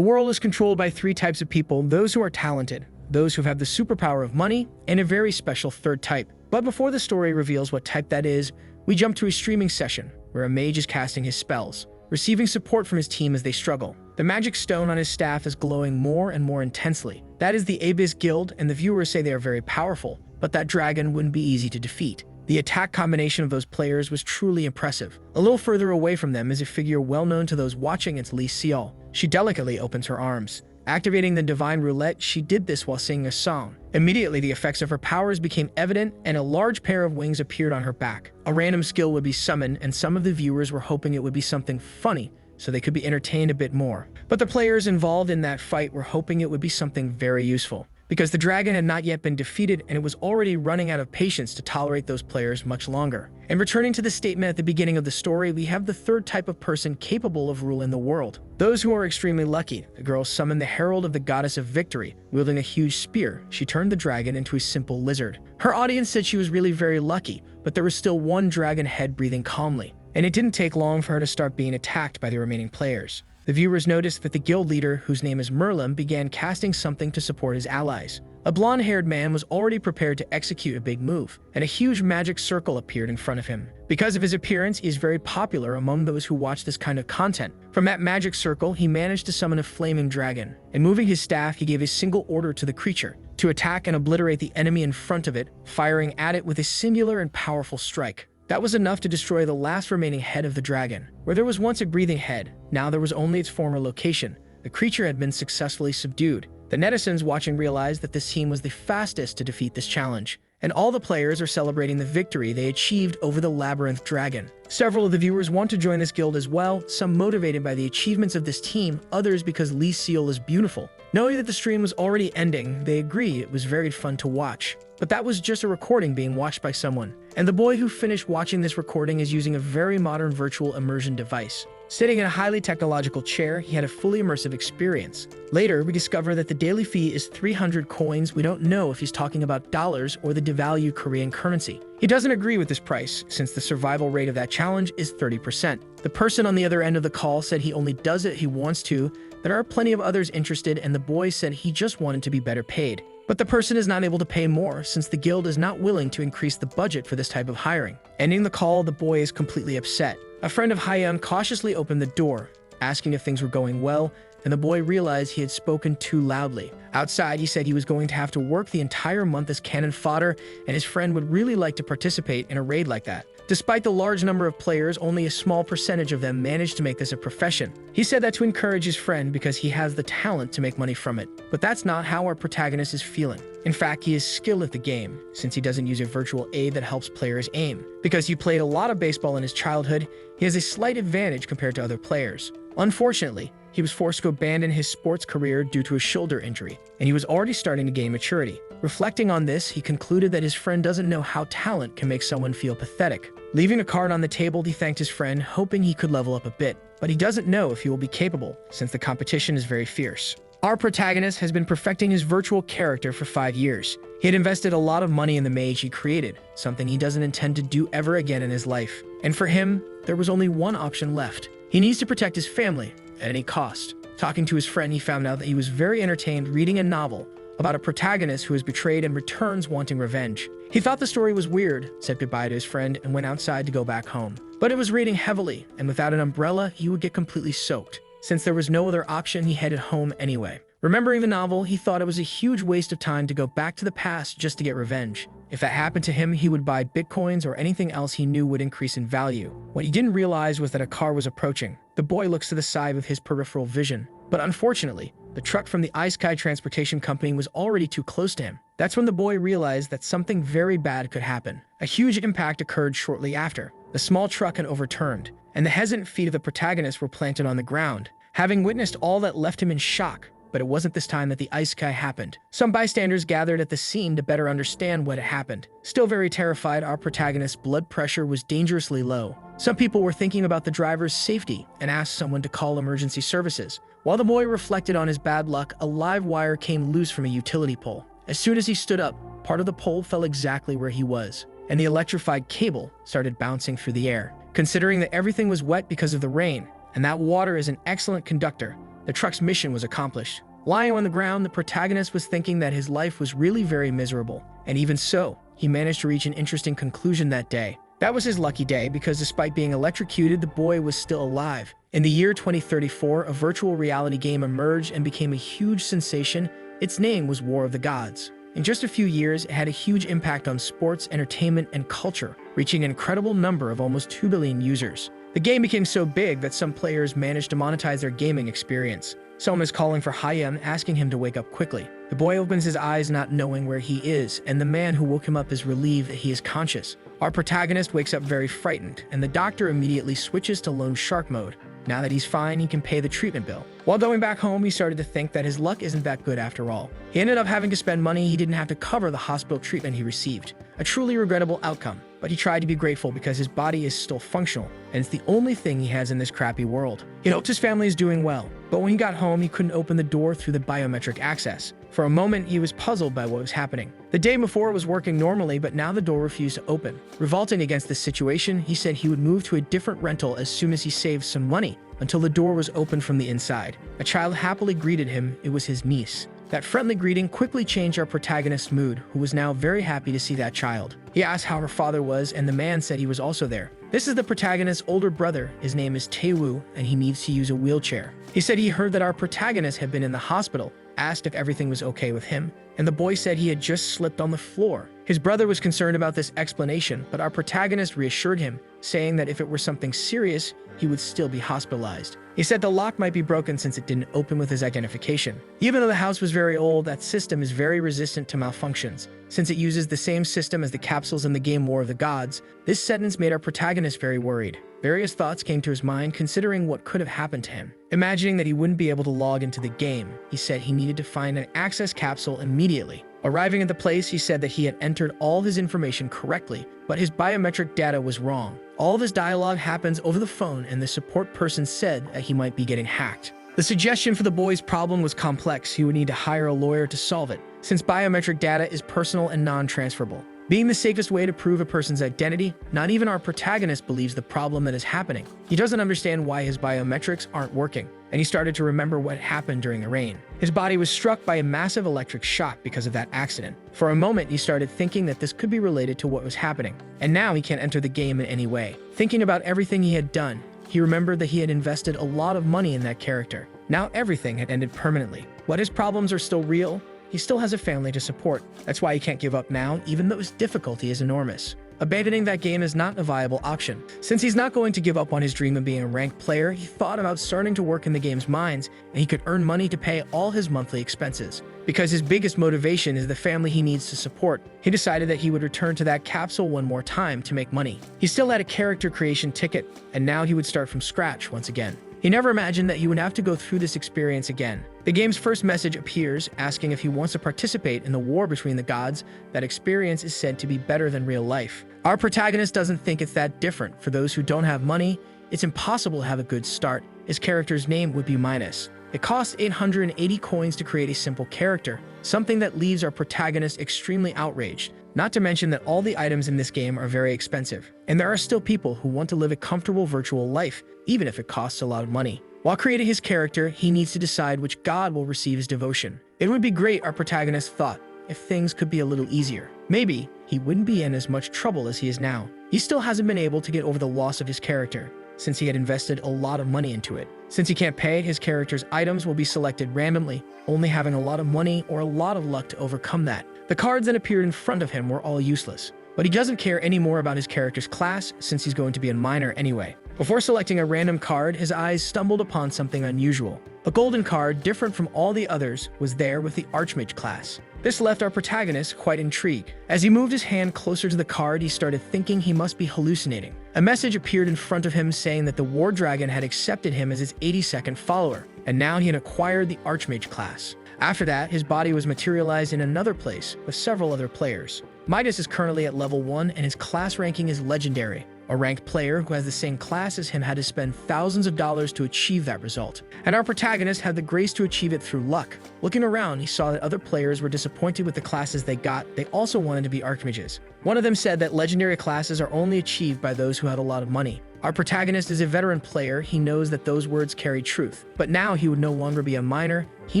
The world is controlled by three types of people: those who are talented, those who have the superpower of money, and a very special third type. But before the story reveals what type that is, we jump to a streaming session where a mage is casting his spells, receiving support from his team as they struggle. The magic stone on his staff is glowing more and more intensely. That is the Abyss Guild, and the viewers say they are very powerful, but that dragon wouldn't be easy to defeat. The attack combination of those players was truly impressive. A little further away from them is a figure well known to those watching. It's Lee Seol. She delicately opens her arms. Activating the divine roulette, she did this while singing a song. Immediately, the effects of her powers became evident, and a large pair of wings appeared on her back. A random skill would be summoned, and some of the viewers were hoping it would be something funny, so they could be entertained a bit more. But the players involved in that fight were hoping it would be something very useful, because the dragon had not yet been defeated, and it was already running out of patience to tolerate those players much longer. And returning to the statement at the beginning of the story, we have the third type of person capable of ruling the world. Those who are extremely lucky. The girl summoned the herald of the goddess of victory. Wielding a huge spear, she turned the dragon into a simple lizard. Her audience said she was really very lucky, but there was still one dragon head breathing calmly, and it didn't take long for her to start being attacked by the remaining players. The viewers noticed that the guild leader, whose name is Merlin, began casting something to support his allies. A blonde-haired man was already prepared to execute a big move, and a huge magic circle appeared in front of him. Because of his appearance, he is very popular among those who watch this kind of content. From that magic circle, he managed to summon a flaming dragon, and moving his staff, he gave a single order to the creature to attack and obliterate the enemy in front of it, firing at it with a singular and powerful strike. That was enough to destroy the last remaining head of the dragon. Where there was once a breathing head, now there was only its former location. The creature had been successfully subdued. The netizens watching realized that this team was the fastest to defeat this challenge, and all the players are celebrating the victory they achieved over the labyrinth dragon. Several of the viewers want to join this guild as well, some motivated by the achievements of this team, others because Lee Seol is beautiful. Knowing that the stream was already ending, they agree it was very fun to watch. But that was just a recording being watched by someone, and the boy who finished watching this recording is using a very modern virtual immersion device. Sitting in a highly technological chair, he had a fully immersive experience. Later, we discover that the daily fee is 300 coins. We don't know if he's talking about dollars or the devalued Korean currency. He doesn't agree with this price, since the survival rate of that challenge is 30%. The person on the other end of the call said he only does it if he wants to. There are plenty of others interested, and the boy said he just wanted to be better paid. But the person is not able to pay more, since the guild is not willing to increase the budget for this type of hiring. Ending the call, the boy is completely upset. A friend of Hyun cautiously opened the door, asking if things were going well, and the boy realized he had spoken too loudly. Outside, he said he was going to have to work the entire month as cannon fodder, and his friend would really like to participate in a raid like that. Despite the large number of players, only a small percentage of them managed to make this a profession. He said that to encourage his friend because he has the talent to make money from it. But that's not how our protagonist is feeling. In fact, he is skilled at the game, since he doesn't use a virtual aid that helps players aim. Because he played a lot of baseball in his childhood, he has a slight advantage compared to other players. Unfortunately, he was forced to abandon his sports career due to a shoulder injury, and he was already starting to gain maturity. Reflecting on this, he concluded that his friend doesn't know how talent can make someone feel pathetic. Leaving a card on the table, he thanked his friend, hoping he could level up a bit. But he doesn't know if he will be capable, since the competition is very fierce. Our protagonist has been perfecting his virtual character for 5 years. He had invested a lot of money in the mage he created, something he doesn't intend to do ever again in his life. And for him, there was only one option left. He needs to protect his family at any cost. Talking to his friend, he found out that he was very entertained reading a novel about a protagonist who is betrayed and returns wanting revenge. He thought the story was weird, said goodbye to his friend, and went outside to go back home. But it was raining heavily, and without an umbrella, he would get completely soaked. Since there was no other option, he headed home anyway. Remembering the novel, he thought it was a huge waste of time to go back to the past just to get revenge. If that happened to him, he would buy bitcoins or anything else he knew would increase in value. What he didn't realize was that a car was approaching. The boy looks to the side with his peripheral vision. But unfortunately, the truck from the iSky Transportation Company was already too close to him. That's when the boy realized that something very bad could happen. A huge impact occurred shortly after. The small truck had overturned, and the hesitant feet of the protagonist were planted on the ground. Having witnessed all that left him in shock, but it wasn't this time that the ice sky happened. Some bystanders gathered at the scene to better understand what had happened. Still very terrified, our protagonist's blood pressure was dangerously low. Some people were thinking about the driver's safety and asked someone to call emergency services. While the boy reflected on his bad luck, a live wire came loose from a utility pole. As soon as he stood up, part of the pole fell exactly where he was, and the electrified cable started bouncing through the air. Considering that everything was wet because of the rain, and that water is an excellent conductor, The truck's mission was accomplished. Lying on the ground, the protagonist was thinking that his life was really very miserable. And even so, he managed to reach an interesting conclusion that day. That was his lucky day because despite being electrocuted, the boy was still alive. In the year 2034, a virtual reality game emerged and became a huge sensation. Its name was War of the Gods. In just a few years, it had a huge impact on sports, entertainment, and culture, reaching an incredible number of almost 2 billion users. The game became so big that some players managed to monetize their gaming experience. Someone is calling for Hayam, asking him to wake up quickly. The boy opens his eyes not knowing where he is, and the man who woke him up is relieved that he is conscious. Our protagonist wakes up very frightened, and the doctor immediately switches to loan shark mode. Now that he's fine, he can pay the treatment bill. While going back home, he started to think that his luck isn't that good after all. He ended up having to spend money he didn't have to cover the hospital treatment he received. A truly regrettable outcome, but he tried to be grateful because his body is still functional, and it's the only thing he has in this crappy world. He hopes his family is doing well, but when he got home, he couldn't open the door through the biometric access. For a moment, he was puzzled by what was happening. The day before it was working normally, but now the door refused to open. Revolting against this situation, he said he would move to a different rental as soon as he saved some money, until the door was opened from the inside. A child happily greeted him. It was his niece. That friendly greeting quickly changed our protagonist's mood, who was now very happy to see that child. He asked how her father was, and the man said he was also there. This is the protagonist's older brother. His name is Taewoo, and he needs to use a wheelchair. He said he heard that our protagonist had been in the hospital, asked if everything was okay with him, and the boy said he had just slipped on the floor. His brother was concerned about this explanation, but our protagonist reassured him, saying that if it were something serious, he would still be hospitalized. He said the lock might be broken since it didn't open with his identification. Even though the house was very old, that system is very resistant to malfunctions. Since it uses the same system as the capsules in the game War of the Gods, this sentence made our protagonist very worried. Various thoughts came to his mind considering what could have happened to him. Imagining that he wouldn't be able to log into the game, he said he needed to find an access capsule immediately. Arriving at the place, he said that he had entered all his information correctly, but his biometric data was wrong. All of his dialogue happens over the phone, and the support person said that he might be getting hacked. The suggestion for the boy's problem was complex. He would need to hire a lawyer to solve it, since biometric data is personal and non-transferable. Being the safest way to prove a person's identity, not even our protagonist believes the problem that is happening. He doesn't understand why his biometrics aren't working, and he started to remember what happened during the rain. His body was struck by a massive electric shock because of that accident. For a moment, he started thinking that this could be related to what was happening, and now he can't enter the game in any way. Thinking about everything he had done, he remembered that he had invested a lot of money in that character. Now everything had ended permanently. But his problems are still real. He still has a family to support. That's why he can't give up now, even though his difficulty is enormous. Abandoning that game is not a viable option. Since he's not going to give up on his dream of being a ranked player, he thought about starting to work in the game's mines, and he could earn money to pay all his monthly expenses. Because his biggest motivation is the family he needs to support, he decided that he would return to that capsule one more time to make money. He still had a character creation ticket, and now he would start from scratch once again. He never imagined that he would have to go through this experience again. The game's first message appears, asking if he wants to participate in the war between the gods. That experience is said to be better than real life. Our protagonist doesn't think it's that different. For those who don't have money, it's impossible to have a good start. His character's name would be Minus. It costs 880 coins to create a simple character, something that leaves our protagonist extremely outraged. Not to mention that all the items in this game are very expensive, and there are still people who want to live a comfortable virtual life, even if it costs a lot of money. While creating his character, he needs to decide which god will receive his devotion. It would be great, our protagonist thought, if things could be a little easier. Maybe he wouldn't be in as much trouble as he is now. He still hasn't been able to get over the loss of his character, since he had invested a lot of money into it. Since he can't pay, his character's items will be selected randomly, only having a lot of money or a lot of luck to overcome that. The cards that appeared in front of him were all useless, but he doesn't care anymore about his character's class since he's going to be a minor anyway. Before selecting a random card, his eyes stumbled upon something unusual. A golden card, different from all the others, was there with the Archmage class. This left our protagonist quite intrigued. As he moved his hand closer to the card, he started thinking he must be hallucinating. A message appeared in front of him saying that the War Dragon had accepted him as his 82nd follower, and now he had acquired the Archmage class. After that, his body was materialized in another place with several other players. Midas is currently at level 1 and his class ranking is legendary. A ranked player who has the same class as him had to spend thousands of dollars to achieve that result. And our protagonist had the grace to achieve it through luck. Looking around, he saw that other players were disappointed with the classes they got. They also wanted to be archmages. One of them said that legendary classes are only achieved by those who have a lot of money. Our protagonist is a veteran player. He knows that those words carry truth. But now he would no longer be a miner. He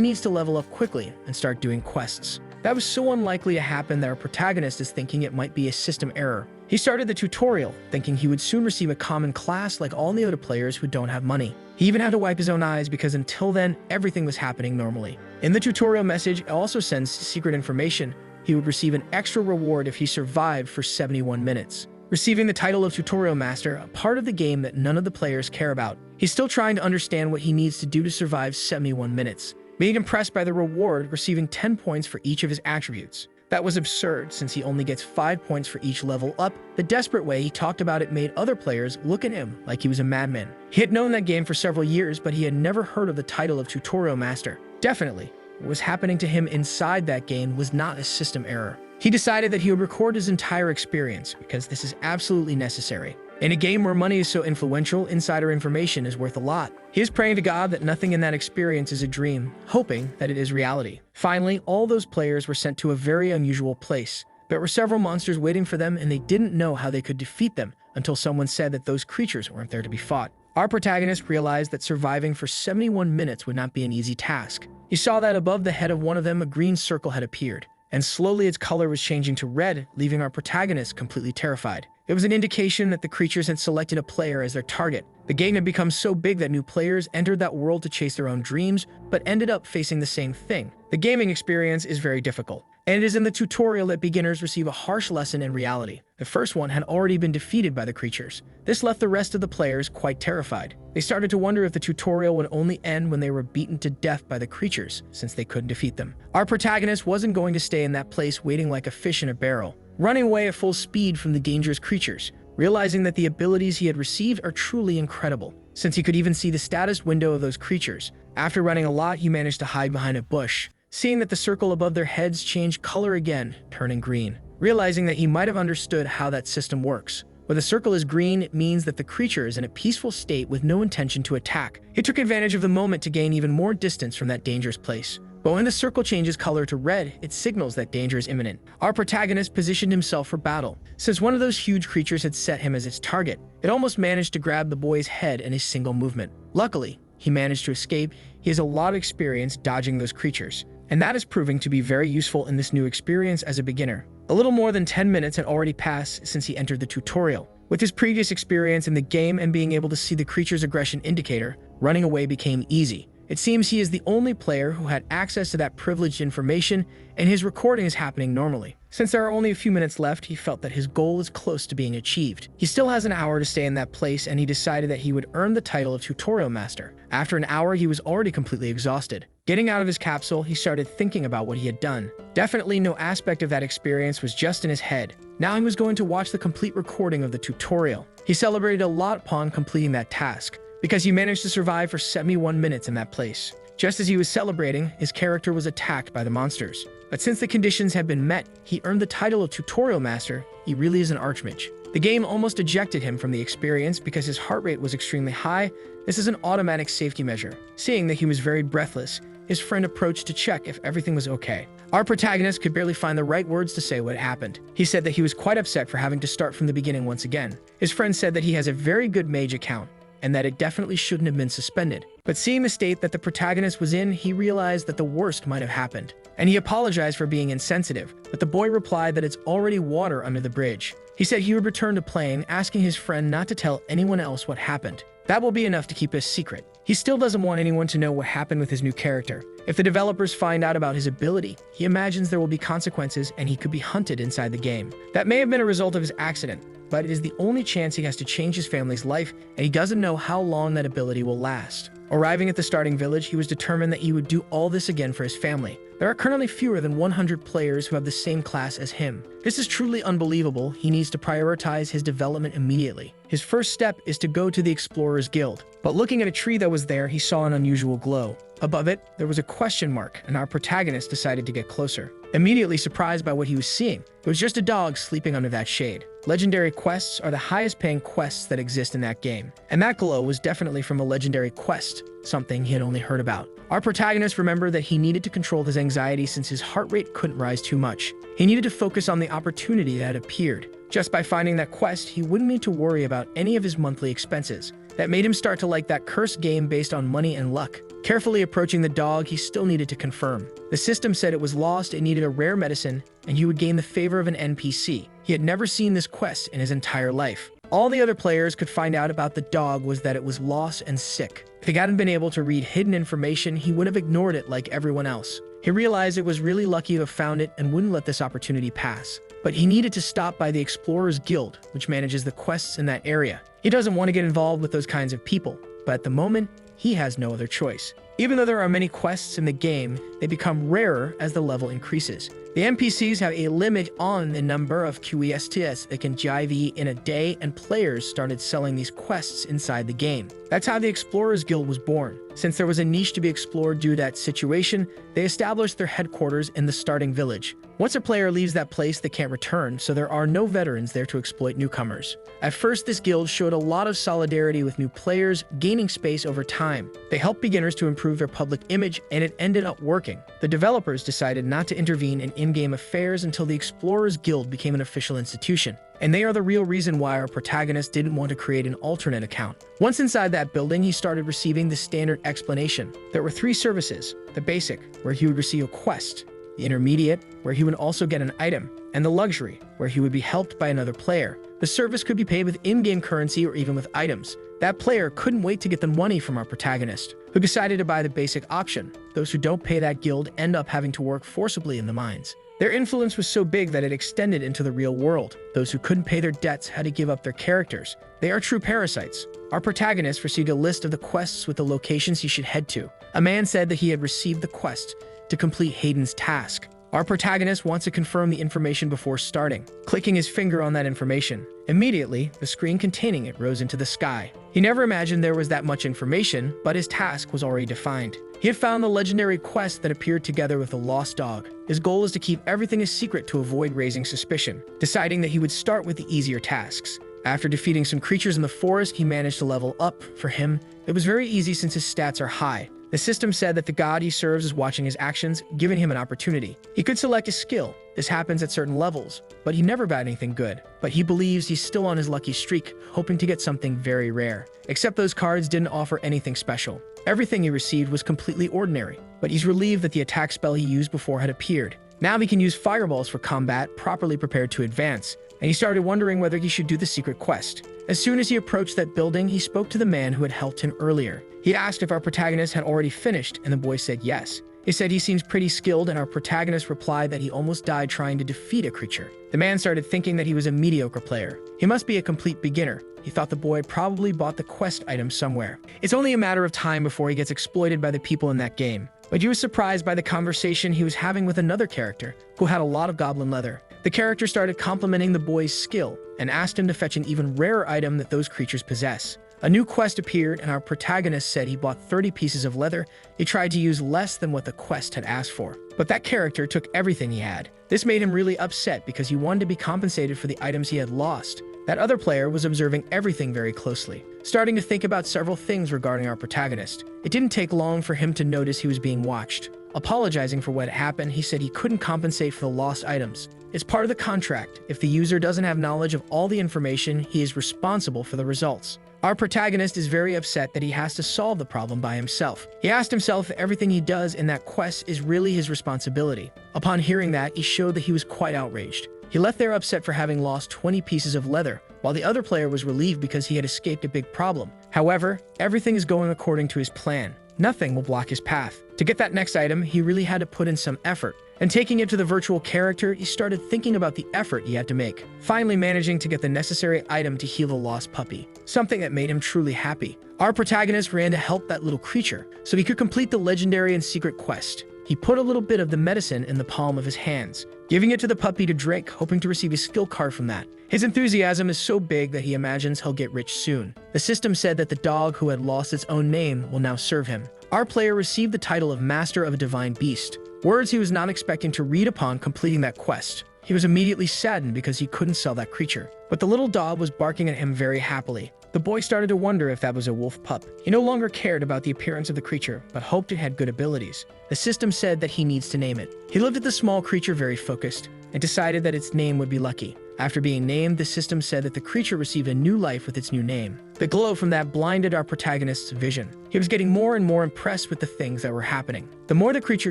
needs to level up quickly and start doing quests. That was so unlikely to happen that our protagonist is thinking it might be a system error. He started the tutorial, thinking he would soon receive a common class like all the other players who don't have money. He even had to wipe his own eyes because until then, everything was happening normally. In the tutorial message, it also sends secret information. He would receive an extra reward if he survived for 71 minutes. Receiving the title of Tutorial Master, a part of the game that none of the players care about. He's still trying to understand what he needs to do to survive 71 minutes. Being impressed by the reward, receiving 10 points for each of his attributes. That was absurd, since he only gets 5 points for each level up. The desperate way he talked about it made other players look at him like he was a madman. He had known that game for several years, but he had never heard of the title of Tutorial Master. Definitely, what was happening to him inside that game was not a system error. He decided that he would record his entire experience, because this is absolutely necessary. In a game where money is so influential, insider information is worth a lot. He is praying to God that nothing in that experience is a dream, hoping that it is reality. Finally, all those players were sent to a very unusual place. There were several monsters waiting for them, and they didn't know how they could defeat them until someone said that those creatures weren't there to be fought. Our protagonist realized that surviving for 71 minutes would not be an easy task. He saw that above the head of one of them, a green circle had appeared, and slowly its color was changing to red, leaving our protagonist completely terrified. It was an indication that the creatures had selected a player as their target. The game had become so big that new players entered that world to chase their own dreams, but ended up facing the same thing. The gaming experience is very difficult, and it is in the tutorial that beginners receive a harsh lesson in reality. The first one had already been defeated by the creatures. This left the rest of the players quite terrified. They started to wonder if the tutorial would only end when they were beaten to death by the creatures, since they couldn't defeat them. Our protagonist wasn't going to stay in that place waiting like a fish in a barrel, running away at full speed from the dangerous creatures, realizing that the abilities he had received are truly incredible, since he could even see the status window of those creatures. After running a lot, he managed to hide behind a bush, seeing that the circle above their heads changed color again, turning green. Realizing that he might have understood how that system works. When the circle is green, it means that the creature is in a peaceful state with no intention to attack. He took advantage of the moment to gain even more distance from that dangerous place. But when the circle changes color to red, it signals that danger is imminent. Our protagonist positioned himself for battle. Since one of those huge creatures had set him as its target, it almost managed to grab the boy's head in a single movement. Luckily, he managed to escape. He has a lot of experience dodging those creatures, and that is proving to be very useful in this new experience as a beginner. A little more than 10 minutes had already passed since he entered the tutorial. With his previous experience in the game and being able to see the creature's aggression indicator, running away became easy. It seems he is the only player who had access to that privileged information, and his recording is happening normally. Since there are only a few minutes left, he felt that his goal is close to being achieved. He still has an hour to stay in that place, and he decided that he would earn the title of Tutorial Master. After an hour, he was already completely exhausted. Getting out of his capsule, he started thinking about what he had done. Definitely no aspect of that experience was just in his head. Now he was going to watch the complete recording of the tutorial. He celebrated a lot upon completing that task, because he managed to survive for 71 minutes in that place. Just as he was celebrating, his character was attacked by the monsters. But since the conditions had been met, he earned the title of Tutorial Master. He really is an archmage. The game almost ejected him from the experience because his heart rate was extremely high. This is an automatic safety measure. Seeing that he was very breathless, his friend approached to check if everything was okay. Our protagonist could barely find the right words to say what happened. He said that he was quite upset for having to start from the beginning once again. His friend said that he has a very good Mage account, and that it definitely shouldn't have been suspended. But seeing the state that the protagonist was in, he realized that the worst might have happened. And he apologized for being insensitive, but the boy replied that it's already water under the bridge. He said he would return to playing, asking his friend not to tell anyone else what happened. That will be enough to keep his secret. He still doesn't want anyone to know what happened with his new character. If the developers find out about his ability, he imagines there will be consequences and he could be hunted inside the game. That may have been a result of his accident, but it is the only chance he has to change his family's life, and he doesn't know how long that ability will last. Arriving at the starting village, he was determined that he would do all this again for his family. There are currently fewer than 100 players who have the same class as him. This is truly unbelievable. He needs to prioritize his development immediately. His first step is to go to the Explorers Guild. But looking at a tree that was there, he saw an unusual glow. Above it, there was a question mark, and our protagonist decided to get closer. Immediately surprised by what he was seeing, it was just a dog sleeping under that shade. Legendary quests are the highest paying quests that exist in that game, and that glow was definitely from a legendary quest, something he had only heard about. Our protagonist remembered that he needed to control his anxiety since his heart rate couldn't rise too much. He needed to focus on the opportunity that had appeared. Just by finding that quest, he wouldn't need to worry about any of his monthly expenses. That made him start to like that cursed game based on money and luck. Carefully approaching the dog, he still needed to confirm. The system said it was lost, it needed a rare medicine, and he would gain the favor of an NPC. He had never seen this quest in his entire life. All the other players could find out about the dog was that it was lost and sick. If he hadn't been able to read hidden information, he would have ignored it like everyone else. He realized it was really lucky to have found it and wouldn't let this opportunity pass. But he needed to stop by the Explorers Guild, which manages the quests in that area. He doesn't want to get involved with those kinds of people, but at the moment, he has no other choice. Even though there are many quests in the game, they become rarer as the level increases. The NPCs have a limit on the number of quests they can GIV in a day, and players started selling these quests inside the game. That's how the Explorers Guild was born. Since there was a niche to be explored due to that situation, they established their headquarters in the starting village. Once a player leaves that place, they can't return, so there are no veterans there to exploit newcomers. At first, this guild showed a lot of solidarity with new players, gaining space over time. They helped beginners to improve their public image, and it ended up working. The developers decided not to intervene in in-game affairs until the Explorers Guild became an official institution. And they are the real reason why our protagonist didn't want to create an alternate account. Once inside that building, he started receiving the standard explanation. There were 3 services: the basic, where he would receive a quest; the intermediate, where he would also get an item; and the luxury, where he would be helped by another player. The service could be paid with in-game currency or even with items. That player couldn't wait to get the money from our protagonist, who decided to buy the basic option. Those who don't pay that guild end up having to work forcibly in the mines. Their influence was so big that it extended into the real world. Those who couldn't pay their debts had to give up their characters. They are true parasites. Our protagonist received a list of the quests with the locations he should head to. A man said that he had received the quest to complete Hayden's task. Our protagonist wants to confirm the information before starting, clicking his finger on that information. Immediately, the screen containing it rose into the sky. He never imagined there was that much information, but his task was already defined. He had found the legendary quest that appeared together with the lost dog. His goal is to keep everything a secret to avoid raising suspicion, deciding that he would start with the easier tasks. After defeating some creatures in the forest, he managed to level up. For him, it was very easy since his stats are high. The system said that the god he serves is watching his actions, giving him an opportunity. He could select a skill. This happens at certain levels, but he never got anything good. But he believes he's still on his lucky streak, hoping to get something very rare. Except those cards didn't offer anything special. Everything he received was completely ordinary, but he's relieved that the attack spell he used before had appeared. Now he can use fireballs for combat, properly prepared to advance, and he started wondering whether he should do the secret quest. As soon as he approached that building, he spoke to the man who had helped him earlier. He asked if our protagonist had already finished, and the boy said yes. He said he seems pretty skilled, and our protagonist replied that he almost died trying to defeat a creature. The man started thinking that he was a mediocre player. He must be a complete beginner. He thought the boy probably bought the quest item somewhere. It's only a matter of time before he gets exploited by the people in that game. But he was surprised by the conversation he was having with another character, who had a lot of goblin leather. The character started complimenting the boy's skill, and asked him to fetch an even rarer item that those creatures possess. A new quest appeared, and our protagonist said he bought 30 pieces of leather. He tried to use less than what the quest had asked for. But that character took everything he had. This made him really upset because he wanted to be compensated for the items he had lost. That other player was observing everything very closely, starting to think about several things regarding our protagonist. It didn't take long for him to notice he was being watched. Apologizing for what happened, he said he couldn't compensate for the lost items. It's part of the contract. If the user doesn't have knowledge of all the information, he is responsible for the results. Our protagonist is very upset that he has to solve the problem by himself. He asked himself if everything he does in that quest is really his responsibility. Upon hearing that, he showed that he was quite outraged. He left there upset for having lost 20 pieces of leather, while the other player was relieved because he had escaped a big problem. However, everything is going according to his plan. Nothing will block his path. To get that next item, he really had to put in some effort. And taking it to the virtual character, he started thinking about the effort he had to make, finally managing to get the necessary item to heal the lost puppy, something that made him truly happy. Our protagonist ran to help that little creature, so he could complete the legendary and secret quest. He put a little bit of the medicine in the palm of his hands, giving it to the puppy to drink, hoping to receive a skill card from that. His enthusiasm is so big that he imagines he'll get rich soon. The system said that the dog who had lost its own name will now serve him. Our player received the title of Master of a Divine Beast, words he was not expecting to read upon completing that quest. He was immediately saddened because he couldn't sell that creature. But the little dog was barking at him very happily. The boy started to wonder if that was a wolf pup. He no longer cared about the appearance of the creature, but hoped it had good abilities. The system said that he needs to name it. He looked at the small creature very focused, and decided that its name would be Lucky. After being named, the system said that the creature received a new life with its new name. The glow from that blinded our protagonist's vision. He was getting more and more impressed with the things that were happening. The more the creature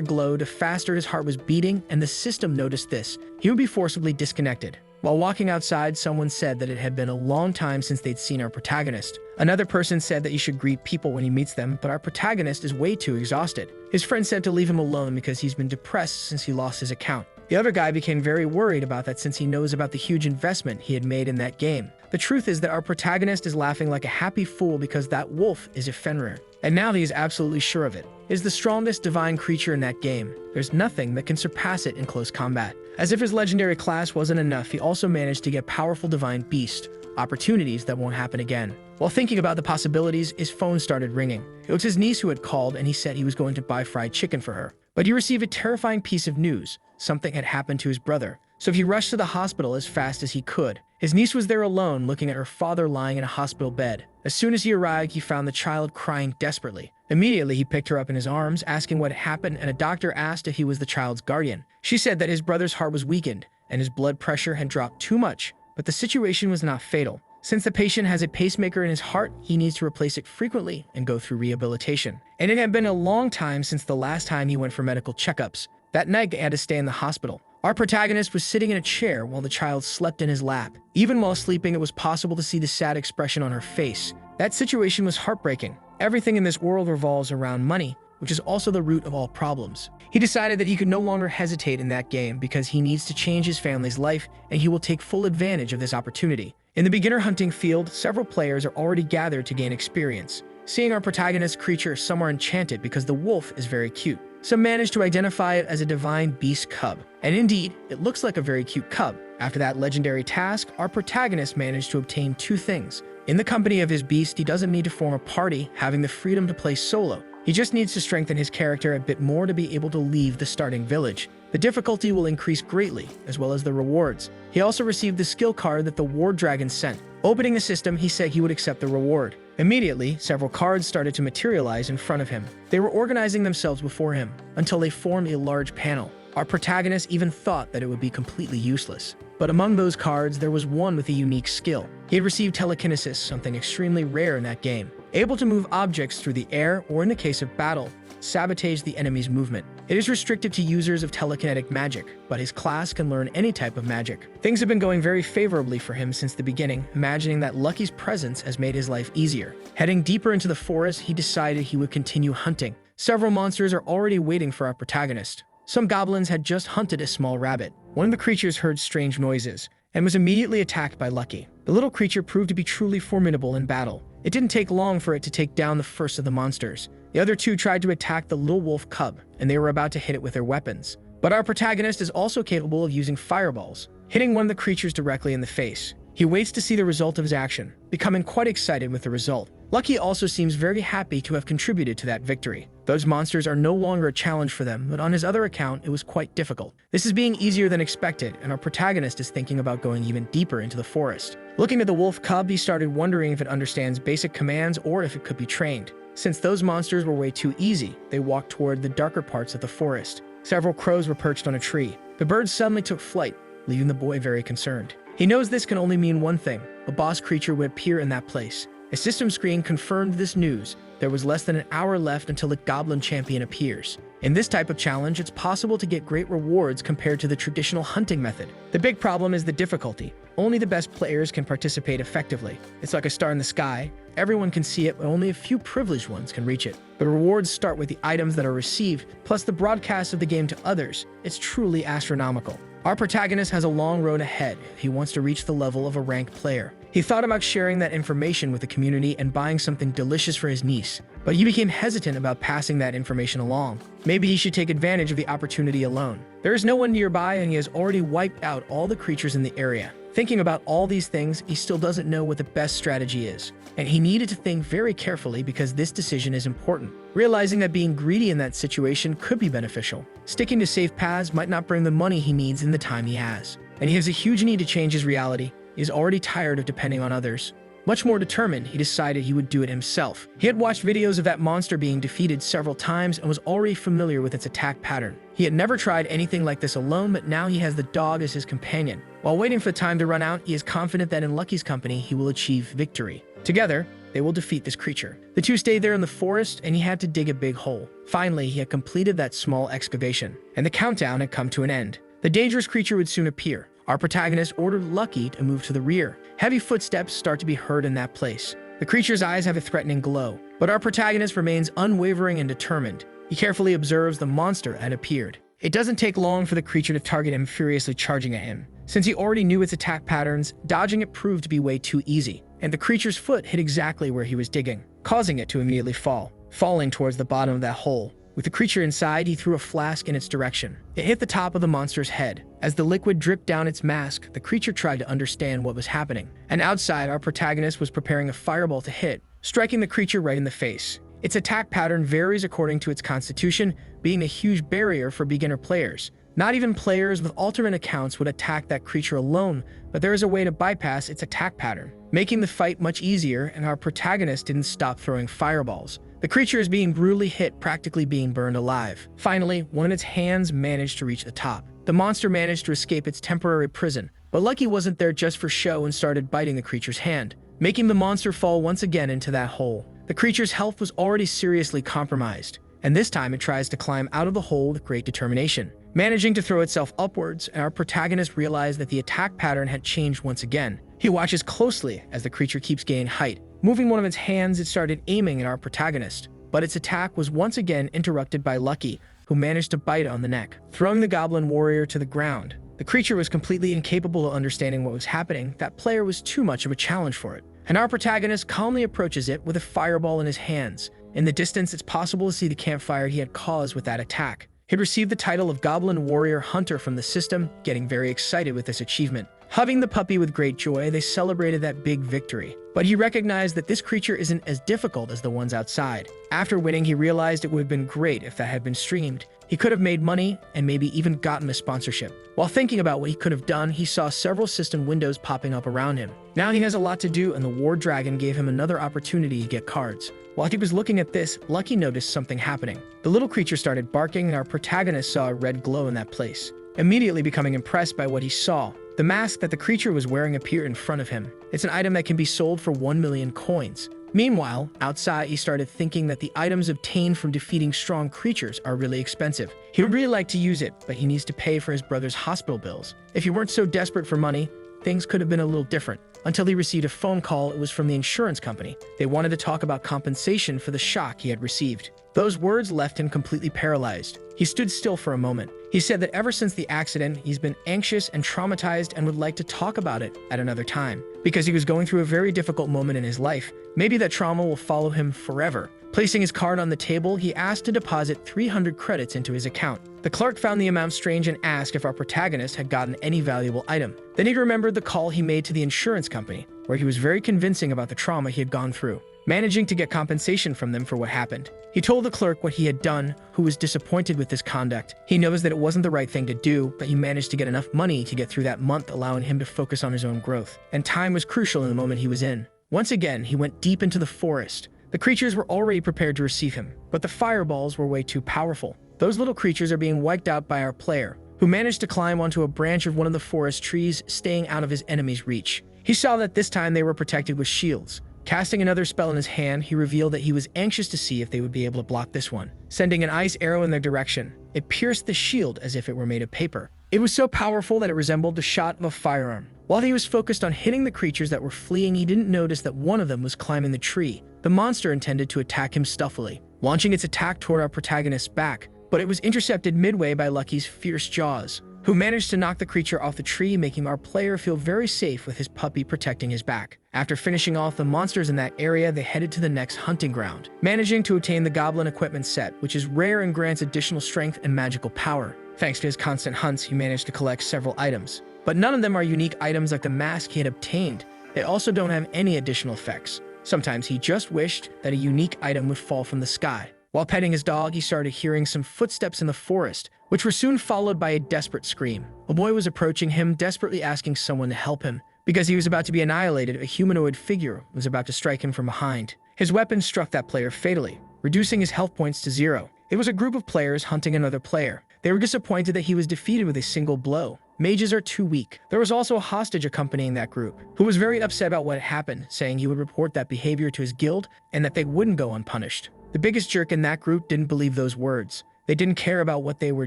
glowed, the faster his heart was beating, and the system noticed this. He would be forcibly disconnected. While walking outside, someone said that it had been a long time since they'd seen our protagonist. Another person said that he should greet people when he meets them, but our protagonist is way too exhausted. His friend said to leave him alone because he's been depressed since he lost his account. The other guy became very worried about that since he knows about the huge investment he had made in that game. The truth is that our protagonist is laughing like a happy fool because that wolf is a Fenrir. And now he is absolutely sure of it. It is the strongest divine creature in that game. There's nothing that can surpass it in close combat. As if his legendary class wasn't enough, he also managed to get powerful divine beast, opportunities that won't happen again. While thinking about the possibilities, his phone started ringing. It was his niece who had called, and he said he was going to buy fried chicken for her. But he received a terrifying piece of news. Something had happened to his brother. So he rushed to the hospital as fast as he could. His niece was there alone, looking at her father lying in a hospital bed. As soon as he arrived, he found the child crying desperately. Immediately, he picked her up in his arms, asking what had happened, and a doctor asked if he was the child's guardian. She said that his brother's heart was weakened, and his blood pressure had dropped too much, but the situation was not fatal. Since the patient has a pacemaker in his heart, he needs to replace it frequently and go through rehabilitation. And it had been a long time since the last time he went for medical checkups. That night, they had to stay in the hospital. Our protagonist was sitting in a chair while the child slept in his lap. Even while sleeping, it was possible to see the sad expression on her face. That situation was heartbreaking. Everything in this world revolves around money, which is also the root of all problems. He decided that he could no longer hesitate in that game because he needs to change his family's life, and he will take full advantage of this opportunity. In the beginner hunting field, several players are already gathered to gain experience. Seeing our protagonist's creature, some are enchanted because the wolf is very cute. Some manage to identify it as a divine beast cub. And indeed, it looks like a very cute cub. After that legendary task, our protagonist managed to obtain two things. In the company of his beast, he doesn't need to form a party, having the freedom to play solo. He just needs to strengthen his character a bit more to be able to leave the starting village. The difficulty will increase greatly, as well as the rewards. He also received the skill card that the War Dragon sent. Opening the system, he said he would accept the reward. Immediately, several cards started to materialize in front of him. They were organizing themselves before him, until they formed a large panel. Our protagonist even thought that it would be completely useless. But among those cards, there was one with a unique skill. He had received telekinesis, something extremely rare in that game. Able to move objects through the air, or in the case of battle, sabotage the enemy's movement. It is restricted to users of telekinetic magic, but his class can learn any type of magic. Things have been going very favorably for him since the beginning, imagining that Lucky's presence has made his life easier. Heading deeper into the forest, he decided he would continue hunting. Several monsters are already waiting for our protagonist. Some goblins had just hunted a small rabbit. One of the creatures heard strange noises and was immediately attacked by Lucky. The little creature proved to be truly formidable in battle. It didn't take long for it to take down the first of the monsters. The other two tried to attack the little wolf cub, and they were about to hit it with their weapons. But our protagonist is also capable of using fireballs, hitting one of the creatures directly in the face. He waits to see the result of his action, becoming quite excited with the result. Lucky also seems very happy to have contributed to that victory. Those monsters are no longer a challenge for them, but on his other account, it was quite difficult. This is being easier than expected, and our protagonist is thinking about going even deeper into the forest. Looking at the wolf cub, he started wondering if it understands basic commands or if it could be trained. Since those monsters were way too easy, they walked toward the darker parts of the forest. Several crows were perched on a tree. The birds suddenly took flight, leaving the boy very concerned. He knows this can only mean one thing: a boss creature would appear in that place. A system screen confirmed this news. There was less than an hour left until the Goblin Champion appears. In this type of challenge, it's possible to get great rewards compared to the traditional hunting method. The big problem is the difficulty. Only the best players can participate effectively. It's like a star in the sky. Everyone can see it, but only a few privileged ones can reach it. The rewards start with the items that are received, plus the broadcast of the game to others. It's truly astronomical. Our protagonist has a long road ahead. He wants to reach the level of a ranked player. He thought about sharing that information with the community and buying something delicious for his niece, but he became hesitant about passing that information along. Maybe he should take advantage of the opportunity alone. There is no one nearby and he has already wiped out all the creatures in the area. Thinking about all these things, he still doesn't know what the best strategy is. And he needed to think very carefully because this decision is important. Realizing that being greedy in that situation could be beneficial. Sticking to safe paths might not bring the money he needs in the time he has. And he has a huge need to change his reality. He is already tired of depending on others. Much more determined, he decided he would do it himself. He had watched videos of that monster being defeated several times and was already familiar with its attack pattern. He had never tried anything like this alone, but now he has the dog as his companion. While waiting for the time to run out, he is confident that in Lucky's company, he will achieve victory. Together, they will defeat this creature. The two stayed there in the forest, and he had to dig a big hole. Finally, he had completed that small excavation, and the countdown had come to an end. The dangerous creature would soon appear. Our protagonist ordered Lucky to move to the rear. Heavy footsteps start to be heard in that place. The creature's eyes have a threatening glow, but our protagonist remains unwavering and determined. He carefully observes the monster that had appeared. It doesn't take long for the creature to target him, furiously charging at him. Since he already knew its attack patterns, dodging it proved to be way too easy, and the creature's foot hit exactly where he was digging, causing it to immediately fall, falling towards the bottom of that hole. With the creature inside, he threw a flask in its direction. It hit the top of the monster's head. As the liquid dripped down its mask, the creature tried to understand what was happening. And outside, our protagonist was preparing a fireball to hit, striking the creature right in the face. Its attack pattern varies according to its constitution, being a huge barrier for beginner players. Not even players with alternate accounts would attack that creature alone, but there is a way to bypass its attack pattern, making the fight much easier, and our protagonist didn't stop throwing fireballs. The creature is being brutally hit, practically being burned alive. Finally, one of its hands managed to reach the top. The monster managed to escape its temporary prison, but Lucky wasn't there just for show and started biting the creature's hand, making the monster fall once again into that hole. The creature's health was already seriously compromised, and this time it tries to climb out of the hole with great determination. Managing to throw itself upwards, our protagonist realized that the attack pattern had changed once again. He watches closely as the creature keeps gaining height. Moving one of its hands, it started aiming at our protagonist, but its attack was once again interrupted by Lucky, who managed to bite on the neck, throwing the goblin warrior to the ground. The creature was completely incapable of understanding what was happening. That player was too much of a challenge for it, and our protagonist calmly approaches it with a fireball in his hands. In the distance, it's possible to see the campfire he had caused with that attack. He'd received the title of Goblin Warrior Hunter from the system, getting very excited with this achievement. Hugging the puppy with great joy, they celebrated that big victory. But he recognized that this creature isn't as difficult as the ones outside. After winning, he realized it would have been great if that had been streamed. He could have made money and maybe even gotten a sponsorship. While thinking about what he could have done, he saw several system windows popping up around him. Now he has a lot to do, and the War Dragon gave him another opportunity to get cards. While he was looking at this, Lucky noticed something happening. The little creature started barking, and our protagonist saw a red glow in that place. Immediately becoming impressed by what he saw, the mask that the creature was wearing appeared in front of him. It's an item that can be sold for 1 million coins. Meanwhile, outside, he started thinking that the items obtained from defeating strong creatures are really expensive. He would really like to use it, but he needs to pay for his brother's hospital bills. If he weren't so desperate for money, things could have been a little different. Until he received a phone call. It was from the insurance company. They wanted to talk about compensation for the shock he had received. Those words left him completely paralyzed. He stood still for a moment. He said that ever since the accident, he's been anxious and traumatized and would like to talk about it at another time, because he was going through a very difficult moment in his life. Maybe that trauma will follow him forever. Placing his card on the table, he asked to deposit 300 credits into his account. The clerk found the amount strange and asked if our protagonist had gotten any valuable item. Then he remembered the call he made to the insurance company, where he was very convincing about the trauma he had gone through, managing to get compensation from them for what happened. He told the clerk what he had done, who was disappointed with his conduct. He knows that it wasn't the right thing to do, but he managed to get enough money to get through that month, allowing him to focus on his own growth. And time was crucial in the moment he was in. Once again, he went deep into the forest. The creatures were already prepared to receive him, but the fireballs were way too powerful. Those little creatures are being wiped out by our player, who managed to climb onto a branch of one of the forest trees, staying out of his enemy's reach. He saw that this time they were protected with shields. Casting another spell in his hand, he revealed that he was anxious to see if they would be able to block this one. Sending an ice arrow in their direction, it pierced the shield as if it were made of paper. It was so powerful that it resembled the shot of a firearm. While he was focused on hitting the creatures that were fleeing, he didn't notice that one of them was climbing the tree. The monster intended to attack him stealthily, launching its attack toward our protagonist's back, but it was intercepted midway by Lucky's fierce jaws. who managed to knock the creature off the tree, making our player feel very safe with his puppy protecting his back. After finishing off the monsters in that area, they headed to the next hunting ground, managing to obtain the goblin equipment set, which is rare and grants additional strength and magical power. Thanks to his constant hunts, he managed to collect several items. But none of them are unique items like the mask he had obtained. They also don't have any additional effects. Sometimes he just wished that a unique item would fall from the sky. While petting his dog, he started hearing some footsteps in the forest, which were soon followed by a desperate scream. A boy was approaching him, desperately asking someone to help him. Because he was about to be annihilated, a humanoid figure was about to strike him from behind. His weapon struck that player fatally, reducing his health points to 0. It was a group of players hunting another player. They were disappointed that he was defeated with a single blow. Mages are too weak. There was also a hostage accompanying that group, who was very upset about what had happened, saying he would report that behavior to his guild and that they wouldn't go unpunished. The biggest jerk in that group didn't believe those words. They didn't care about what they were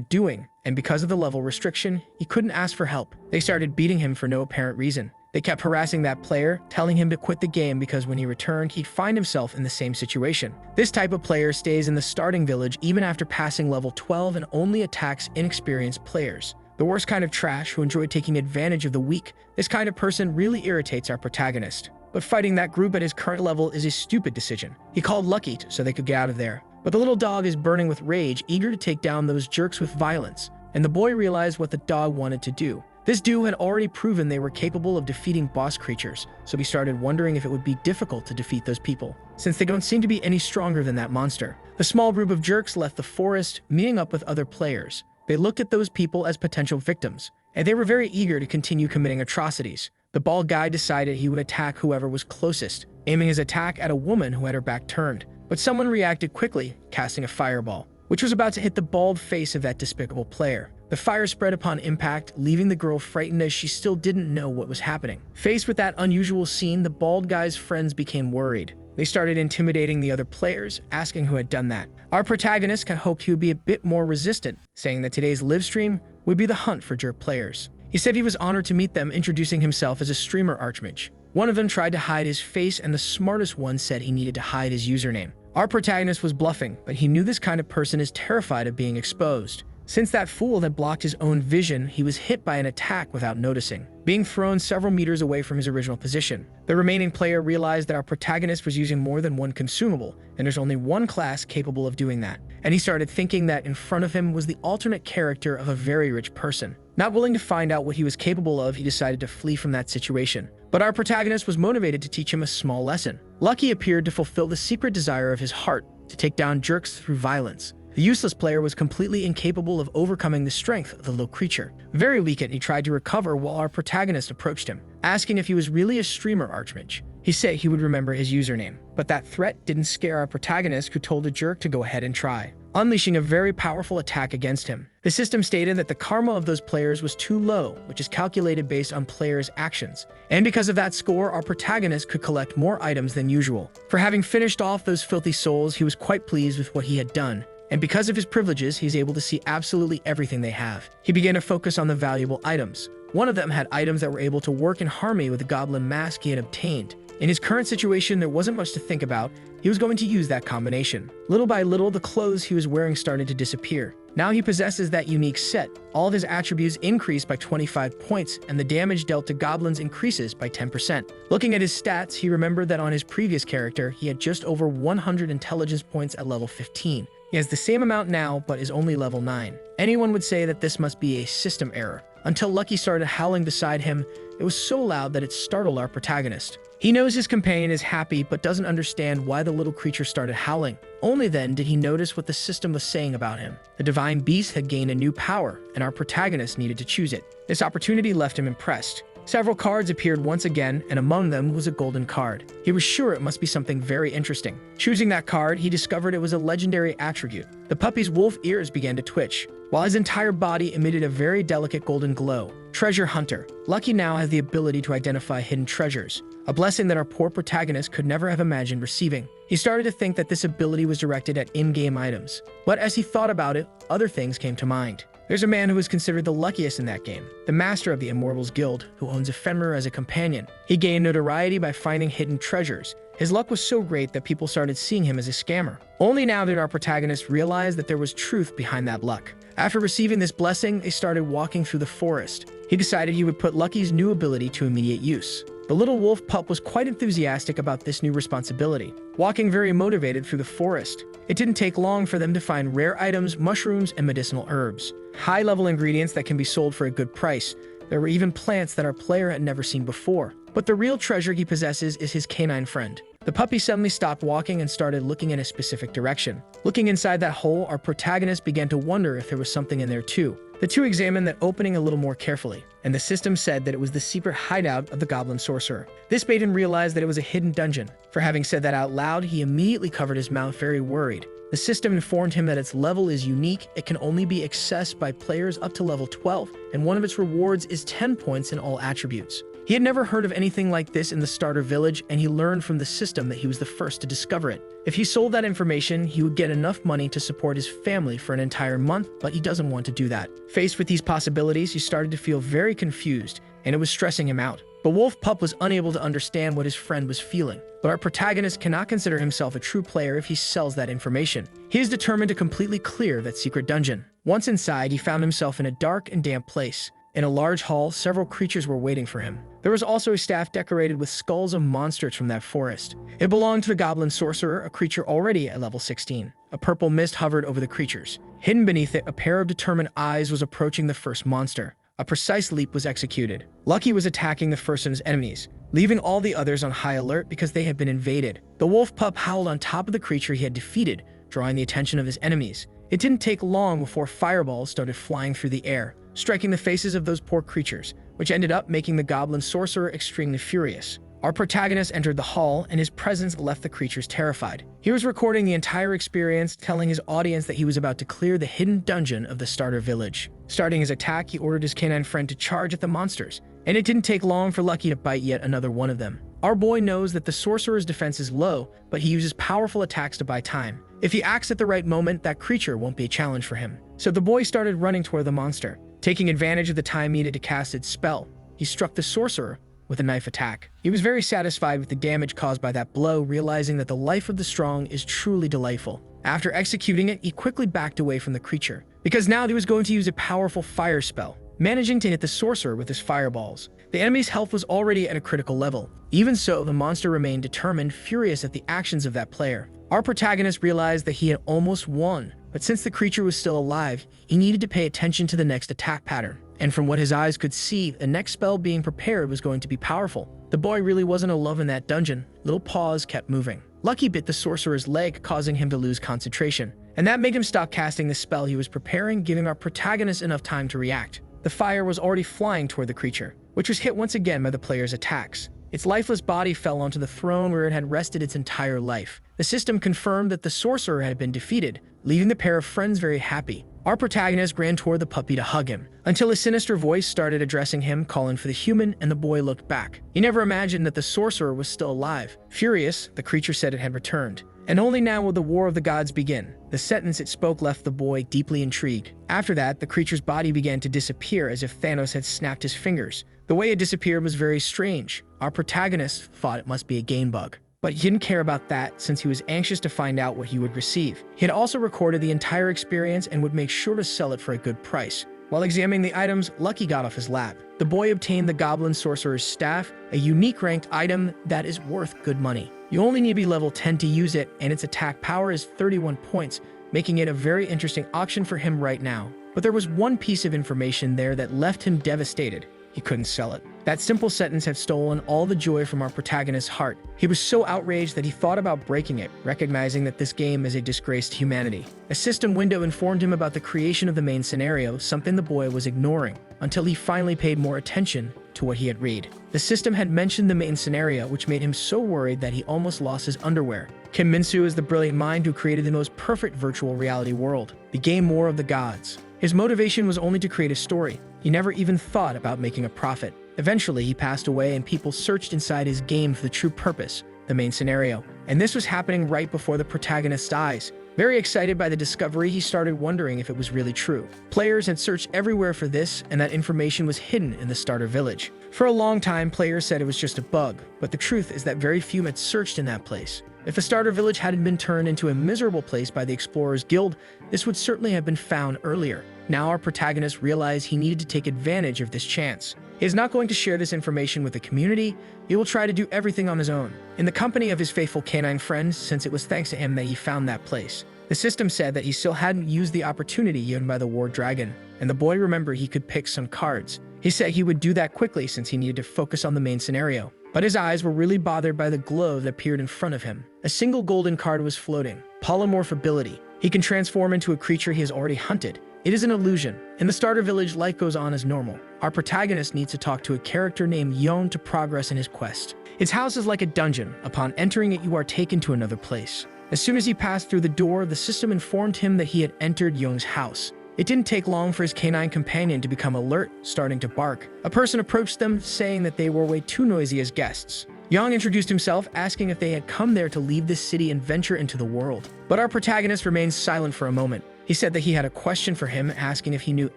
doing, and because of the level restriction, he couldn't ask for help. They started beating him for no apparent reason. They kept harassing that player, telling him to quit the game because when he returned, he'd find himself in the same situation. This type of player stays in the starting village even after passing level 12 and only attacks inexperienced players. The worst kind of trash who enjoy taking advantage of the weak. This kind of person really irritates our protagonist. But fighting that group at his current level is a stupid decision. He called Lucky so they could get out of there. But the little dog is burning with rage, eager to take down those jerks with violence. And the boy realized what the dog wanted to do. This duo had already proven they were capable of defeating boss creatures, so he started wondering if it would be difficult to defeat those people, since they don't seem to be any stronger than that monster. The small group of jerks left the forest, meeting up with other players. They looked at those people as potential victims, and they were very eager to continue committing atrocities. The bald guy decided he would attack whoever was closest, aiming his attack at a woman who had her back turned. But someone reacted quickly, casting a fireball, which was about to hit the bald face of that despicable player. The fire spread upon impact, leaving the girl frightened as she still didn't know what was happening. Faced with that unusual scene, the bald guy's friends became worried. They started intimidating the other players, asking who had done that. Our protagonist had hoped he would be a bit more resistant, saying that today's live stream would be the hunt for jerk players. He said he was honored to meet them, introducing himself as a streamer archmage. One of them tried to hide his face, and the smartest one said he needed to hide his username. Our protagonist was bluffing, but he knew this kind of person is terrified of being exposed. Since that fool had blocked his own vision, he was hit by an attack without noticing, being thrown several meters away from his original position. The remaining player realized that our protagonist was using more than one consumable, and there's only one class capable of doing that. And he started thinking that in front of him was the alternate character of a very rich person. Not willing to find out what he was capable of, he decided to flee from that situation. But our protagonist was motivated to teach him a small lesson. Lucky appeared to fulfill the secret desire of his heart, to take down jerks through violence. The useless player was completely incapable of overcoming the strength of the little creature. Very weakened, he tried to recover while our protagonist approached him, asking if he was really a streamer archmage. He said he would remember his username, but that threat didn't scare our protagonist, who told the jerk to go ahead and try, unleashing a very powerful attack against him. The system stated that the karma of those players was too low, which is calculated based on players' actions. And because of that score, our protagonist could collect more items than usual. For having finished off those filthy souls, he was quite pleased with what he had done. And because of his privileges, he's able to see absolutely everything they have. He began to focus on the valuable items. One of them had items that were able to work in harmony with the goblin mask he had obtained. In his current situation, there wasn't much to think about. He was going to use that combination. Little by little, the clothes he was wearing started to disappear. Now he possesses that unique set. All of his attributes increase by 25 points, and the damage dealt to goblins increases by 10%. Looking at his stats, he remembered that on his previous character, he had just over 100 intelligence points at level 15. He has the same amount now, but is only level 9. Anyone would say that this must be a system error, until Lucky started howling beside him. It was so loud that it startled our protagonist. He knows his companion is happy, but doesn't understand why the little creature started howling. Only then did he notice what the system was saying about him. The divine beast had gained a new power, and our protagonist needed to choose it. This opportunity left him impressed. Several cards appeared once again, and among them was a golden card. He was sure it must be something very interesting. Choosing that card, he discovered it was a legendary attribute. The puppy's wolf ears began to twitch, while his entire body emitted a very delicate golden glow. Treasure Hunter. Lucky now has the ability to identify hidden treasures, a blessing that our poor protagonist could never have imagined receiving. He started to think that this ability was directed at in-game items, but as he thought about it, other things came to mind. There's a man who is considered the luckiest in that game, the master of the Immortals Guild, who owns Ephemera as a companion. He gained notoriety by finding hidden treasures. His luck was so great that people started seeing him as a scammer. Only now did our protagonist realize that there was truth behind that luck. After receiving this blessing, they started walking through the forest. He decided he would put Lucky's new ability to immediate use. The little wolf pup was quite enthusiastic about this new responsibility, walking very motivated through the forest. It didn't take long for them to find rare items, mushrooms, and medicinal herbs. High-level ingredients that can be sold for a good price. There were even plants that our player had never seen before. But the real treasure he possesses is his canine friend. The puppy suddenly stopped walking and started looking in a specific direction. Looking inside that hole, our protagonist began to wonder if there was something in there too. The two examined that opening a little more carefully, and the system said that it was the secret hideout of the goblin sorcerer. This made him realize that it was a hidden dungeon. For having said that out loud, he immediately covered his mouth, very worried. The system informed him that its level is unique, it can only be accessed by players up to level 12, and one of its rewards is 10 points in all attributes. He had never heard of anything like this in the starter village, and he learned from the system that he was the first to discover it. If he sold that information, he would get enough money to support his family for an entire month, but he doesn't want to do that. Faced with these possibilities, he started to feel very confused, and it was stressing him out. The wolf pup was unable to understand what his friend was feeling, but our protagonist cannot consider himself a true player if he sells that information. He is determined to completely clear that secret dungeon. Once inside, he found himself in a dark and damp place. In a large hall, several creatures were waiting for him. There was also a staff decorated with skulls of monsters from that forest. It belonged to the goblin sorcerer, a creature already at level 16. A purple mist hovered over the creatures. Hidden beneath it, a pair of determined eyes was approaching the first monster. A precise leap was executed. Lucky was attacking the first of his enemies, leaving all the others on high alert because they had been invaded. The wolf pup howled on top of the creature he had defeated, drawing the attention of his enemies. It didn't take long before fireballs started flying through the air, striking the faces of those poor creatures, which ended up making the goblin sorcerer extremely furious. Our protagonist entered the hall, and his presence left the creatures terrified. He was recording the entire experience, telling his audience that he was about to clear the hidden dungeon of the starter village. Starting his attack, he ordered his canine friend to charge at the monsters, and it didn't take long for Lucky to bite yet another one of them. Our boy knows that the sorcerer's defense is low, but he uses powerful attacks to buy time. If he acts at the right moment, that creature won't be a challenge for him. So the boy started running toward the monster. Taking advantage of the time needed to cast its spell, he struck the sorcerer with a knife attack. He was very satisfied with the damage caused by that blow, realizing that the life of the strong is truly delightful. After executing it, he quickly backed away from the creature, because now he was going to use a powerful fire spell, managing to hit the sorcerer with his fireballs. The enemy's health was already at a critical level. Even so, the monster remained determined, furious at the actions of that player. Our protagonist realized that he had almost won, but since the creature was still alive, he needed to pay attention to the next attack pattern. And from what his eyes could see, the next spell being prepared was going to be powerful. The boy really wasn't alone in that dungeon. Little paws kept moving. Lucky bit the sorcerer's leg, causing him to lose concentration, and that made him stop casting the spell he was preparing, giving our protagonist enough time to react. The fire was already flying toward the creature, which was hit once again by the player's attacks. Its lifeless body fell onto the throne where it had rested its entire life. The system confirmed that the sorcerer had been defeated, leaving the pair of friends very happy. Our protagonist ran toward the puppy to hug him, until a sinister voice started addressing him, calling for the human, and the boy looked back. He never imagined that the sorcerer was still alive. Furious, the creature said it had returned. And only now will the war of the gods begin. The sentence it spoke left the boy deeply intrigued. After that, the creature's body began to disappear as if Thanos had snapped his fingers. The way it disappeared was very strange. Our protagonist thought it must be a game bug, but he didn't care about that since he was anxious to find out what he would receive. He had also recorded the entire experience and would make sure to sell it for a good price. While examining the items, Lucky got off his lap. The boy obtained the Goblin Sorcerer's Staff, a unique ranked item that is worth good money. You only need to be level 10 to use it, and its attack power is 31 points, making it a very interesting option for him right now. But there was one piece of information there that left him devastated. He couldn't sell it. That simple sentence had stolen all the joy from our protagonist's heart. He was so outraged that he thought about breaking it, recognizing that this game is a disgrace to humanity. A system window informed him about the creation of the main scenario, something the boy was ignoring, until he finally paid more attention to what he had read. The system had mentioned the main scenario, which made him so worried that he almost lost his underwear. Kim Min-soo is the brilliant mind who created the most perfect virtual reality world, the game War of the Gods. His motivation was only to create a story. He never even thought about making a profit. Eventually, he passed away and people searched inside his game for the true purpose, the main scenario. And this was happening right before the protagonist's eyes. Very excited by the discovery, he started wondering if it was really true. Players had searched everywhere for this, and that information was hidden in the starter village. For a long time, players said it was just a bug, but the truth is that very few had searched in that place. If the starter village hadn't been turned into a miserable place by the Explorers Guild, this would certainly have been found earlier. Now our protagonist realized he needed to take advantage of this chance. He is not going to share this information with the community. He will try to do everything on his own, in the company of his faithful canine friends, since it was thanks to him that he found that place. The system said that he still hadn't used the opportunity given by the war dragon, and the boy remembered he could pick some cards. He said he would do that quickly since he needed to focus on the main scenario. But his eyes were really bothered by the glow that appeared in front of him. A single golden card was floating. Polymorph ability. He can transform into a creature he has already hunted. It is an illusion. In the starter village, life goes on as normal. Our protagonist needs to talk to a character named Yon to progress in his quest. Its house is like a dungeon. Upon entering it, you are taken to another place. As soon as he passed through the door, the system informed him that he had entered Yong's house. It didn't take long for his canine companion to become alert, starting to bark. A person approached them, saying that they were way too noisy as guests. Yang introduced himself, asking if they had come there to leave this city and venture into the world. But our protagonist remained silent for a moment. He said that he had a question for him, asking if he knew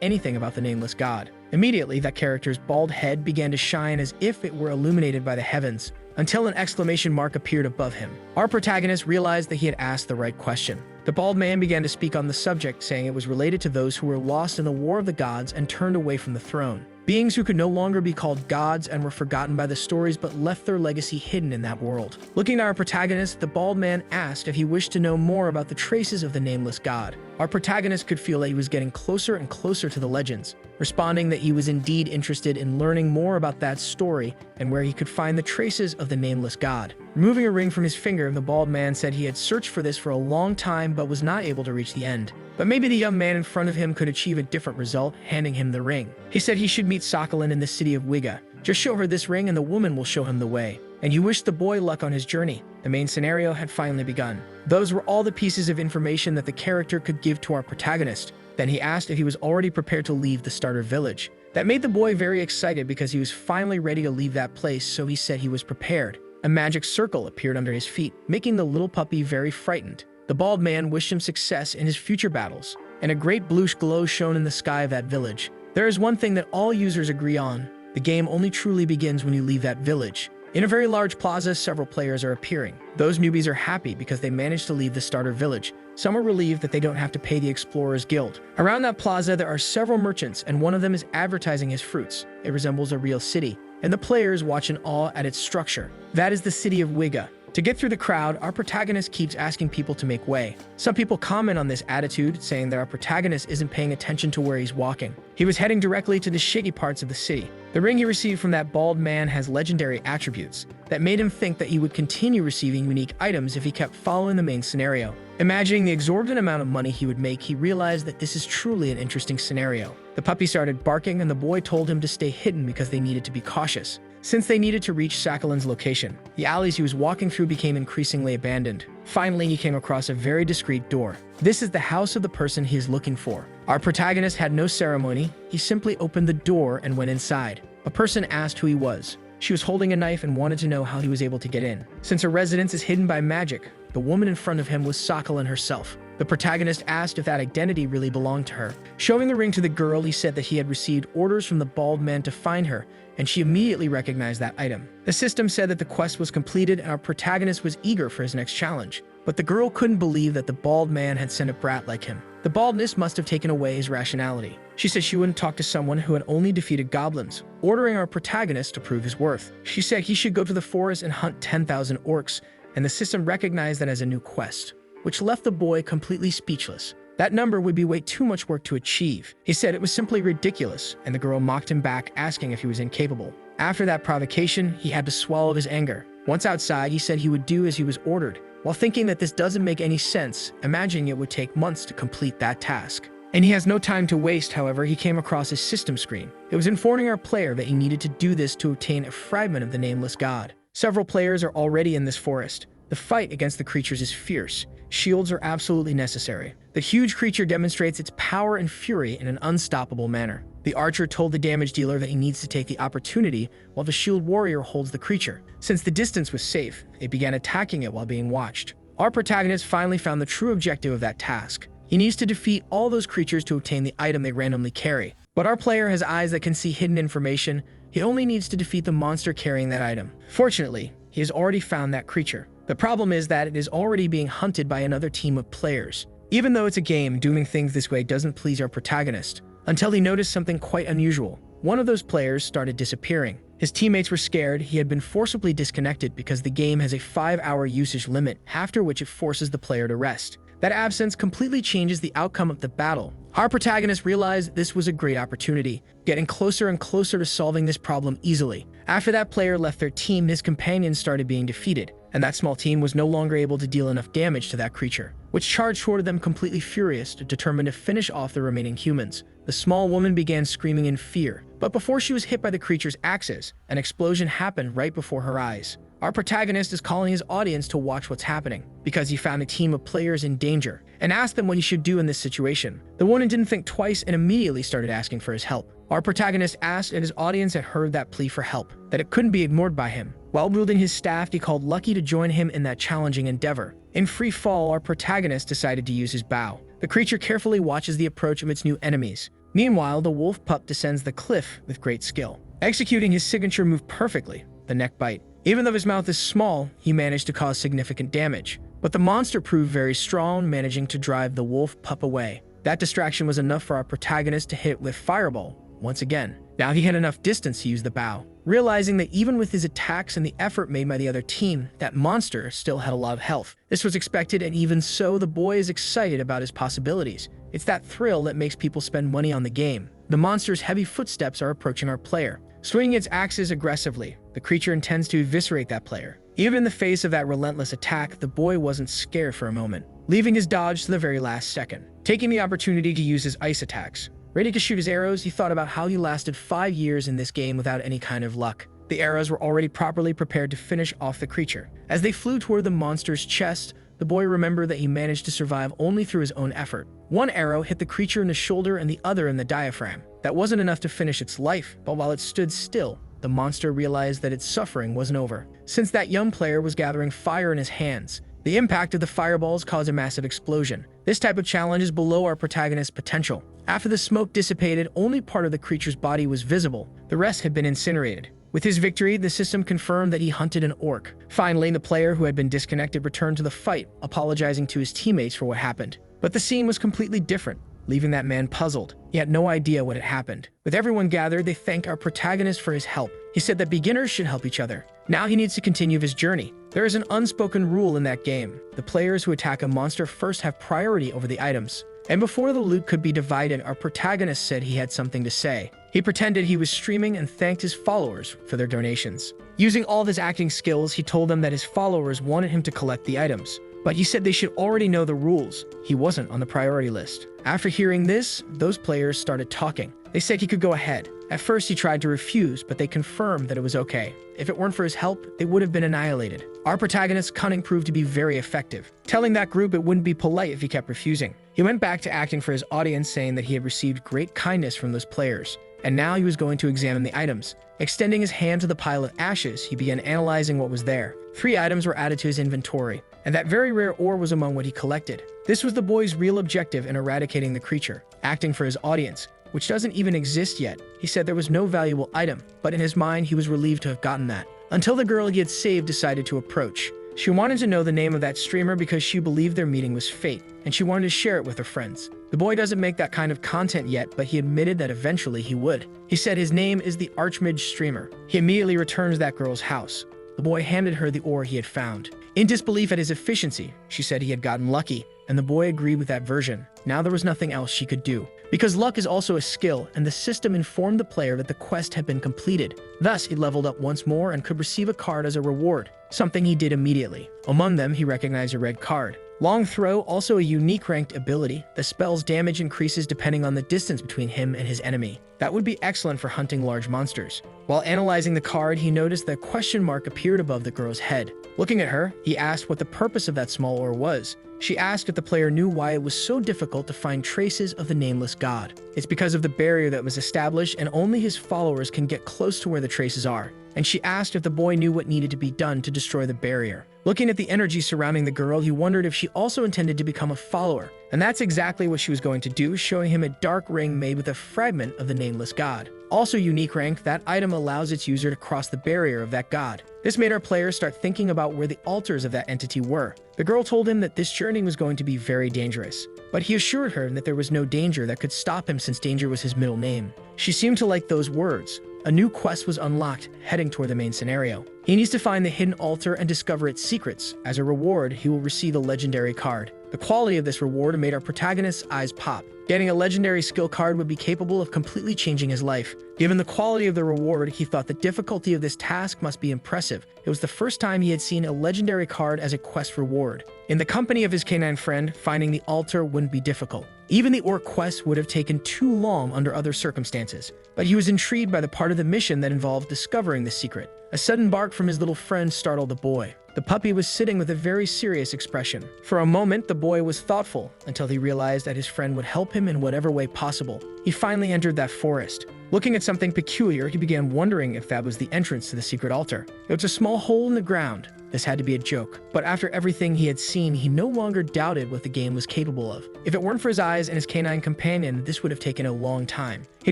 anything about the nameless god. Immediately, that character's bald head began to shine as if it were illuminated by the heavens, until an exclamation mark appeared above him. Our protagonist realized that he had asked the right question. The bald man began to speak on the subject, saying it was related to those who were lost in the War of the Gods and turned away from the throne. Beings who could no longer be called gods and were forgotten by the stories but left their legacy hidden in that world. Looking at our protagonist, the bald man asked if he wished to know more about the traces of the nameless god. Our protagonist could feel that he was getting closer and closer to the legends, responding that he was indeed interested in learning more about that story and where he could find the traces of the nameless god. Removing a ring from his finger, the bald man said he had searched for this for a long time but was not able to reach the end. But maybe the young man in front of him could achieve a different result, handing him the ring. He said he should meet Sakhalin in the city of Wiga. Just show her this ring and the woman will show him the way. And he wished the boy luck on his journey. The main scenario had finally begun. Those were all the pieces of information that the character could give to our protagonist. Then he asked if he was already prepared to leave the starter village. That made the boy very excited because he was finally ready to leave that place, so he said he was prepared. A magic circle appeared under his feet, making the little puppy very frightened. The bald man wished him success in his future battles, and a great bluish glow shone in the sky of that village. There is one thing that all users agree on. The game only truly begins when you leave that village. In a very large plaza, several players are appearing. Those newbies are happy because they managed to leave the starter village. Some are relieved that they don't have to pay the Explorers Guild. Around that plaza, there are several merchants, and one of them is advertising his fruits. It resembles a real city, and the players watch in awe at its structure. That is the city of Wiga. To get through the crowd, our protagonist keeps asking people to make way. Some people comment on this attitude, saying that our protagonist isn't paying attention to where he's walking. He was heading directly to the shady parts of the city. The ring he received from that bald man has legendary attributes that made him think that he would continue receiving unique items if he kept following the main scenario. Imagining the exorbitant amount of money he would make, he realized that this is truly an interesting scenario. The puppy started barking, and the boy told him to stay hidden because they needed to be cautious, since they needed to reach Sakhalin's location. The alleys he was walking through became increasingly abandoned. Finally, he came across a very discreet door. This is the house of the person he is looking for. Our protagonist had no ceremony. He simply opened the door and went inside. A person asked who he was. She was holding a knife and wanted to know how he was able to get in. Since her residence is hidden by magic, the woman in front of him was Sakhalin herself. The protagonist asked if that identity really belonged to her. Showing the ring to the girl, he said that he had received orders from the bald man to find her, and she immediately recognized that item. The system said that the quest was completed and our protagonist was eager for his next challenge. But the girl couldn't believe that the bald man had sent a brat like him. The baldness must have taken away his rationality. She said she wouldn't talk to someone who had only defeated goblins, ordering our protagonist to prove his worth. She said he should go to the forest and hunt 10,000 orcs, and the system recognized that as a new quest, which left the boy completely speechless. That number would be way too much work to achieve. He said it was simply ridiculous, and the girl mocked him back, asking if he was incapable. After that provocation, he had to swallow his anger. Once outside, he said he would do as he was ordered. While thinking that this doesn't make any sense, imagining it would take months to complete that task. And he has no time to waste, however, he came across his system screen. It was informing our player that he needed to do this to obtain a fragment of the nameless god. Several players are already in this forest. The fight against the creatures is fierce. Shields are absolutely necessary. The huge creature demonstrates its power and fury in an unstoppable manner. The archer told the damage dealer that he needs to take the opportunity while the shield warrior holds the creature. Since the distance was safe, it began attacking it while being watched. Our protagonist finally found the true objective of that task. He needs to defeat all those creatures to obtain the item they randomly carry. But our player has eyes that can see hidden information. He only needs to defeat the monster carrying that item. Fortunately, he has already found that creature. The problem is that it is already being hunted by another team of players. Even though it's a game, doing things this way doesn't please our protagonist, until he noticed something quite unusual. One of those players started disappearing. His teammates were scared. He had been forcibly disconnected because the game has a 5-hour usage limit, after which it forces the player to rest. That absence completely changes the outcome of the battle. Our protagonist realized this was a great opportunity, getting closer and closer to solving this problem easily. After that player left their team, his companions started being defeated, and that small team was no longer able to deal enough damage to that creature, which charged toward them completely furious, determined to finish off the remaining humans. The small woman began screaming in fear, but before she was hit by the creature's axes, an explosion happened right before her eyes. Our protagonist is calling his audience to watch what's happening, because he found a team of players in danger, and asked them what he should do in this situation. The woman didn't think twice and immediately started asking for his help. Our protagonist asked, and his audience had heard that plea for help, that it couldn't be ignored by him. While wielding his staff, he called Lucky to join him in that challenging endeavor. In free fall, our protagonist decided to use his bow. The creature carefully watches the approach of its new enemies. Meanwhile, the wolf pup descends the cliff with great skill, executing his signature move perfectly, the neck bite. Even though his mouth is small, he managed to cause significant damage. But the monster proved very strong, managing to drive the wolf pup away. That distraction was enough for our protagonist to hit it with Fireball once again. Now he had enough distance to use the bow, realizing that even with his attacks and the effort made by the other team, that monster still had a lot of health. This was expected, and even so, the boy is excited about his possibilities. It's that thrill that makes people spend money on the game. The monster's heavy footsteps are approaching our player. Swinging its axes aggressively, the creature intends to eviscerate that player. Even in the face of that relentless attack, the boy wasn't scared for a moment, leaving his dodge to the very last second, taking the opportunity to use his ice attacks. Ready to shoot his arrows, he thought about how he lasted 5 years in this game without any kind of luck. The arrows were already properly prepared to finish off the creature. As they flew toward the monster's chest, the boy remembered that he managed to survive only through his own effort. One arrow hit the creature in the shoulder and the other in the diaphragm. That wasn't enough to finish its life, but while it stood still, the monster realized that its suffering wasn't over. Since that young player was gathering fire in his hands, the impact of the fireballs caused a massive explosion. This type of challenge is below our protagonist's potential. After the smoke dissipated, only part of the creature's body was visible. The rest had been incinerated. With his victory, the system confirmed that he hunted an orc. Finally, the player who had been disconnected returned to the fight, apologizing to his teammates for what happened. But the scene was completely different, leaving that man puzzled. He had no idea what had happened. With everyone gathered, they thanked our protagonist for his help. He said that beginners should help each other. Now he needs to continue his journey. There is an unspoken rule in that game. The players who attack a monster first have priority over the items. And before the loot could be divided, our protagonist said he had something to say. He pretended he was streaming and thanked his followers for their donations. Using all of his acting skills, he told them that his followers wanted him to collect the items. But he said they should already know the rules. He wasn't on the priority list. After hearing this, those players started talking. They said he could go ahead. At first, he tried to refuse, but they confirmed that it was okay. If it weren't for his help, they would have been annihilated. Our protagonist's cunning proved to be very effective, telling that group it wouldn't be polite if he kept refusing. He went back to acting for his audience, saying that he had received great kindness from those players, and now he was going to examine the items. Extending his hand to the pile of ashes, he began analyzing what was there. 3 items were added to his inventory, and that very rare ore was among what he collected. This was the boy's real objective in eradicating the creature, acting for his audience, which doesn't even exist yet. He said there was no valuable item, but in his mind he was relieved to have gotten that. Until the girl he had saved decided to approach. She wanted to know the name of that streamer because she believed their meeting was fate, and she wanted to share it with her friends. The boy doesn't make that kind of content yet, but he admitted that eventually he would. He said his name is the Mage streamer. He immediately returns to that girl's house. The boy handed her the ore he had found. In disbelief at his efficiency, she said he had gotten lucky, and the boy agreed with that version. Now there was nothing else she could do. Because luck is also a skill, and the system informed the player that the quest had been completed. Thus, he leveled up once more and could receive a card as a reward, something he did immediately. Among them, he recognized a red card. Long Throw, also a unique ranked ability. The spell's damage increases depending on the distance between him and his enemy. That would be excellent for hunting large monsters. While analyzing the card, he noticed that a question mark appeared above the girl's head. Looking at her, he asked what the purpose of that small ore was. She asked if the player knew why it was so difficult to find traces of the nameless god. It's because of the barrier that was established, and only his followers can get close to where the traces are. And she asked if the boy knew what needed to be done to destroy the barrier. Looking at the energy surrounding the girl, he wondered if she also intended to become a follower. And that's exactly what she was going to do, showing him a dark ring made with a fragment of the nameless god. Also unique rank, that item allows its user to cross the barrier of that god. This made our players start thinking about where the altars of that entity were. The girl told him that this journey was going to be very dangerous, but he assured her that there was no danger that could stop him since danger was his middle name. She seemed to like those words. A new quest was unlocked, heading toward the main scenario. He needs to find the hidden altar and discover its secrets. As a reward, he will receive a legendary card. The quality of this reward made our protagonist's eyes pop. Getting a legendary skill card would be capable of completely changing his life. Given the quality of the reward, he thought the difficulty of this task must be impressive. It was the first time he had seen a legendary card as a quest reward. In the company of his canine friend, finding the altar wouldn't be difficult. Even the orc quest would have taken too long under other circumstances, but he was intrigued by the part of the mission that involved discovering the secret. A sudden bark from his little friend startled the boy. The puppy was sitting with a very serious expression. For a moment, the boy was thoughtful until he realized that his friend would help him in whatever way possible. He finally entered that forest. Looking at something peculiar, he began wondering if that was the entrance to the secret altar. It was a small hole in the ground. This had to be a joke. But after everything he had seen, he no longer doubted what the game was capable of. If it weren't for his eyes and his canine companion, this would have taken a long time. He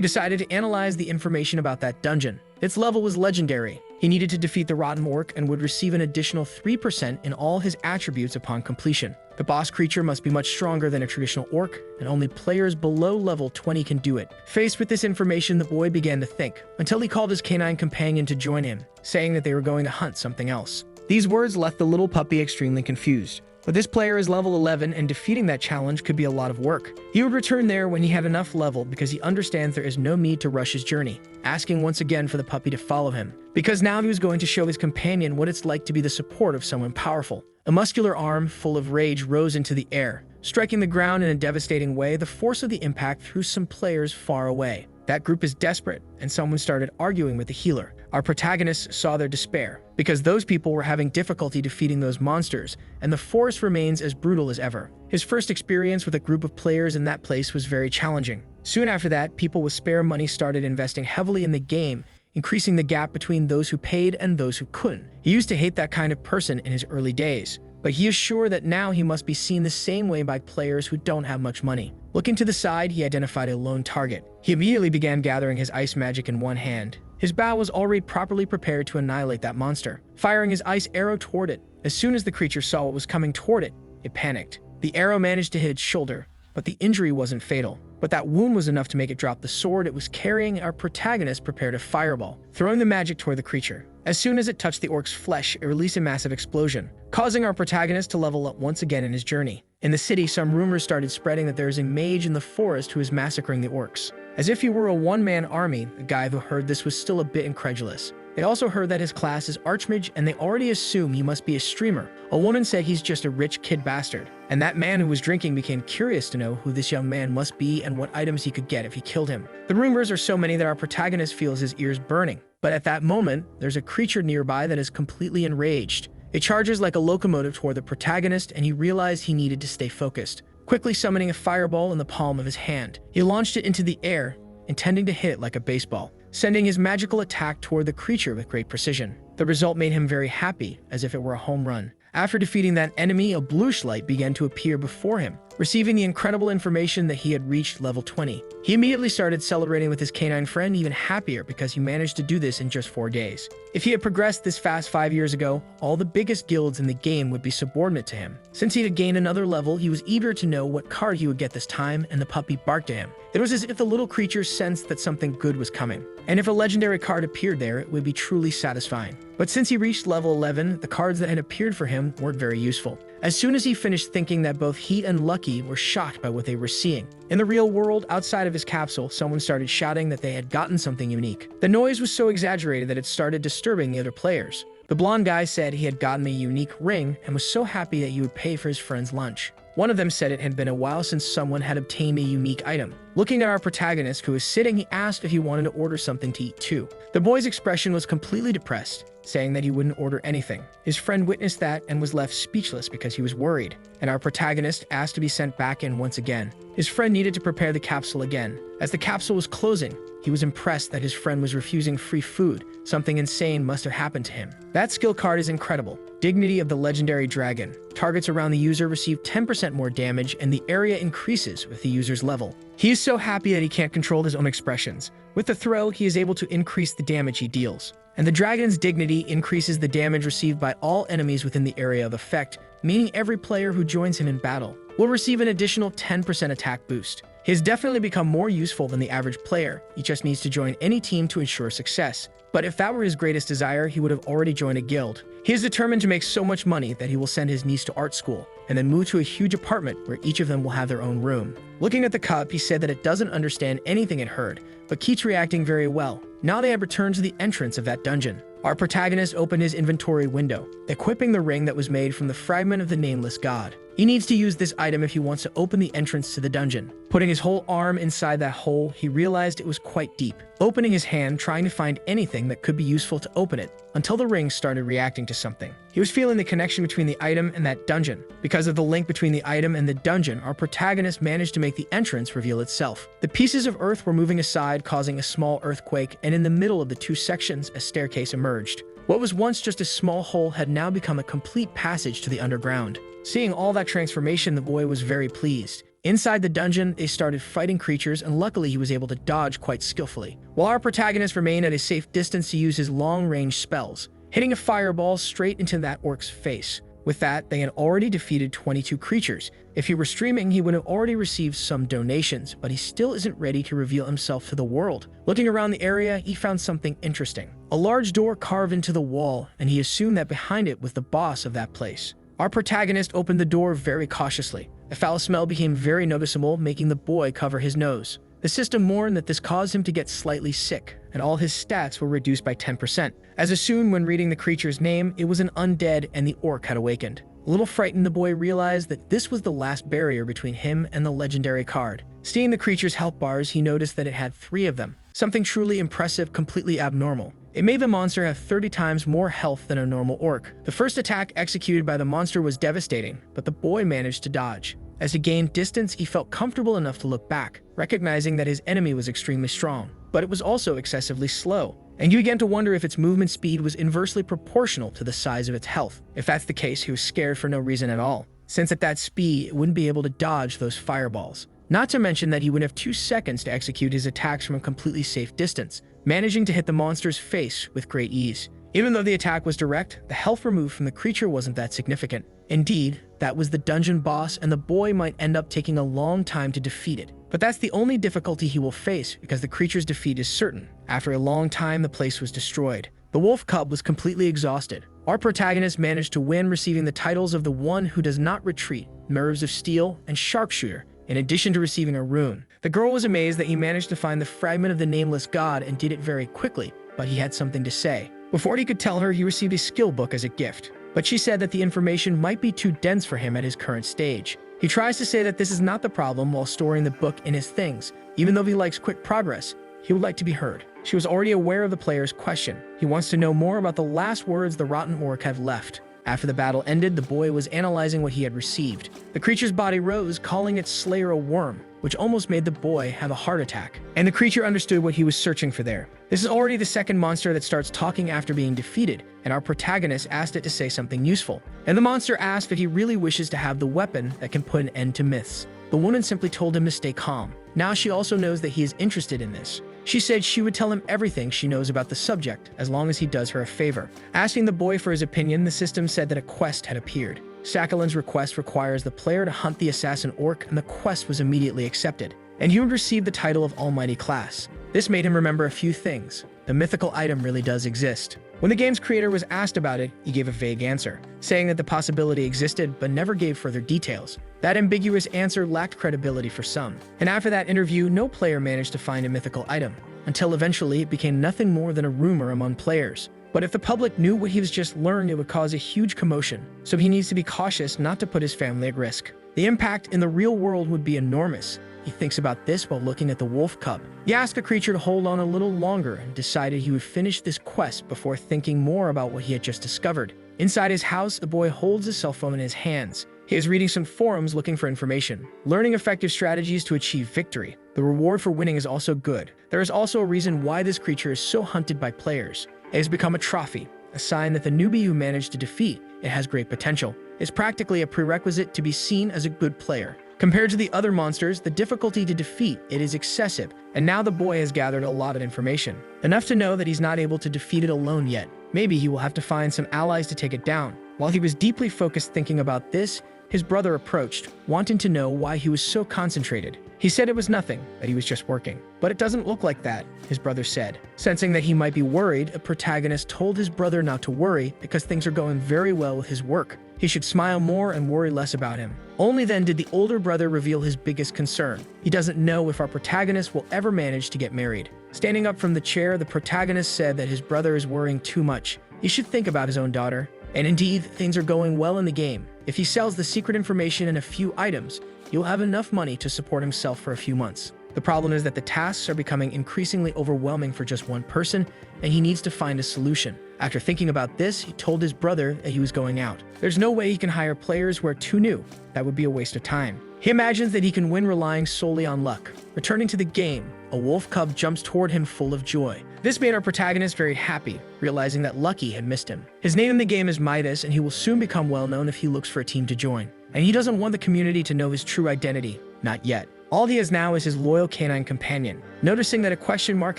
decided to analyze the information about that dungeon. Its level was legendary. He needed to defeat the rotten orc and would receive an additional 3% in all his attributes upon completion. The boss creature must be much stronger than a traditional orc, and only players below level 20 can do it. Faced with this information, the boy began to think, until he called his canine companion to join him, saying that they were going to hunt something else. These words left the little puppy extremely confused. But this player is level 11, and defeating that challenge could be a lot of work. He would return there when he had enough level because he understands there is no need to rush his journey, asking once again for the puppy to follow him. Because now he was going to show his companion what it's like to be the support of someone powerful. A muscular arm full of rage rose into the air. Striking the ground in a devastating way, the force of the impact threw some players far away. That group is desperate, and someone started arguing with the healer. Our protagonists saw their despair, because those people were having difficulty defeating those monsters, and the forest remains as brutal as ever. His first experience with a group of players in that place was very challenging. Soon after that, people with spare money started investing heavily in the game, increasing the gap between those who paid and those who couldn't. He used to hate that kind of person in his early days, but he is sure that now he must be seen the same way by players who don't have much money. Looking to the side, he identified a lone target. He immediately began gathering his ice magic in one hand. His bow was already properly prepared to annihilate that monster, firing his ice arrow toward it. As soon as the creature saw what was coming toward it, it panicked. The arrow managed to hit its shoulder, but the injury wasn't fatal. But that wound was enough to make it drop the sword it was carrying. Our protagonist prepared a fireball, throwing the magic toward the creature. As soon as it touched the orc's flesh, it released a massive explosion, causing our protagonist to level up once again in his journey. In the city, some rumors started spreading that there is a mage in the forest who is massacring the orcs. As if he were a one-man army, the guy who heard this was still a bit incredulous. They also heard that his class is Archmage, and they already assume he must be a streamer. A woman said he's just a rich kid bastard. And that man who was drinking became curious to know who this young man must be and what items he could get if he killed him. The rumors are so many that our protagonist feels his ears burning. But at that moment, there's a creature nearby that is completely enraged. It charges like a locomotive toward the protagonist, and he realized he needed to stay focused. Quickly summoning a fireball in the palm of his hand, he launched it into the air, intending to hit it like a baseball, sending his magical attack toward the creature with great precision. The result made him very happy, as if it were a home run. After defeating that enemy, a bluish light began to appear before him, receiving the incredible information that he had reached level 20. He immediately started celebrating with his canine friend, even happier because he managed to do this in just 4 days. If he had progressed this fast 5 years ago, all the biggest guilds in the game would be subordinate to him. Since he had gained another level, he was eager to know what card he would get this time, and the puppy barked at him. It was as if the little creature sensed that something good was coming, and if a legendary card appeared there, it would be truly satisfying. But since he reached level 11, the cards that had appeared for him weren't very useful. As soon as he finished thinking that, both he and Lucky were shocked by what they were seeing. In the real world, outside of his capsule, someone started shouting that they had gotten something unique. The noise was so exaggerated that it started disturbing the other players. The blonde guy said he had gotten a unique ring and was so happy that he would pay for his friend's lunch. One of them said it had been a while since someone had obtained a unique item. Looking at our protagonist, who was sitting, he asked if he wanted to order something to eat too. The boy's expression was completely depressed, saying that he wouldn't order anything. His friend witnessed that and was left speechless because he was worried, and our protagonist asked to be sent back in once again. His friend needed to prepare the capsule again. As the capsule was closing, He was impressed that his friend was refusing free food. Something insane must have happened to him. That skill card is incredible. Dignity of the Legendary Dragon. Targets around the user receive 10% more damage, and the area increases with the user's level. He is so happy that he can't control his own expressions. With the throw, he is able to increase the damage he deals. And the dragon's dignity increases the damage received by all enemies within the area of effect, meaning every player who joins him in battle will receive an additional 10% attack boost. He has definitely become more useful than the average player. He just needs to join any team to ensure success. But if that were his greatest desire, he would have already joined a guild. He is determined to make so much money that he will send his niece to art school and then move to a huge apartment where each of them will have their own room. Looking at the cup, he said that it doesn't understand anything it heard, but keeps reacting very well. Now they have returned to the entrance of that dungeon. Our protagonist opened his inventory window, equipping the ring that was made from the fragment of the nameless god. He needs to use this item if he wants to open the entrance to the dungeon. Putting his whole arm inside that hole, he realized it was quite deep. Opening his hand, trying to find anything that could be useful to open it, until the ring started reacting to something. He was feeling the connection between the item and that dungeon. Because of the link between the item and the dungeon, our protagonist managed to make the entrance reveal itself. The pieces of earth were moving aside, causing a small earthquake, and in the middle of the two sections, a staircase emerged. What was once just a small hole had now become a complete passage to the underground. Seeing all that transformation, the boy was very pleased. Inside the dungeon, they started fighting creatures, and luckily he was able to dodge quite skillfully, while our protagonist remained at a safe distance to use his long-range spells, hitting a fireball straight into that orc's face. With that, they had already defeated 22 creatures. If he were streaming, he would have already received some donations, but he still isn't ready to reveal himself to the world. Looking around the area, he found something interesting. A large door carved into the wall, and he assumed that behind it was the boss of that place. Our protagonist opened the door very cautiously. A foul smell became very noticeable, making the boy cover his nose. The system warned that this caused him to get slightly sick, and all his stats were reduced by 10%. As assumed when reading the creature's name, it was an undead and the orc had awakened. A little frightened, the boy realized that this was the last barrier between him and the legendary card. Seeing the creature's health bars, he noticed that it had 3 of them. Something truly impressive, completely abnormal. It made the monster have 30 times more health than a normal orc. The first attack executed by the monster was devastating, but the boy managed to dodge. As he gained distance, he felt comfortable enough to look back, recognizing that his enemy was extremely strong, but it was also excessively slow. And you began to wonder if its movement speed was inversely proportional to the size of its health. If that's the case, he was scared for no reason at all, since at that speed, it wouldn't be able to dodge those fireballs. Not to mention that he would have 2 seconds to execute his attacks from a completely safe distance, managing to hit the monster's face with great ease. Even though the attack was direct, the health removed from the creature wasn't that significant. Indeed, that was the dungeon boss, and the boy might end up taking a long time to defeat it. But that's the only difficulty he will face, because the creature's defeat is certain. After a long time, the place was destroyed. The wolf cub was completely exhausted. Our protagonist managed to win, receiving the titles of the one who does not retreat, nerves of steel, and sharpshooter, in addition to receiving a rune. The girl was amazed that he managed to find the fragment of the nameless god and did it very quickly, but he had something to say. Before he could tell her, he received a skill book as a gift, but she said that the information might be too dense for him at his current stage. He tries to say that this is not the problem while storing the book in his things. Even though he likes quick progress, he would like to be heard. She was already aware of the player's question. He wants to know more about the last words the rotten orc had left. After the battle ended, the boy was analyzing what he had received. The creature's body rose, calling its slayer a worm, which almost made the boy have a heart attack. And the creature understood what he was searching for there. This is already the second monster that starts talking after being defeated, and our protagonist asked it to say something useful. And the monster asked if he really wishes to have the weapon that can put an end to myths. The woman simply told him to stay calm. Now she also knows that he is interested in this. She said she would tell him everything she knows about the subject, as long as he does her a favor. Asking the boy for his opinion, the system said that a quest had appeared. Sakalin's request requires the player to hunt the assassin orc, and the quest was immediately accepted. And he would receive the title of Almighty Class. This made him remember a few things. The mythical item really does exist. When the game's creator was asked about it, he gave a vague answer, saying that the possibility existed but never gave further details. That ambiguous answer lacked credibility for some. And after that interview, no player managed to find a mythical item, until eventually it became nothing more than a rumor among players. But if the public knew what he was just learned, it would cause a huge commotion, so he needs to be cautious not to put his family at risk. The impact in the real world would be enormous. He thinks about this while looking at the wolf cub. He asked the creature to hold on a little longer and decided he would finish this quest before thinking more about what he had just discovered. Inside his house, the boy holds his cell phone in his hands. He is reading some forums looking for information, learning effective strategies to achieve victory. The reward for winning is also good. There is also a reason why this creature is so hunted by players. It has become a trophy, a sign that the newbie who managed to defeat it has great potential. It's practically a prerequisite to be seen as a good player. Compared to the other monsters, the difficulty to defeat it is excessive, and now the boy has gathered a lot of information. Enough to know that he's not able to defeat it alone yet. Maybe he will have to find some allies to take it down. While he was deeply focused thinking about this, his brother approached, wanting to know why he was so concentrated. He said it was nothing, that he was just working. But it doesn't look like that, his brother said. Sensing that he might be worried, a protagonist told his brother not to worry because things are going very well with his work. He should smile more and worry less about him. Only then did the older brother reveal his biggest concern. He doesn't know if our protagonist will ever manage to get married. Standing up from the chair, the protagonist said that his brother is worrying too much. He should think about his own daughter. And indeed, things are going well in the game. If he sells the secret information and a few items, he'll have enough money to support himself for a few months. The problem is that the tasks are becoming increasingly overwhelming for just one person, and he needs to find a solution. After thinking about this, he told his brother that he was going out. There's no way he can hire players who are too new. That would be a waste of time. He imagines that he can win relying solely on luck. Returning to the game, a wolf cub jumps toward him full of joy. This made our protagonist very happy, realizing that Lucky had missed him. His name in the game is Midas, and he will soon become well known if he looks for a team to join. And he doesn't want the community to know his true identity. Not yet. All he has now is his loyal canine companion. Noticing that a question mark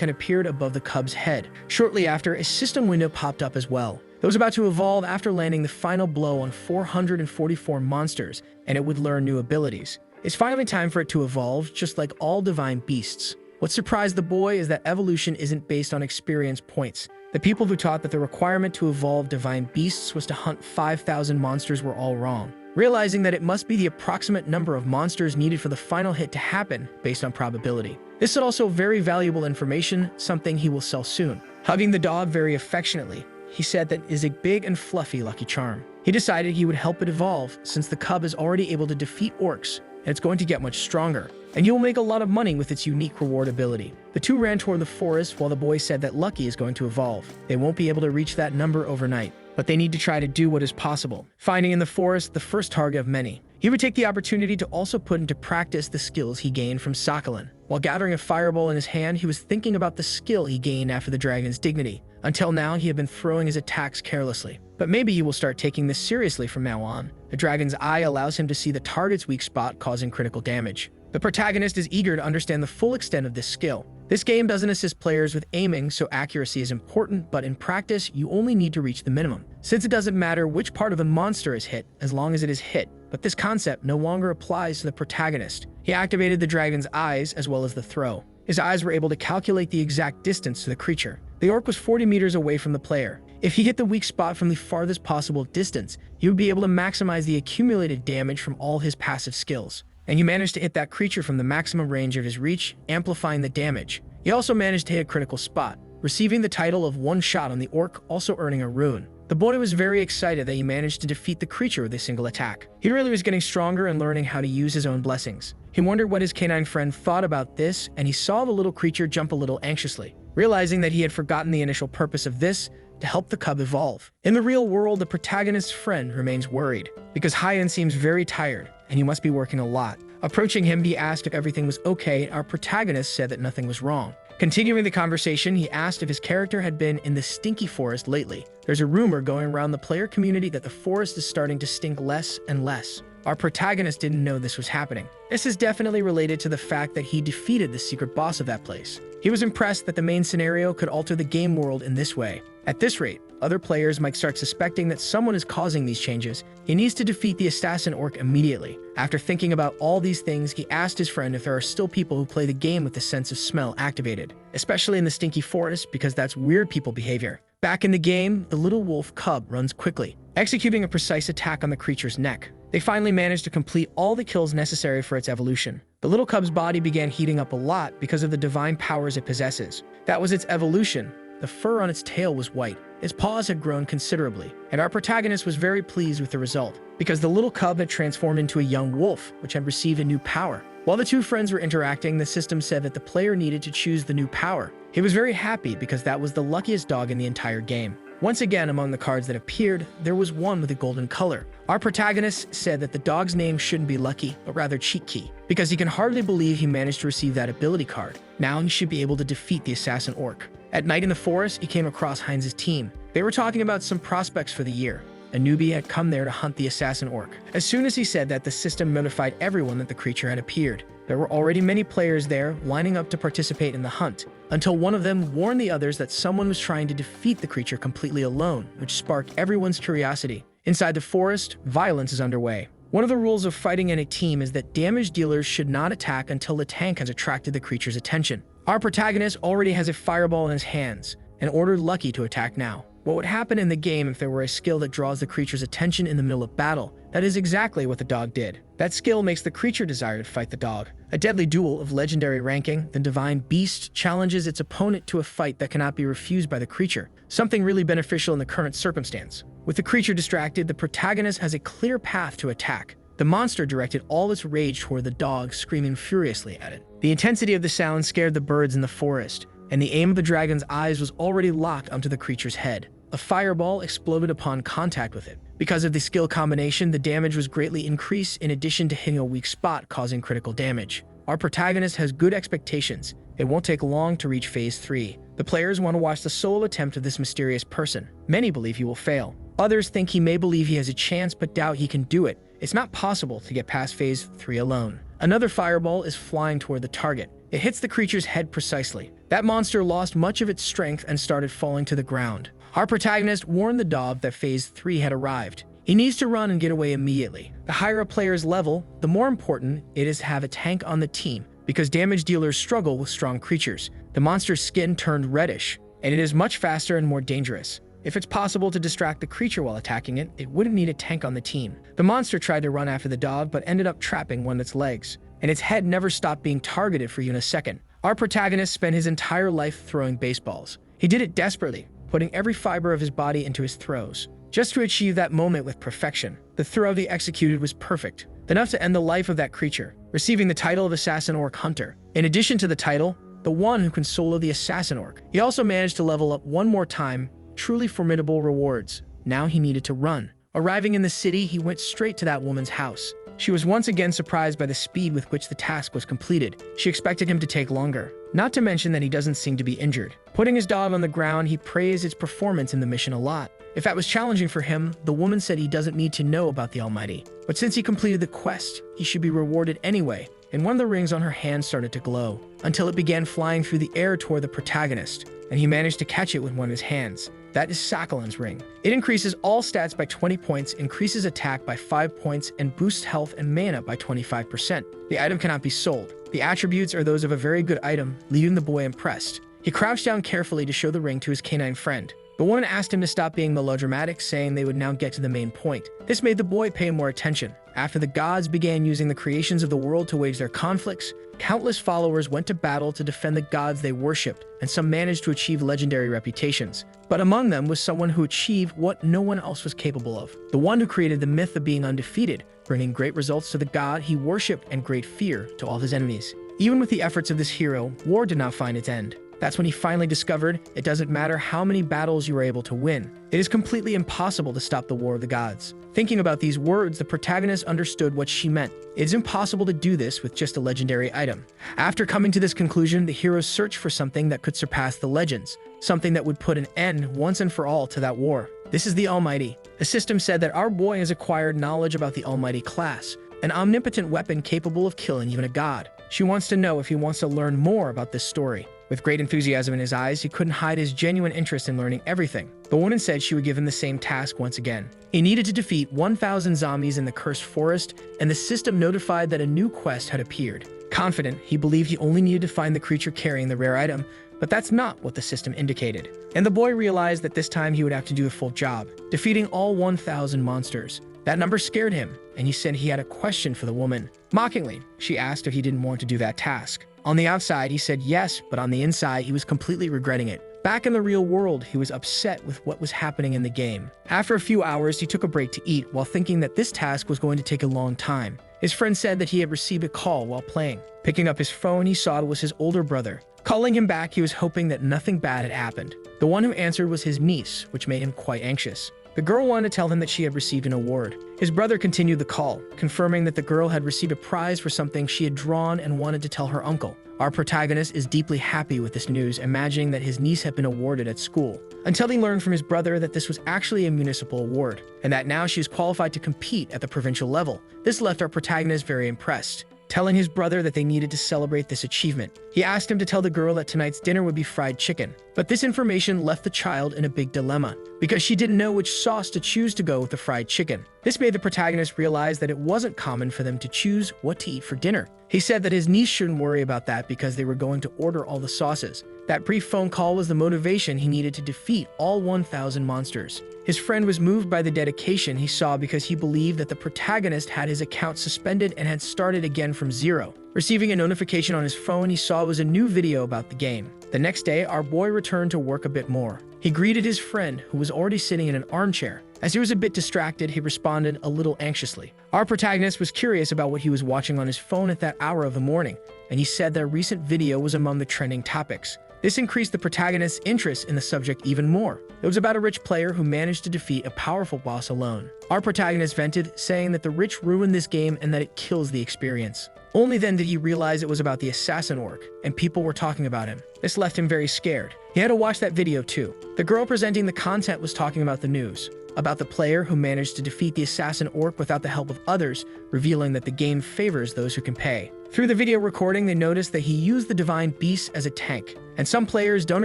had appeared above the cub's head. Shortly after, a system window popped up as well. It was about to evolve after landing the final blow on 444 monsters, and it would learn new abilities. It's finally time for it to evolve, just like all divine beasts. What surprised the boy is that evolution isn't based on experience points. The people who taught that the requirement to evolve divine beasts was to hunt 5,000 monsters were all wrong. Realizing that it must be the approximate number of monsters needed for the final hit to happen based on probability. This is also very valuable information, something he will sell soon. Hugging the dog very affectionately, he said that it is a big and fluffy Lucky Charm. He decided he would help it evolve since the cub is already able to defeat orcs, and it's going to get much stronger. And you'll make a lot of money with its unique reward ability. The two ran toward the forest while the boy said that Lucky is going to evolve. They won't be able to reach that number overnight, but they need to try to do what is possible, finding in the forest the first target of many. He would take the opportunity to also put into practice the skills he gained from Sakhalin. While gathering a fireball in his hand, he was thinking about the skill he gained after the dragon's dignity. Until now, he had been throwing his attacks carelessly. But maybe he will start taking this seriously from now on. The dragon's eye allows him to see the target's weak spot, causing critical damage. The protagonist is eager to understand the full extent of this skill. This game doesn't assist players with aiming, so accuracy is important, but in practice, you only need to reach the minimum. Since it doesn't matter which part of the monster is hit, as long as it is hit. But this concept no longer applies to the protagonist. He activated the dragon's eyes as well as the throw. His eyes were able to calculate the exact distance to the creature. The orc was 40 meters away from the player. If he hit the weak spot from the farthest possible distance, he would be able to maximize the accumulated damage from all his passive skills. And he managed to hit that creature from the maximum range of his reach, amplifying the damage. He also managed to hit a critical spot, receiving the title of one shot on the orc, also earning a rune. The boy was very excited that he managed to defeat the creature with a single attack. He really was getting stronger and learning how to use his own blessings. He wondered what his canine friend thought about this, and he saw the little creature jump a little anxiously, realizing that he had forgotten the initial purpose of this, to help the cub evolve. In the real world, the protagonist's friend remains worried, because Hyan seems very tired, and he must be working a lot. Approaching him, he asked if everything was okay. Our protagonist said that nothing was wrong. Continuing the conversation, he asked if his character had been in the stinky forest lately. There's a rumor going around the player community that the forest is starting to stink less and less. Our protagonist didn't know this was happening. This is definitely related to the fact that he defeated the secret boss of that place. He was impressed that the main scenario could alter the game world in this way. At this rate, other players might start suspecting that someone is causing these changes. He needs to defeat the assassin orc immediately. After thinking about all these things, he asked his friend if there are still people who play the game with the sense of smell activated, especially in the stinky forest, because that's weird people behavior. Back in the game, the little wolf cub runs quickly, executing a precise attack on the creature's neck. They finally managed to complete all the kills necessary for its evolution. The little cub's body began heating up a lot because of the divine powers it possesses. That was its evolution. The fur on its tail was white. Its paws had grown considerably, and our protagonist was very pleased with the result, because the little cub had transformed into a young wolf, which had received a new power. While the two friends were interacting, the system said that the player needed to choose the new power. He was very happy because that was the luckiest dog in the entire game. Once again, among the cards that appeared, there was one with a golden color. Our protagonist said that the dog's name shouldn't be Lucky, but rather Cheat Key, because he can hardly believe he managed to receive that ability card. Now he should be able to defeat the assassin orc. At night in the forest, he came across Heinz's team. They were talking about some prospects for the year. A newbie had come there to hunt the assassin orc. As soon as he said that, the system notified everyone that the creature had appeared. There were already many players there lining up to participate in the hunt, until one of them warned the others that someone was trying to defeat the creature completely alone, which sparked everyone's curiosity. Inside the forest, violence is underway. One of the rules of fighting in a team is that damage dealers should not attack until the tank has attracted the creature's attention. Our protagonist already has a fireball in his hands and ordered Lucky to attack now. What would happen in the game if there were a skill that draws the creature's attention in the middle of battle? That is exactly what the dog did. That skill makes the creature desire to fight the dog. A deadly duel of legendary ranking, the divine beast challenges its opponent to a fight that cannot be refused by the creature, something really beneficial in the current circumstance. With the creature distracted, the protagonist has a clear path to attack. The monster directed all its rage toward the dog, screaming furiously at it. The intensity of the sound scared the birds in the forest, and the aim of the dragon's eyes was already locked onto the creature's head. A fireball exploded upon contact with it. Because of the skill combination, the damage was greatly increased in addition to hitting a weak spot, causing critical damage. Our protagonist has good expectations. It won't take long to reach Phase 3. The players want to watch the solo attempt of this mysterious person. Many believe he will fail. Others think he may believe he has a chance but doubt he can do it. It's not possible to get past Phase 3 alone. Another fireball is flying toward the target. It hits the creature's head precisely. That monster lost much of its strength and started falling to the ground. Our protagonist warned the dog that Phase 3 had arrived. He needs to run and get away immediately. The higher a player's level, the more important it is to have a tank on the team, because damage dealers struggle with strong creatures. The monster's skin turned reddish, and it is much faster and more dangerous. If it's possible to distract the creature while attacking it, it wouldn't need a tank on the team. The monster tried to run after the dog, but ended up trapping one of its legs, and its head never stopped being targeted for even a second. Our protagonist spent his entire life throwing baseballs. He did it desperately, putting every fiber of his body into his throws, just to achieve that moment with perfection. The throw he executed was perfect, enough to end the life of that creature, receiving the title of Assassin Orc Hunter. In addition to the title, the one who can solo the Assassin Orc, he also managed to level up one more time. Truly formidable rewards. Now he needed to run. Arriving in the city, he went straight to that woman's house. She was once again surprised by the speed with which the task was completed. She expected him to take longer. Not to mention that he doesn't seem to be injured. Putting his dog on the ground, he praised its performance in the mission a lot. If that was challenging for him, the woman said he doesn't need to know about the Almighty. But since he completed the quest, he should be rewarded anyway. And one of the rings on her hand started to glow, until it began flying through the air toward the protagonist, and he managed to catch it with one of his hands. That is Sakhalin's ring. It increases all stats by 20 points, increases attack by 5 points, and boosts health and mana by 25%. The item cannot be sold. The attributes are those of a very good item, leaving the boy impressed. He crouched down carefully to show the ring to his canine friend. The woman asked him to stop being melodramatic, saying they would now get to the main point. This made the boy pay more attention. After the gods began using the creations of the world to wage their conflicts, countless followers went to battle to defend the gods they worshipped, and some managed to achieve legendary reputations. But among them was someone who achieved what no one else was capable of. The one who created the myth of being undefeated, bringing great results to the god he worshipped and great fear to all his enemies. Even with the efforts of this hero, war did not find its end. That's when he finally discovered it doesn't matter how many battles you are able to win. It is completely impossible to stop the war of the gods. Thinking about these words, the protagonist understood what she meant. It is impossible to do this with just a legendary item. After coming to this conclusion, the hero searched for something that could surpass the legends, something that would put an end once and for all to that war. This is the Almighty. The system said that our boy has acquired knowledge about the Almighty class, an omnipotent weapon capable of killing even a god. She wants to know if he wants to learn more about this story. With great enthusiasm in his eyes, he couldn't hide his genuine interest in learning everything. The woman said she would give him the same task once again. He needed to defeat 1,000 zombies in the cursed forest, and the system notified that a new quest had appeared. Confident, he believed he only needed to find the creature carrying the rare item, but that's not what the system indicated. And the boy realized that this time he would have to do the full job, defeating all 1,000 monsters. That number scared him, and he said he had a question for the woman. Mockingly, she asked if he didn't want to do that task. On the outside, he said yes, but on the inside, he was completely regretting it. Back in the real world, he was upset with what was happening in the game. After a few hours, he took a break to eat while thinking that this task was going to take a long time. His friend said that he had received a call while playing. Picking up his phone, he saw it was his older brother, Calling him back, he was hoping that nothing bad had happened. The one who answered was his niece, which made him quite anxious. The girl wanted to tell him that she had received an award. His brother continued the call, confirming that the girl had received a prize for something she had drawn and wanted to tell her uncle. Our protagonist is deeply happy with this news, imagining that his niece had been awarded at school, until he learned from his brother that this was actually a municipal award, and that now she is qualified to compete at the provincial level. This left our protagonist very impressed, telling his brother that they needed to celebrate this achievement. He asked him to tell the girl that tonight's dinner would be fried chicken, but this information left the child in a big dilemma, because she didn't know which sauce to choose to go with the fried chicken. This made the protagonist realize that it wasn't common for them to choose what to eat for dinner. He said that his niece shouldn't worry about that because they were going to order all the sauces. That brief phone call was the motivation he needed to defeat all 1,000 monsters. His friend was moved by the dedication he saw because he believed that the protagonist had his account suspended and had started again from zero. Receiving a notification on his phone, he saw it was a new video about the game. The next day, our boy returned to work a bit more. He greeted his friend, who was already sitting in an armchair. As he was a bit distracted, he responded a little anxiously. Our protagonist was curious about what he was watching on his phone at that hour of the morning, and he said that a recent video was among the trending topics. This increased the protagonist's interest in the subject even more. It was about a rich player who managed to defeat a powerful boss alone. Our protagonist vented, saying that the rich ruined this game and that it kills the experience. Only then did he realize it was about the assassin orc, and people were talking about him. This left him very scared. He had to watch that video too. The girl presenting the content was talking about the news, about the player who managed to defeat the assassin orc without the help of others, revealing that the game favors those who can pay. Through the video recording, they noticed that he used the divine beast as a tank, and some players don't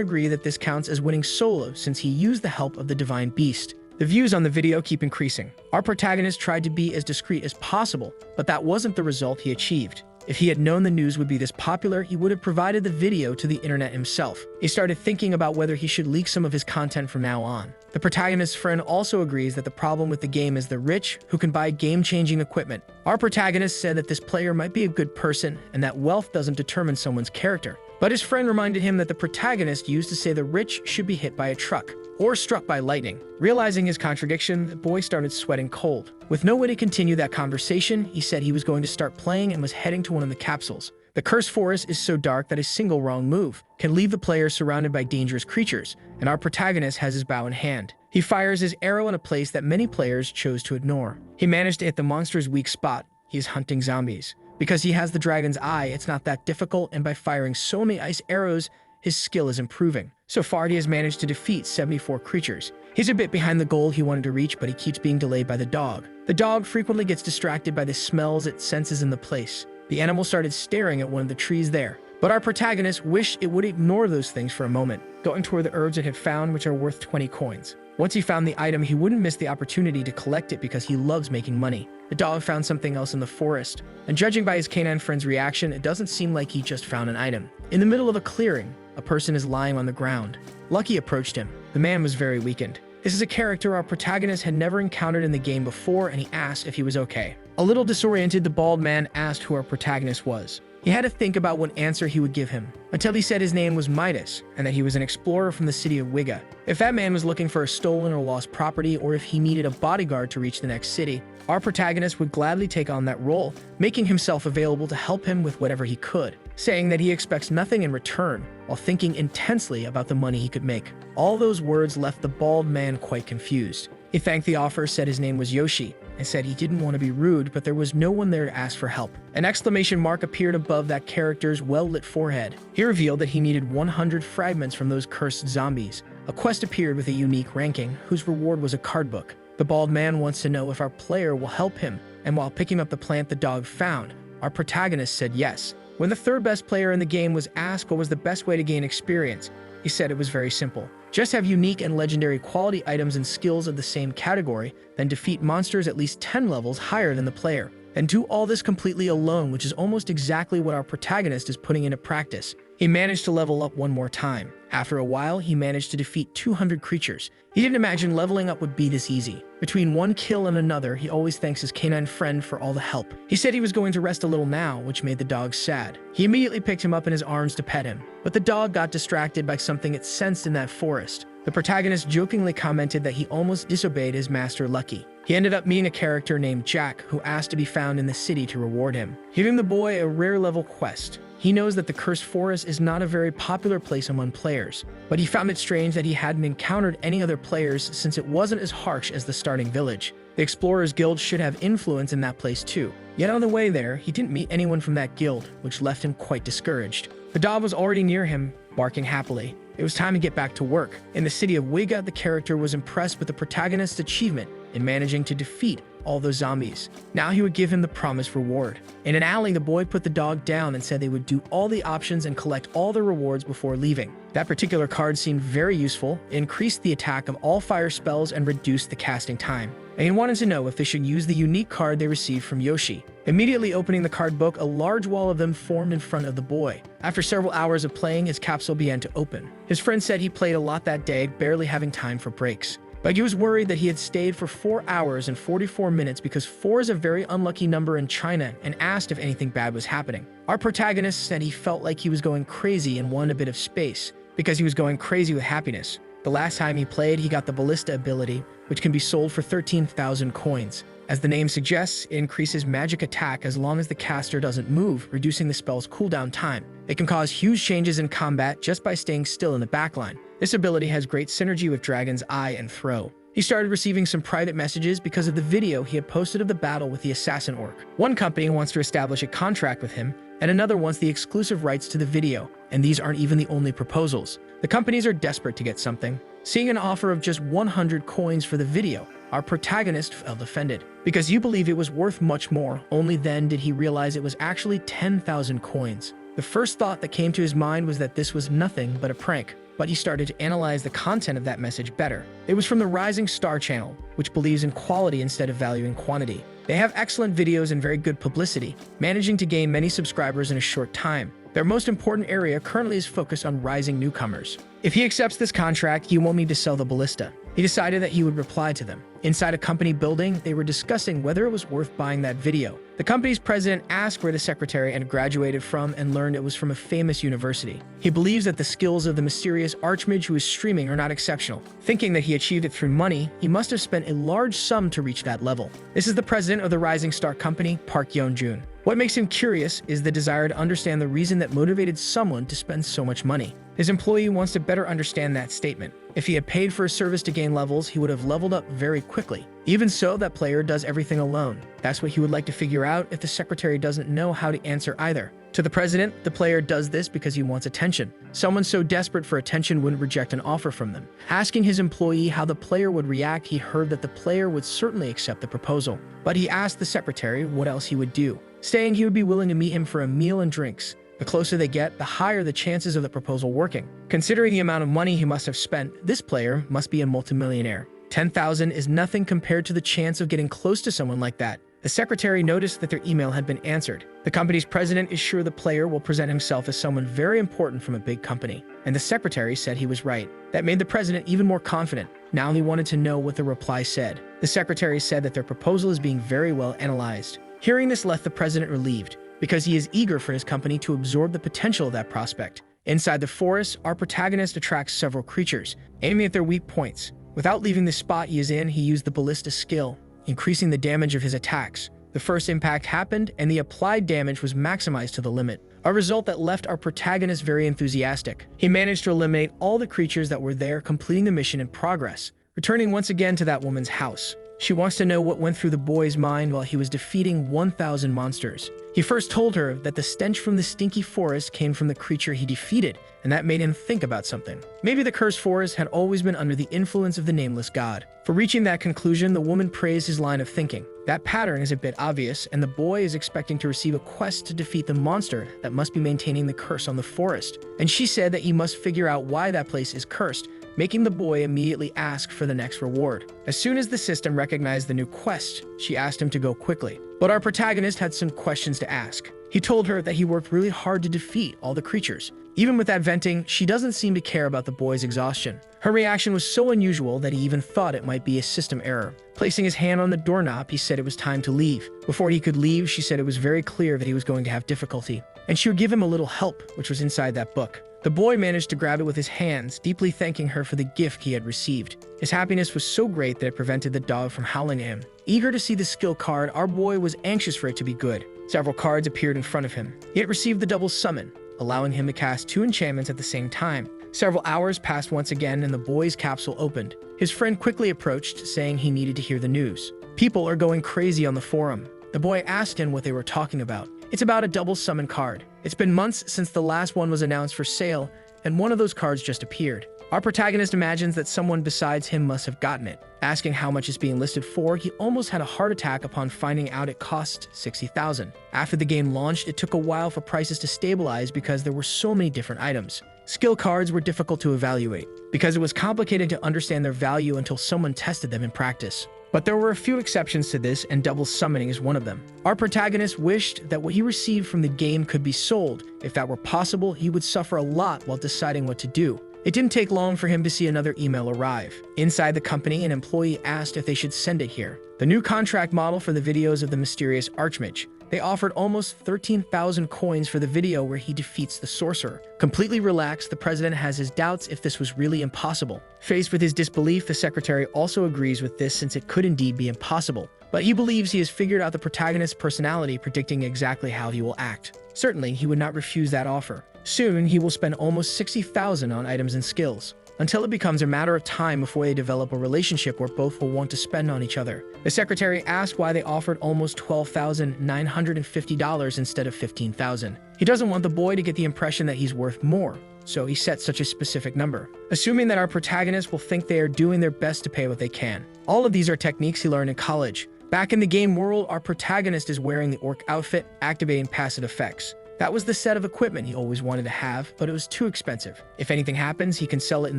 agree that this counts as winning solo since he used the help of the divine beast. The views on the video keep increasing. Our protagonist tried to be as discreet as possible, but that wasn't the result he achieved. If he had known the news would be this popular, he would have provided the video to the internet himself. He started thinking about whether he should leak some of his content from now on. The protagonist's friend also agrees that the problem with the game is the rich who can buy game-changing equipment. Our protagonist said that this player might be a good person and that wealth doesn't determine someone's character. But his friend reminded him that the protagonist used to say the rich should be hit by a truck or struck by lightning. Realizing his contradiction, the boy started sweating cold. With no way to continue that conversation, he said he was going to start playing and was heading to one of the capsules. The cursed forest is so dark that a single wrong move can leave the player surrounded by dangerous creatures, and our protagonist has his bow in hand. He fires his arrow in a place that many players chose to ignore. He managed to hit the monster's weak spot. He is hunting zombies. Because he has the dragon's eye, it's not that difficult, and by firing so many ice arrows, his skill is improving. So far, he has managed to defeat 74 creatures. He's a bit behind the goal he wanted to reach, but he keeps being delayed by the dog. The dog frequently gets distracted by the smells it senses in the place. The animal started staring at one of the trees there, but our protagonist wished it would ignore those things for a moment, going toward the herbs it had found, which are worth 20 coins. Once he found the item, he wouldn't miss the opportunity to collect it because he loves making money. The dog found something else in the forest, and judging by his canine friend's reaction, it doesn't seem like he just found an item. In the middle of a clearing, a person is lying on the ground. Lucky approached him. The man was very weakened. This is a character our protagonist had never encountered in the game before, and he asked if he was okay. A little disoriented, the bald man asked who our protagonist was. He had to think about what answer he would give him, until he said his name was Midas, and that he was an explorer from the city of Wiga. If that man was looking for a stolen or lost property, or if he needed a bodyguard to reach the next city, our protagonist would gladly take on that role, making himself available to help him with whatever he could, saying that he expects nothing in return, while thinking intensely about the money he could make. All those words left the bald man quite confused. He thanked the offer, said his name was Yoshi, and said he didn't want to be rude, but there was no one there to ask for help. An exclamation mark appeared above that character's well-lit forehead. He revealed that he needed 100 fragments from those cursed zombies. A quest appeared with a unique ranking, whose reward was a card book. The bald man wants to know if our player will help him, and while picking up the plant the dog found, our protagonist said yes. When the third best player in the game was asked what was the best way to gain experience, he said it was very simple. Just have unique and legendary quality items and skills of the same category, then defeat monsters at least 10 levels higher than the player. And do all this completely alone, which is almost exactly what our protagonist is putting into practice. He managed to level up one more time. After a while, he managed to defeat 200 creatures. He didn't imagine leveling up would be this easy. Between one kill and another, he always thanks his canine friend for all the help. He said he was going to rest a little now, which made the dog sad. He immediately picked him up in his arms to pet him, but the dog got distracted by something it sensed in that forest. The protagonist jokingly commented that he almost disobeyed his master Lucky. He ended up meeting a character named Jack, who asked to be found in the city to reward him, giving the boy a rare level quest. He knows that the Cursed Forest is not a very popular place among players, but he found it strange that he hadn't encountered any other players since it wasn't as harsh as the starting village. The Explorers Guild should have influence in that place too. Yet on the way there, he didn't meet anyone from that guild, which left him quite discouraged. The dog was already near him, barking happily. It was time to get back to work. In the city of Wiga, the character was impressed with the protagonist's achievement in managing to defeat all those zombies. Now he would give him the promised reward. In an alley, the boy put the dog down and said they would do all the options and collect all the rewards before leaving. That particular card seemed very useful, increased the attack of all fire spells and reduced the casting time. And he wanted to know if they should use the unique card they received from Yoshi. Immediately opening the card book, a large wall of them formed in front of the boy. After several hours of playing, his capsule began to open. His friend said he played a lot that day, barely having time for breaks. But he was worried that he had stayed for 4 hours and 44 minutes because 4 is a very unlucky number in China, and asked if anything bad was happening. Our protagonist said he felt like he was going crazy and wanted a bit of space, because he was going crazy with happiness. The last time he played, he got the Ballista ability, which can be sold for 13,000 coins. As the name suggests, it increases magic attack as long as the caster doesn't move, reducing the spell's cooldown time. It can cause huge changes in combat just by staying still in the backline. This ability has great synergy with Dragon's Eye and Throw. He started receiving some private messages because of the video he had posted of the battle with the assassin orc. One company wants to establish a contract with him, and another wants the exclusive rights to the video, and these aren't even the only proposals. The companies are desperate to get something. Seeing an offer of just 100 coins for the video, our protagonist felt offended. Because you believe it was worth much more, only then did he realize it was actually 10,000 coins. The first thought that came to his mind was that this was nothing but a prank, but he started to analyze the content of that message better. It was from the Rising Star channel, which believes in quality instead of valuing quantity. They have excellent videos and very good publicity, managing to gain many subscribers in a short time. Their most important area currently is focused on rising newcomers. If he accepts this contract, he won't need to sell the Ballista. He decided that he would reply to them. Inside a company building, they were discussing whether it was worth buying that video. The company's president asked where the secretary had graduated from and learned it was from a famous university. He believes that the skills of the mysterious archmage who is streaming are not exceptional. Thinking that he achieved it through money, he must have spent a large sum to reach that level. This is the president of the Rising Star Company, Park Yeon-jun. What makes him curious is the desire to understand the reason that motivated someone to spend so much money. His employee wants to better understand that statement. If he had paid for a service to gain levels, he would have leveled up very quickly. Even so, that player does everything alone. That's what he would like to figure out if the secretary doesn't know how to answer either. To the president, the player does this because he wants attention. Someone so desperate for attention wouldn't reject an offer from them. Asking his employee how the player would react, he heard that the player would certainly accept the proposal. But he asked the secretary what else he would do, saying he would be willing to meet him for a meal and drinks. The closer they get, the higher the chances of the proposal working. Considering the amount of money he must have spent, this player must be a multimillionaire. 10,000 is nothing compared to the chance of getting close to someone like that. The secretary noticed that their email had been answered. The company's president is sure the player will present himself as someone very important from a big company. And the secretary said he was right. That made the president even more confident. Now he wanted to know what the reply said. The secretary said that their proposal is being very well analyzed. Hearing this left the president relieved, because he is eager for his company to absorb the potential of that prospect. Inside the forest, our protagonist attracts several creatures, aiming at their weak points. Without leaving the spot he is in, he used the ballista skill, increasing the damage of his attacks. The first impact happened, and the applied damage was maximized to the limit, a result that left our protagonist very enthusiastic. He managed to eliminate all the creatures that were there, completing the mission in progress, returning once again to that woman's house. She wants to know what went through the boy's mind while he was defeating 1,000 monsters. He first told her that the stench from the stinky forest came from the creature he defeated, and that made him think about something. Maybe the cursed forest had always been under the influence of the nameless god. For reaching that conclusion, the woman praised his line of thinking. That pattern is a bit obvious, and the boy is expecting to receive a quest to defeat the monster that must be maintaining the curse on the forest. And she said that he must figure out why that place is cursed, making the boy immediately ask for the next reward. As soon as the system recognized the new quest, she asked him to go quickly. But our protagonist had some questions to ask. He told her that he worked really hard to defeat all the creatures. Even with that venting, she doesn't seem to care about the boy's exhaustion. Her reaction was so unusual that he even thought it might be a system error. Placing his hand on the doorknob, he said it was time to leave. Before he could leave, she said it was very clear that he was going to have difficulty, and she would give him a little help, which was inside that book. The boy managed to grab it with his hands, deeply thanking her for the gift he had received. His happiness was so great that it prevented the dog from howling at him. Eager to see the skill card, our boy was anxious for it to be good. Several cards appeared in front of him. He had received the double summon, allowing him to cast 2 enchantments at the same time. Several hours passed once again and the boy's capsule opened. His friend quickly approached, saying he needed to hear the news. People are going crazy on the forum. The boy asked him what they were talking about. It's about a double summon card. It's been months since the last one was announced for sale, and one of those cards just appeared. Our protagonist imagines that someone besides him must have gotten it. Asking how much it's being listed for, he almost had a heart attack upon finding out it cost 60,000. After the game launched, it took a while for prices to stabilize because there were so many different items. Skill cards were difficult to evaluate, because it was complicated to understand their value until someone tested them in practice. But there were a few exceptions to this, and double summoning is one of them. Our protagonist wished that what he received from the game could be sold. If that were possible, he would suffer a lot while deciding what to do. It didn't take long for him to see another email arrive. Inside the company, an employee asked if they should send it here. The new contract model for the videos of the mysterious Archmage. They offered almost 13,000 coins for the video where he defeats the sorcerer. Completely relaxed, the president has his doubts if this was really impossible. Faced with his disbelief, the secretary also agrees with this since it could indeed be impossible. But he believes he has figured out the protagonist's personality, predicting exactly how he will act. Certainly, he would not refuse that offer. Soon, he will spend almost 60,000 on items and skills, until it becomes a matter of time before they develop a relationship where both will want to spend on each other. The secretary asked why they offered almost $12,950 instead of $15,000. He doesn't want the boy to get the impression that he's worth more, so he sets such a specific number, assuming that our protagonist will think they are doing their best to pay what they can. All of these are techniques he learned in college. Back in the game world, our protagonist is wearing the orc outfit, activating passive effects. That was the set of equipment he always wanted to have, but it was too expensive. If anything happens, he can sell it in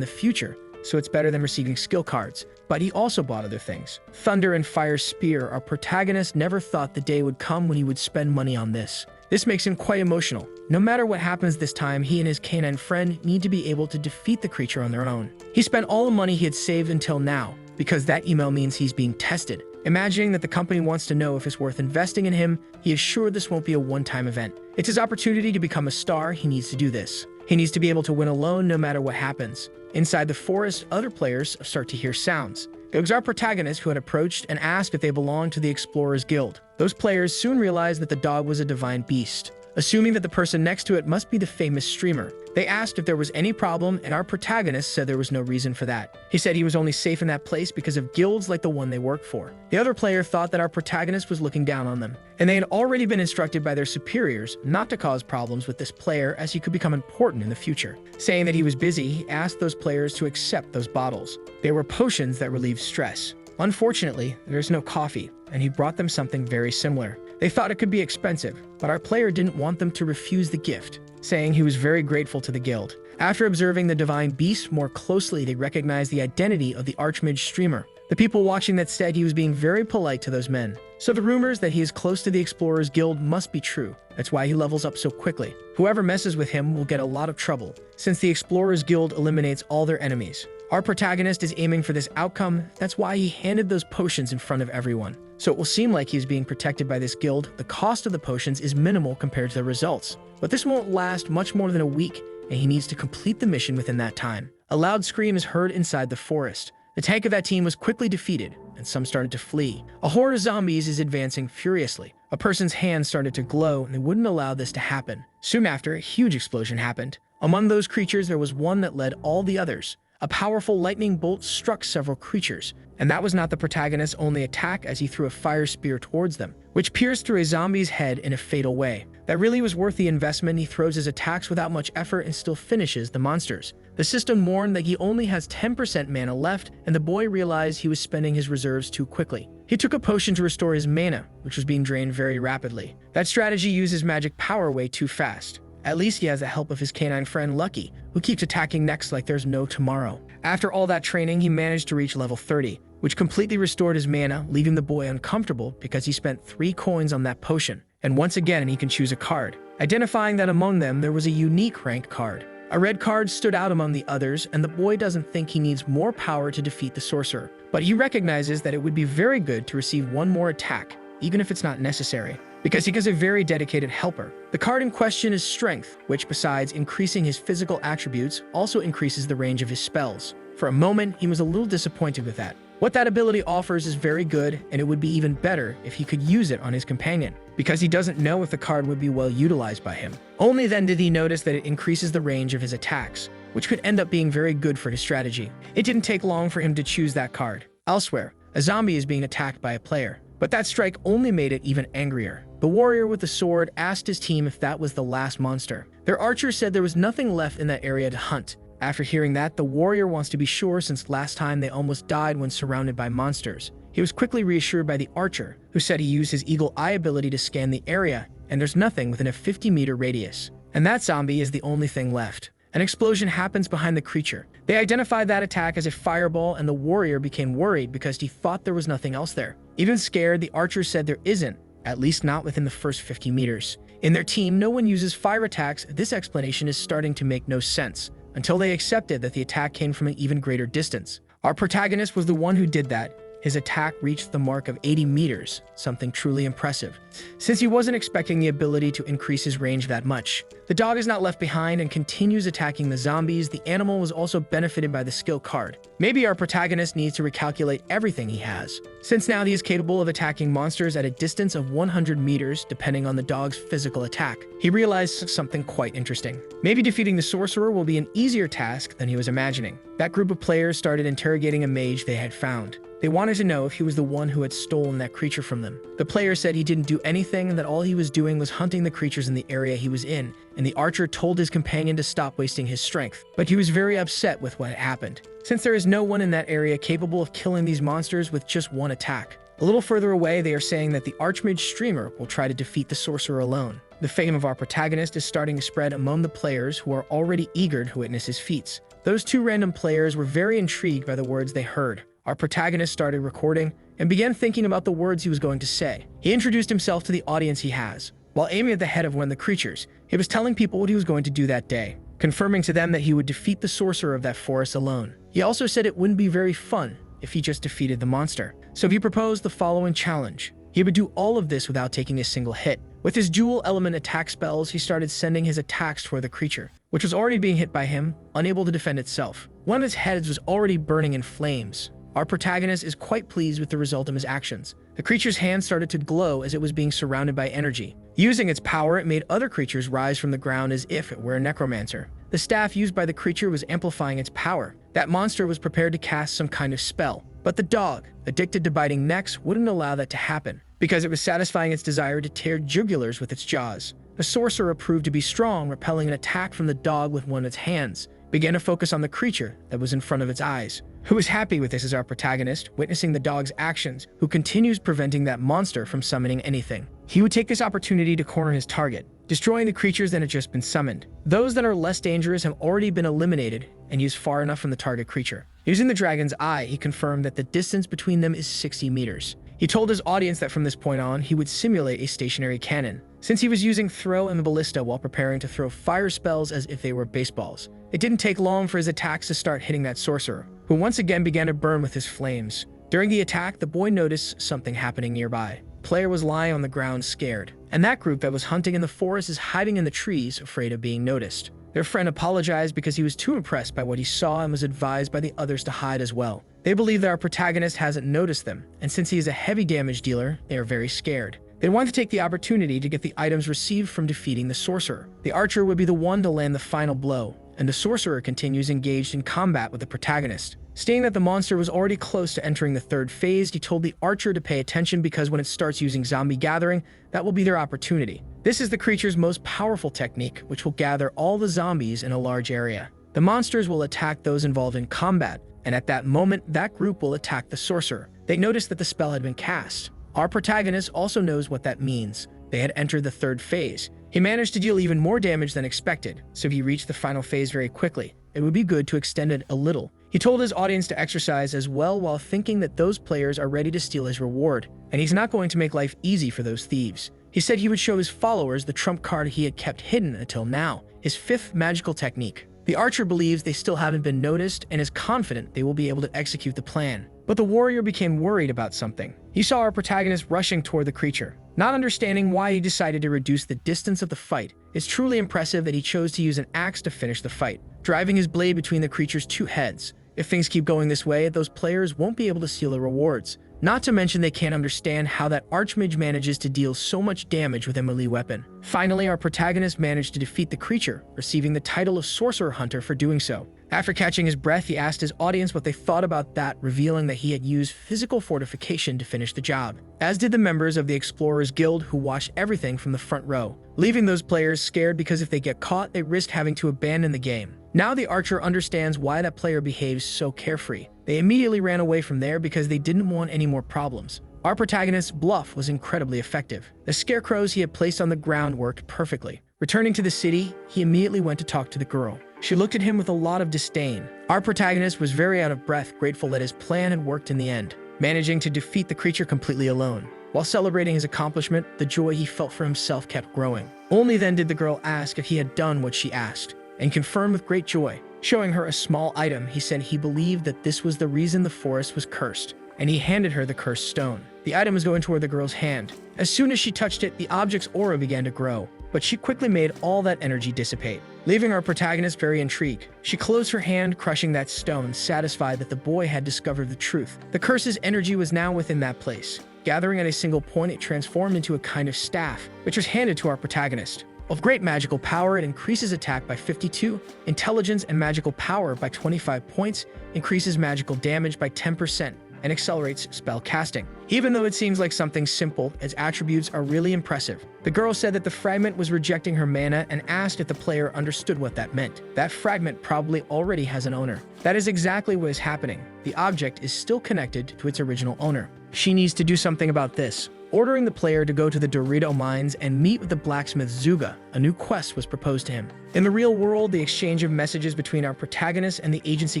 the future, so it's better than receiving skill cards. But he also bought other things. Thunder and Fire Spear, our protagonist never thought the day would come when he would spend money on this. This makes him quite emotional. No matter what happens this time, he and his canine friend need to be able to defeat the creature on their own. He spent all the money he had saved until now, because that email means he's being tested. Imagining that the company wants to know if it's worth investing in him, he is sure this won't be a one-time event. It's his opportunity to become a star. He needs to do this. He needs to be able to win alone no matter what happens. Inside the forest, other players start to hear sounds. It was our protagonist who had approached and asked if they belonged to the Explorers Guild. Those players soon realized that the dog was a divine beast, assuming that the person next to it must be the famous streamer. They asked if there was any problem, and our protagonist said there was no reason for that. He said he was only safe in that place because of guilds like the one they work for. The other player thought that our protagonist was looking down on them, and they had already been instructed by their superiors not to cause problems with this player as he could become important in the future. Saying that he was busy, he asked those players to accept those bottles. They were potions that relieved stress. Unfortunately, there's no coffee, and he brought them something very similar. They thought it could be expensive, but our player didn't want them to refuse the gift, saying he was very grateful to the guild. After observing the divine beast more closely, they recognized the identity of the Archmage streamer. The people watching that said he was being very polite to those men. So the rumors that he is close to the Explorers Guild must be true. That's why he levels up so quickly. Whoever messes with him will get a lot of trouble, since the Explorers Guild eliminates all their enemies. Our protagonist is aiming for this outcome. That's why he handed those potions in front of everyone. So it will seem like he's being protected by this guild. The cost of the potions is minimal compared to the results. But this won't last much more than a week, and he needs to complete the mission within that time. A loud scream is heard inside the forest. The tank of that team was quickly defeated, and some started to flee. A horde of zombies is advancing furiously. A person's hand started to glow, and they wouldn't allow this to happen. Soon after, a huge explosion happened. Among those creatures, there was one that led all the others. A powerful lightning bolt struck several creatures, and that was not the protagonist's only attack, as he threw a fire spear towards them, which pierced through a zombie's head in a fatal way. That really was worth the investment. He throws his attacks without much effort and still finishes the monsters. The system warned that he only has 10% mana left, and the boy realized he was spending his reserves too quickly. He took a potion to restore his mana, which was being drained very rapidly. That strategy uses magic power way too fast. At least he has the help of his canine friend Lucky, who keeps attacking next like there's no tomorrow. After all that training, he managed to reach level 30, which completely restored his mana, leaving the boy uncomfortable because he spent 3 coins on that potion. And once again, he can choose a card, identifying that among them there was a unique rank card. A red card stood out among the others, and the boy doesn't think he needs more power to defeat the sorcerer. But he recognizes that it would be very good to receive one more attack, even if it's not necessary, because he is a very dedicated helper. The card in question is Strength, which besides increasing his physical attributes, also increases the range of his spells. For a moment, he was a little disappointed with that. What that ability offers is very good, and it would be even better if he could use it on his companion. because he doesn't know if the card would be well utilized by him. Only then did he notice that it increases the range of his attacks, which could end up being very good for his strategy. It didn't take long for him to choose that card. Elsewhere, a zombie is being attacked by a player, but that strike only made it even angrier. The warrior with the sword asked his team if that was the last monster. Their archer said there was nothing left in that area to hunt. After hearing that, the warrior wants to be sure since last time they almost died when surrounded by monsters. He was quickly reassured by the archer, who said he used his eagle eye ability to scan the area, and there's nothing within a 50-meter radius. And that zombie is the only thing left. An explosion happens behind the creature. They identified that attack as a fireball, and the warrior became worried because he thought there was nothing else there. Even scared, the archer said there isn't, at least not within the first 50 meters. In their team, no one uses fire attacks. This explanation is starting to make no sense, until they accepted that the attack came from an even greater distance. Our protagonist was the one who did that. His attack reached the mark of 80 meters, something truly impressive, since he wasn't expecting the ability to increase his range that much. The dog is not left behind and continues attacking the zombies. The animal was also benefited by the skill card. Maybe our protagonist needs to recalculate everything he has, since now he is capable of attacking monsters at a distance of 100 meters, depending on the dog's physical attack. He realized something quite interesting. Maybe defeating the sorcerer will be an easier task than he was imagining. That group of players started interrogating a mage they had found. They wanted to know if he was the one who had stolen that creature from them. The player said he didn't do anything and that all he was doing was hunting the creatures in the area he was in, and the archer told his companion to stop wasting his strength. But he was very upset with what had happened, since there is no one in that area capable of killing these monsters with just one attack. A little further away, they are saying that the Archmage streamer will try to defeat the sorcerer alone. The fame of our protagonist is starting to spread among the players who are already eager to witness his feats. Those two random players were very intrigued by the words they heard. Our protagonist started recording and began thinking about the words he was going to say. He introduced himself to the audience he has. While aiming at the head of one of the creatures, he was telling people what he was going to do that day, confirming to them that he would defeat the sorcerer of that forest alone. He also said it wouldn't be very fun if he just defeated the monster. So he proposed the following challenge. He would do all of this without taking a single hit. With his dual element attack spells, he started sending his attacks toward the creature, which was already being hit by him, unable to defend itself. One of its heads was already burning in flames. Our protagonist is quite pleased with the result of his actions. The creature's hand started to glow as it was being surrounded by energy. Using its power, it made other creatures rise from the ground as if it were a necromancer. The staff used by the creature was amplifying its power. That monster was prepared to cast some kind of spell. But the dog, addicted to biting necks, wouldn't allow that to happen, because it was satisfying its desire to tear jugulars with its jaws. The sorcerer proved to be strong, repelling an attack from the dog with one of its hands, began to focus on the creature that was in front of its eyes. Who was happy with this is our protagonist, witnessing the dog's actions, who continues preventing that monster from summoning anything. He would take this opportunity to corner his target, destroying the creatures that had just been summoned. Those that are less dangerous have already been eliminated and used far enough from the target creature. Using the dragon's eye, he confirmed that the distance between them is 60 meters. He told his audience that from this point on, he would simulate a stationary cannon, since he was using throw and ballista while preparing to throw fire spells as if they were baseballs. It didn't take long for his attacks to start hitting that sorcerer, who once again began to burn with his flames. During the attack, the boy noticed something happening nearby. The player was lying on the ground scared, and that group that was hunting in the forest is hiding in the trees, afraid of being noticed. Their friend apologized because he was too impressed by what he saw and was advised by the others to hide as well. They believe that our protagonist hasn't noticed them, and since he is a heavy damage dealer, they are very scared. They want to take the opportunity to get the items received from defeating the sorcerer. The archer would be the one to land the final blow, and the sorcerer continues engaged in combat with the protagonist. Stating that the monster was already close to entering the third phase, he told the archer to pay attention because when it starts using zombie gathering, that will be their opportunity. This is the creature's most powerful technique, which will gather all the zombies in a large area. The monsters will attack those involved in combat, and at that moment, that group will attack the sorcerer. They noticed that the spell had been cast. Our protagonist also knows what that means. They had entered the third phase. He managed to deal even more damage than expected, so he reached the final phase very quickly. It would be good to extend it a little. He told his audience to exercise as well while thinking that those players are ready to steal his reward, and he's not going to make life easy for those thieves. He said he would show his followers the trump card he had kept hidden until now, his fifth magical technique. The archer believes they still haven't been noticed and is confident they will be able to execute the plan. But the warrior became worried about something. He saw our protagonist rushing toward the creature. Not understanding why he decided to reduce the distance of the fight, it's truly impressive that he chose to use an axe to finish the fight, driving his blade between the creature's two heads. If things keep going this way, those players won't be able to steal the rewards. Not to mention they can't understand how that Archmage manages to deal so much damage with a melee weapon. Finally, our protagonist managed to defeat the creature, receiving the title of Sorcerer Hunter for doing so. After catching his breath, he asked his audience what they thought about that, revealing that he had used physical fortification to finish the job, as did the members of the Explorers Guild who watched everything from the front row, leaving those players scared because if they get caught, they risk having to abandon the game. Now the archer understands why that player behaves so carefree. They immediately ran away from there because they didn't want any more problems. Our protagonist's bluff was incredibly effective. The scarecrows he had placed on the ground worked perfectly. Returning to the city, he immediately went to talk to the girl. She looked at him with a lot of disdain. Our protagonist was very out of breath, grateful that his plan had worked in the end, managing to defeat the creature completely alone. While celebrating his accomplishment, the joy he felt for himself kept growing. Only then did the girl ask if he had done what she asked, and confirmed with great joy. Showing her a small item, he said he believed that this was the reason the forest was cursed, and he handed her the cursed stone. The item was going toward the girl's hand. As soon as she touched it, the object's aura began to grow, but she quickly made all that energy dissipate, leaving our protagonist very intrigued. She closed her hand, crushing that stone, satisfied that the boy had discovered the truth. The curse's energy was now within that place. Gathering at a single point, it transformed into a kind of staff, which was handed to our protagonist. Of great magical power, it increases attack by 52, intelligence and magical power by 25 points, increases magical damage by 10%, and accelerates spell casting. Even though it seems like something simple, its attributes are really impressive. The girl said that the fragment was rejecting her mana and asked if the player understood what that meant. That fragment probably already has an owner. That is exactly what is happening. The object is still connected to its original owner. She needs to do something about this. Ordering the player to go to the Dorito mines and meet with the blacksmith Zuga, a new quest was proposed to him. In the real world, the exchange of messages between our protagonist and the agency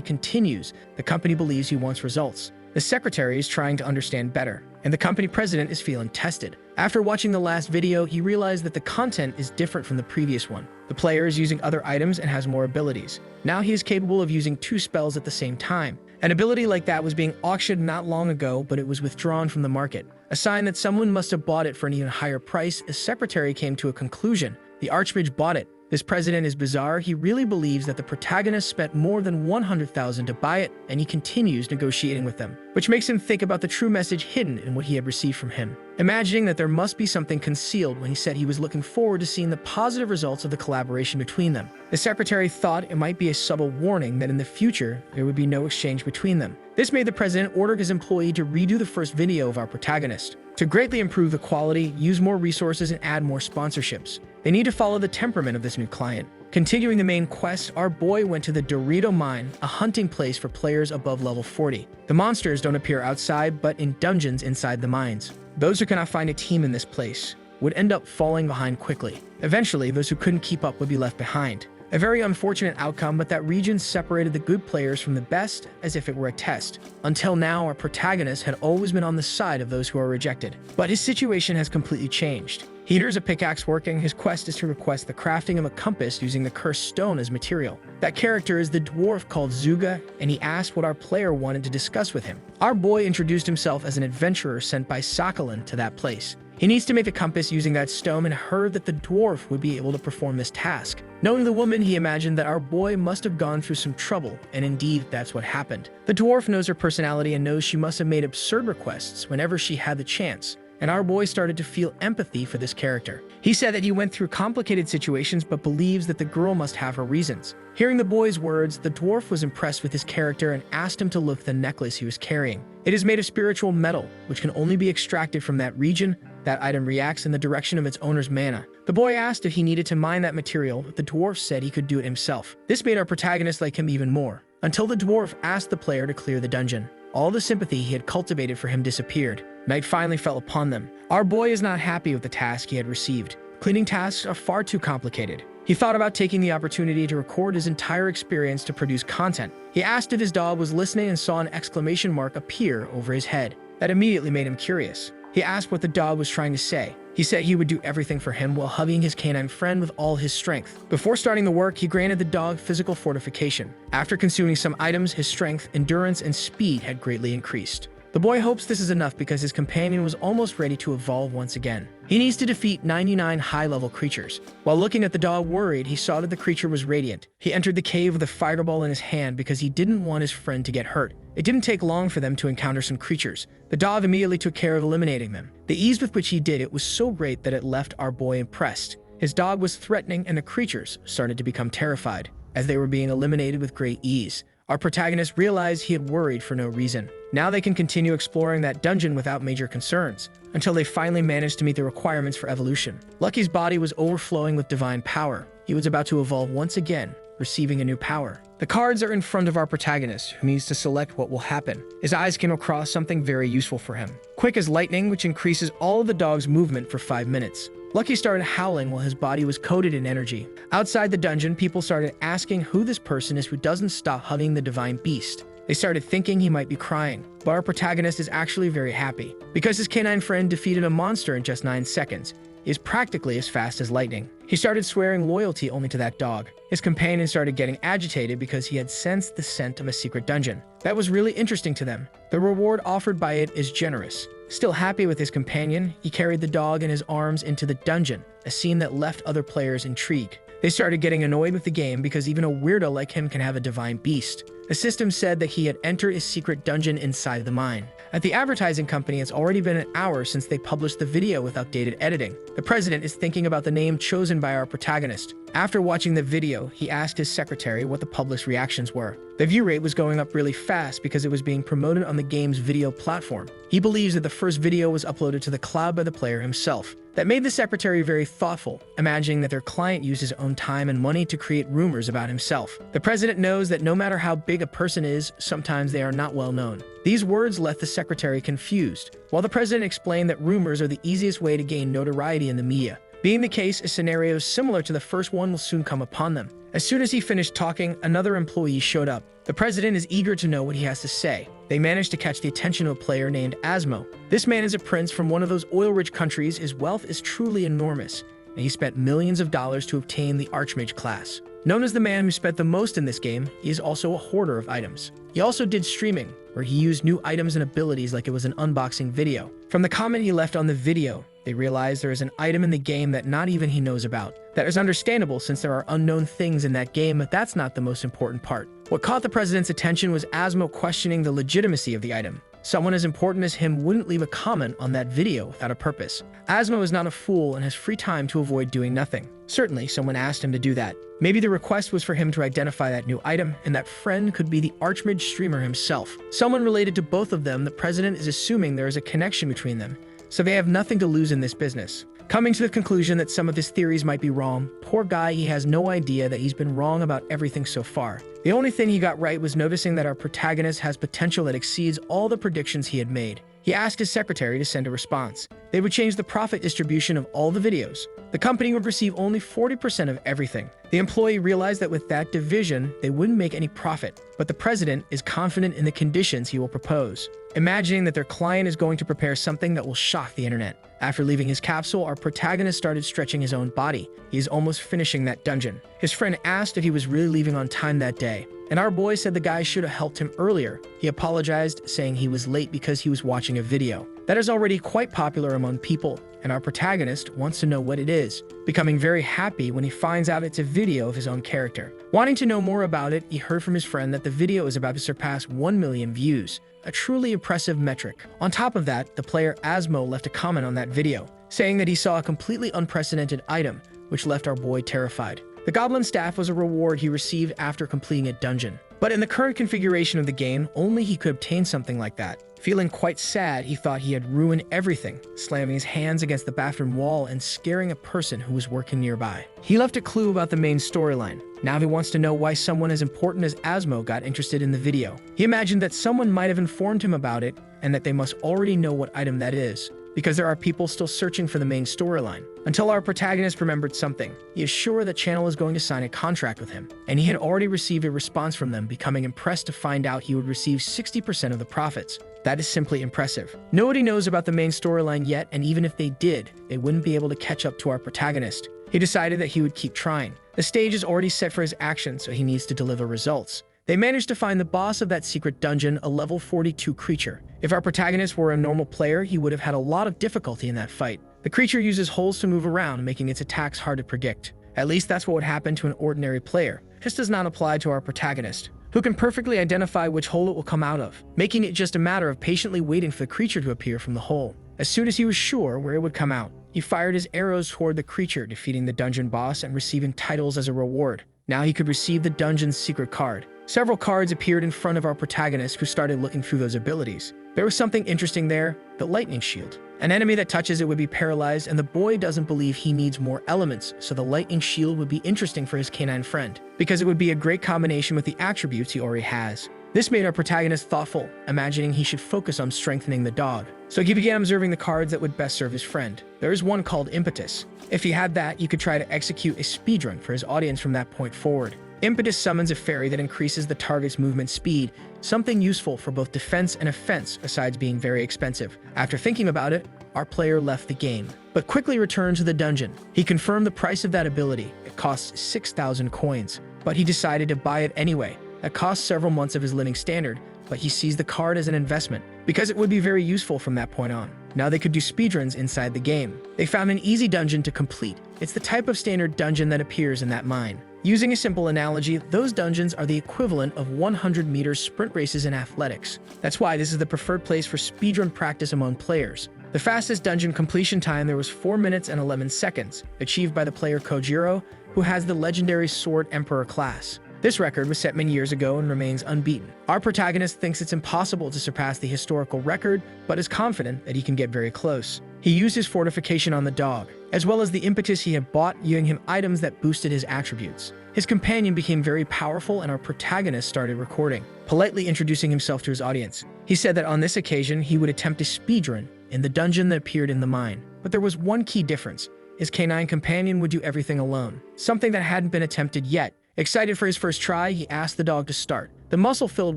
continues. The company believes he wants results. The secretary is trying to understand better, and the company president is feeling tested. After watching the last video, he realized that the content is different from the previous one. The player is using other items and has more abilities. Now he is capable of using 2 spells at the same time. An ability like that was being auctioned not long ago, but it was withdrawn from the market. A sign that someone must have bought it for an even higher price. The secretary came to a conclusion. The Archmage bought it. This president is bizarre. He really believes that the protagonist spent more than 100,000 to buy it, and he continues negotiating with them, which makes him think about the true message hidden in what he had received from him, imagining that there must be something concealed when he said he was looking forward to seeing the positive results of the collaboration between them. The secretary thought it might be a subtle warning that in the future there would be no exchange between them. This made the president order his employee to redo the first video of our protagonist. To greatly improve the quality, use more resources, and add more sponsorships. They need to follow the temperament of this new client. Continuing the main quest, our boy went to the Dorito Mine, a hunting place for players above level 40. The monsters don't appear outside, but in dungeons inside the mines. Those who cannot find a team in this place would end up falling behind quickly. Eventually, those who couldn't keep up would be left behind. A very unfortunate outcome, but that region separated the good players from the best as if it were a test. Until now, our protagonist had always been on the side of those who are rejected. But his situation has completely changed. He hears a pickaxe working. His quest is to request the crafting of a compass using the cursed stone as material. That character is the dwarf called Zuga, and he asked what our player wanted to discuss with him. Our boy introduced himself as an adventurer sent by Sakhalin to that place. He needs to make a compass using that stone and heard that the dwarf would be able to perform this task. Knowing the woman, he imagined that our boy must have gone through some trouble, and indeed, that's what happened. The dwarf knows her personality and knows she must have made absurd requests whenever she had the chance, and our boy started to feel empathy for this character. He said that he went through complicated situations but believes that the girl must have her reasons. Hearing the boy's words, the dwarf was impressed with his character and asked him to lift the necklace he was carrying. It is made of spiritual metal, which can only be extracted from that region. That item reacts in the direction of its owner's mana. The boy asked if he needed to mine that material, but the dwarf said he could do it himself. This made our protagonist like him even more, until the dwarf asked the player to clear the dungeon. All the sympathy he had cultivated for him disappeared. Night finally fell upon them. Our boy is not happy with the task he had received. Cleaning tasks are far too complicated. He thought about taking the opportunity to record his entire experience to produce content. He asked if his dog was listening and saw an exclamation mark appear over his head. That immediately made him curious. He asked what the dog was trying to say. He said he would do everything for him while hugging his canine friend with all his strength. Before starting the work, he granted the dog physical fortification. After consuming some items, his strength, endurance, and speed had greatly increased. The boy hopes this is enough because his companion was almost ready to evolve once again. He needs to defeat 99 high-level creatures. While looking at the dog worried, he saw that the creature was radiant. He entered the cave with a fireball in his hand because he didn't want his friend to get hurt. It didn't take long for them to encounter some creatures. The dog immediately took care of eliminating them. The ease with which he did it was so great that it left our boy impressed. His dog was threatening and the creatures started to become terrified as they were being eliminated with great ease. Our protagonist realized he had worried for no reason. Now they can continue exploring that dungeon without major concerns, until they finally managed to meet the requirements for evolution. Lucky's body was overflowing with divine power. He was about to evolve once again, receiving a new power. The cards are in front of our protagonist, who needs to select what will happen. His eyes came across something very useful for him. Quick as lightning, which increases all of the dog's movement for 5 minutes. Lucky started howling while his body was coated in energy. Outside the dungeon, people started asking who this person is who doesn't stop hugging the divine beast. They started thinking he might be crying, but our protagonist is actually very happy. Because his canine friend defeated a monster in just 9 seconds, he is practically as fast as lightning. He started swearing loyalty only to that dog. His companion started getting agitated because he had sensed the scent of a secret dungeon. That was really interesting to them. The reward offered by it is generous. Still happy with his companion, he carried the dog in his arms into the dungeon, a scene that left other players intrigued. They started getting annoyed with the game because even a weirdo like him can have a divine beast. The system said that he had entered a secret dungeon inside the mine. At the advertising company, it's already been an hour since they published the video with updated editing. The president is thinking about the name chosen by our protagonist. After watching the video, he asked his secretary what the published reactions were. The view rate was going up really fast because it was being promoted on the game's video platform. He believes that the first video was uploaded to the cloud by the player himself. That made the secretary very thoughtful, imagining that their client used his own time and money to create rumors about himself. The president knows that no matter how big a person is, sometimes they are not well known. These words left the secretary confused, while the president explained that rumors are the easiest way to gain notoriety in the media. Being the case, a scenario similar to the first one will soon come upon them. As soon as he finished talking, another employee showed up. The president is eager to know what he has to say. They managed to catch the attention of a player named Asmo. This man is a prince from one of those oil-rich countries. His wealth is truly enormous, and he spent millions of dollars to obtain the Archmage class. Known as the man who spent the most in this game, he is also a hoarder of items. He also did streaming, where he used new items and abilities like it was an unboxing video. From the comment he left on the video, they realize there is an item in the game that not even he knows about. That is understandable since there are unknown things in that game, but that's not the most important part. What caught the president's attention was Asmo questioning the legitimacy of the item. Someone as important as him wouldn't leave a comment on that video without a purpose. Asmo is not a fool and has free time to avoid doing nothing. Certainly, someone asked him to do that. Maybe the request was for him to identify that new item, and that friend could be the Archmage streamer himself. Someone related to both of them. The president is assuming there is a connection between them, so they have nothing to lose in this business. Coming to the conclusion that some of his theories might be wrong, poor guy, he has no idea that he's been wrong about everything so far. The only thing he got right was noticing that our protagonist has potential that exceeds all the predictions he had made. He asked his secretary to send a response. They would change the profit distribution of all the videos. The company would receive only 40% of everything. The employee realized that with that division, they wouldn't make any profit, but the president is confident in the conditions he will propose, imagining that their client is going to prepare something that will shock the internet. After leaving his capsule, our protagonist started stretching his own body. He is almost finishing that dungeon. His friend asked if he was really leaving on time that day, and our boy said the guy should have helped him earlier. He apologized, saying he was late because he was watching a video. That is already quite popular among people, and our protagonist wants to know what it is, becoming very happy when he finds out it's a video of his own character. Wanting to know more about it, he heard from his friend that the video is about to surpass 1 million views, a truly impressive metric. On top of that, the player Asmo left a comment on that video, saying that he saw a completely unprecedented item, which left our boy terrified. The Goblin Staff was a reward he received after completing a dungeon. But in the current configuration of the game, only he could obtain something like that. Feeling quite sad, he thought he had ruined everything, slamming his hands against the bathroom wall and scaring a person who was working nearby. He left a clue about the main storyline. Now he wants to know why someone as important as Asmo got interested in the video. He imagined that someone might have informed him about it and that they must already know what item that is, because there are people still searching for the main storyline. Until our protagonist remembered something. He is sure that Channel is going to sign a contract with him, and he had already received a response from them, becoming impressed to find out he would receive 60% of the profits. That is simply impressive. Nobody knows about the main storyline yet, and even if they did, they wouldn't be able to catch up to our protagonist. He decided that he would keep trying. The stage is already set for his action, so he needs to deliver results. They managed to find the boss of that secret dungeon, a level 42 creature. If our protagonist were a normal player, he would have had a lot of difficulty in that fight. The creature uses holes to move around, making its attacks hard to predict. At least that's what would happen to an ordinary player. This does not apply to our protagonist, who can perfectly identify which hole it will come out of, making it just a matter of patiently waiting for the creature to appear from the hole. As soon as he was sure where it would come out, he fired his arrows toward the creature, defeating the dungeon boss and receiving titles as a reward. Now he could receive the dungeon's secret card. Several cards appeared in front of our protagonist, who started looking through those abilities. There was something interesting there: the lightning shield. An enemy that touches it would be paralyzed, and the boy doesn't believe he needs more elements, so the lightning shield would be interesting for his canine friend, because it would be a great combination with the attributes he already has. This made our protagonist thoughtful, imagining he should focus on strengthening the dog. So he began observing the cards that would best serve his friend. There is one called Impetus. If he had that, you could try to execute a speedrun for his audience from that point forward. Impetus summons a fairy that increases the target's movement speed, something useful for both defense and offense besides being very expensive. After thinking about it, our player left the game, but quickly returned to the dungeon. He confirmed the price of that ability. It costs 6,000 coins, but he decided to buy it anyway. That costs several months of his living standard, but he sees the card as an investment, because it would be very useful from that point on. Now they could do speedruns inside the game. They found an easy dungeon to complete. It's the type of standard dungeon that appears in that mine. Using a simple analogy, those dungeons are the equivalent of 100-meter sprint races in athletics. That's why this is the preferred place for speedrun practice among players. The fastest dungeon completion time there was 4 minutes and 11 seconds, achieved by the player Kojiro, who has the legendary Sword Emperor class. This record was set many years ago and remains unbeaten. Our protagonist thinks it's impossible to surpass the historical record, but is confident that he can get very close. He used his fortification on the dog, as well as the impetus he had bought, giving him items that boosted his attributes. His companion became very powerful, and our protagonist started recording, politely introducing himself to his audience. He said that on this occasion, he would attempt a speedrun in the dungeon that appeared in the mine. But there was one key difference. His canine companion would do everything alone, something that hadn't been attempted yet. Excited for his first try, he asked the dog to start. The muscle-filled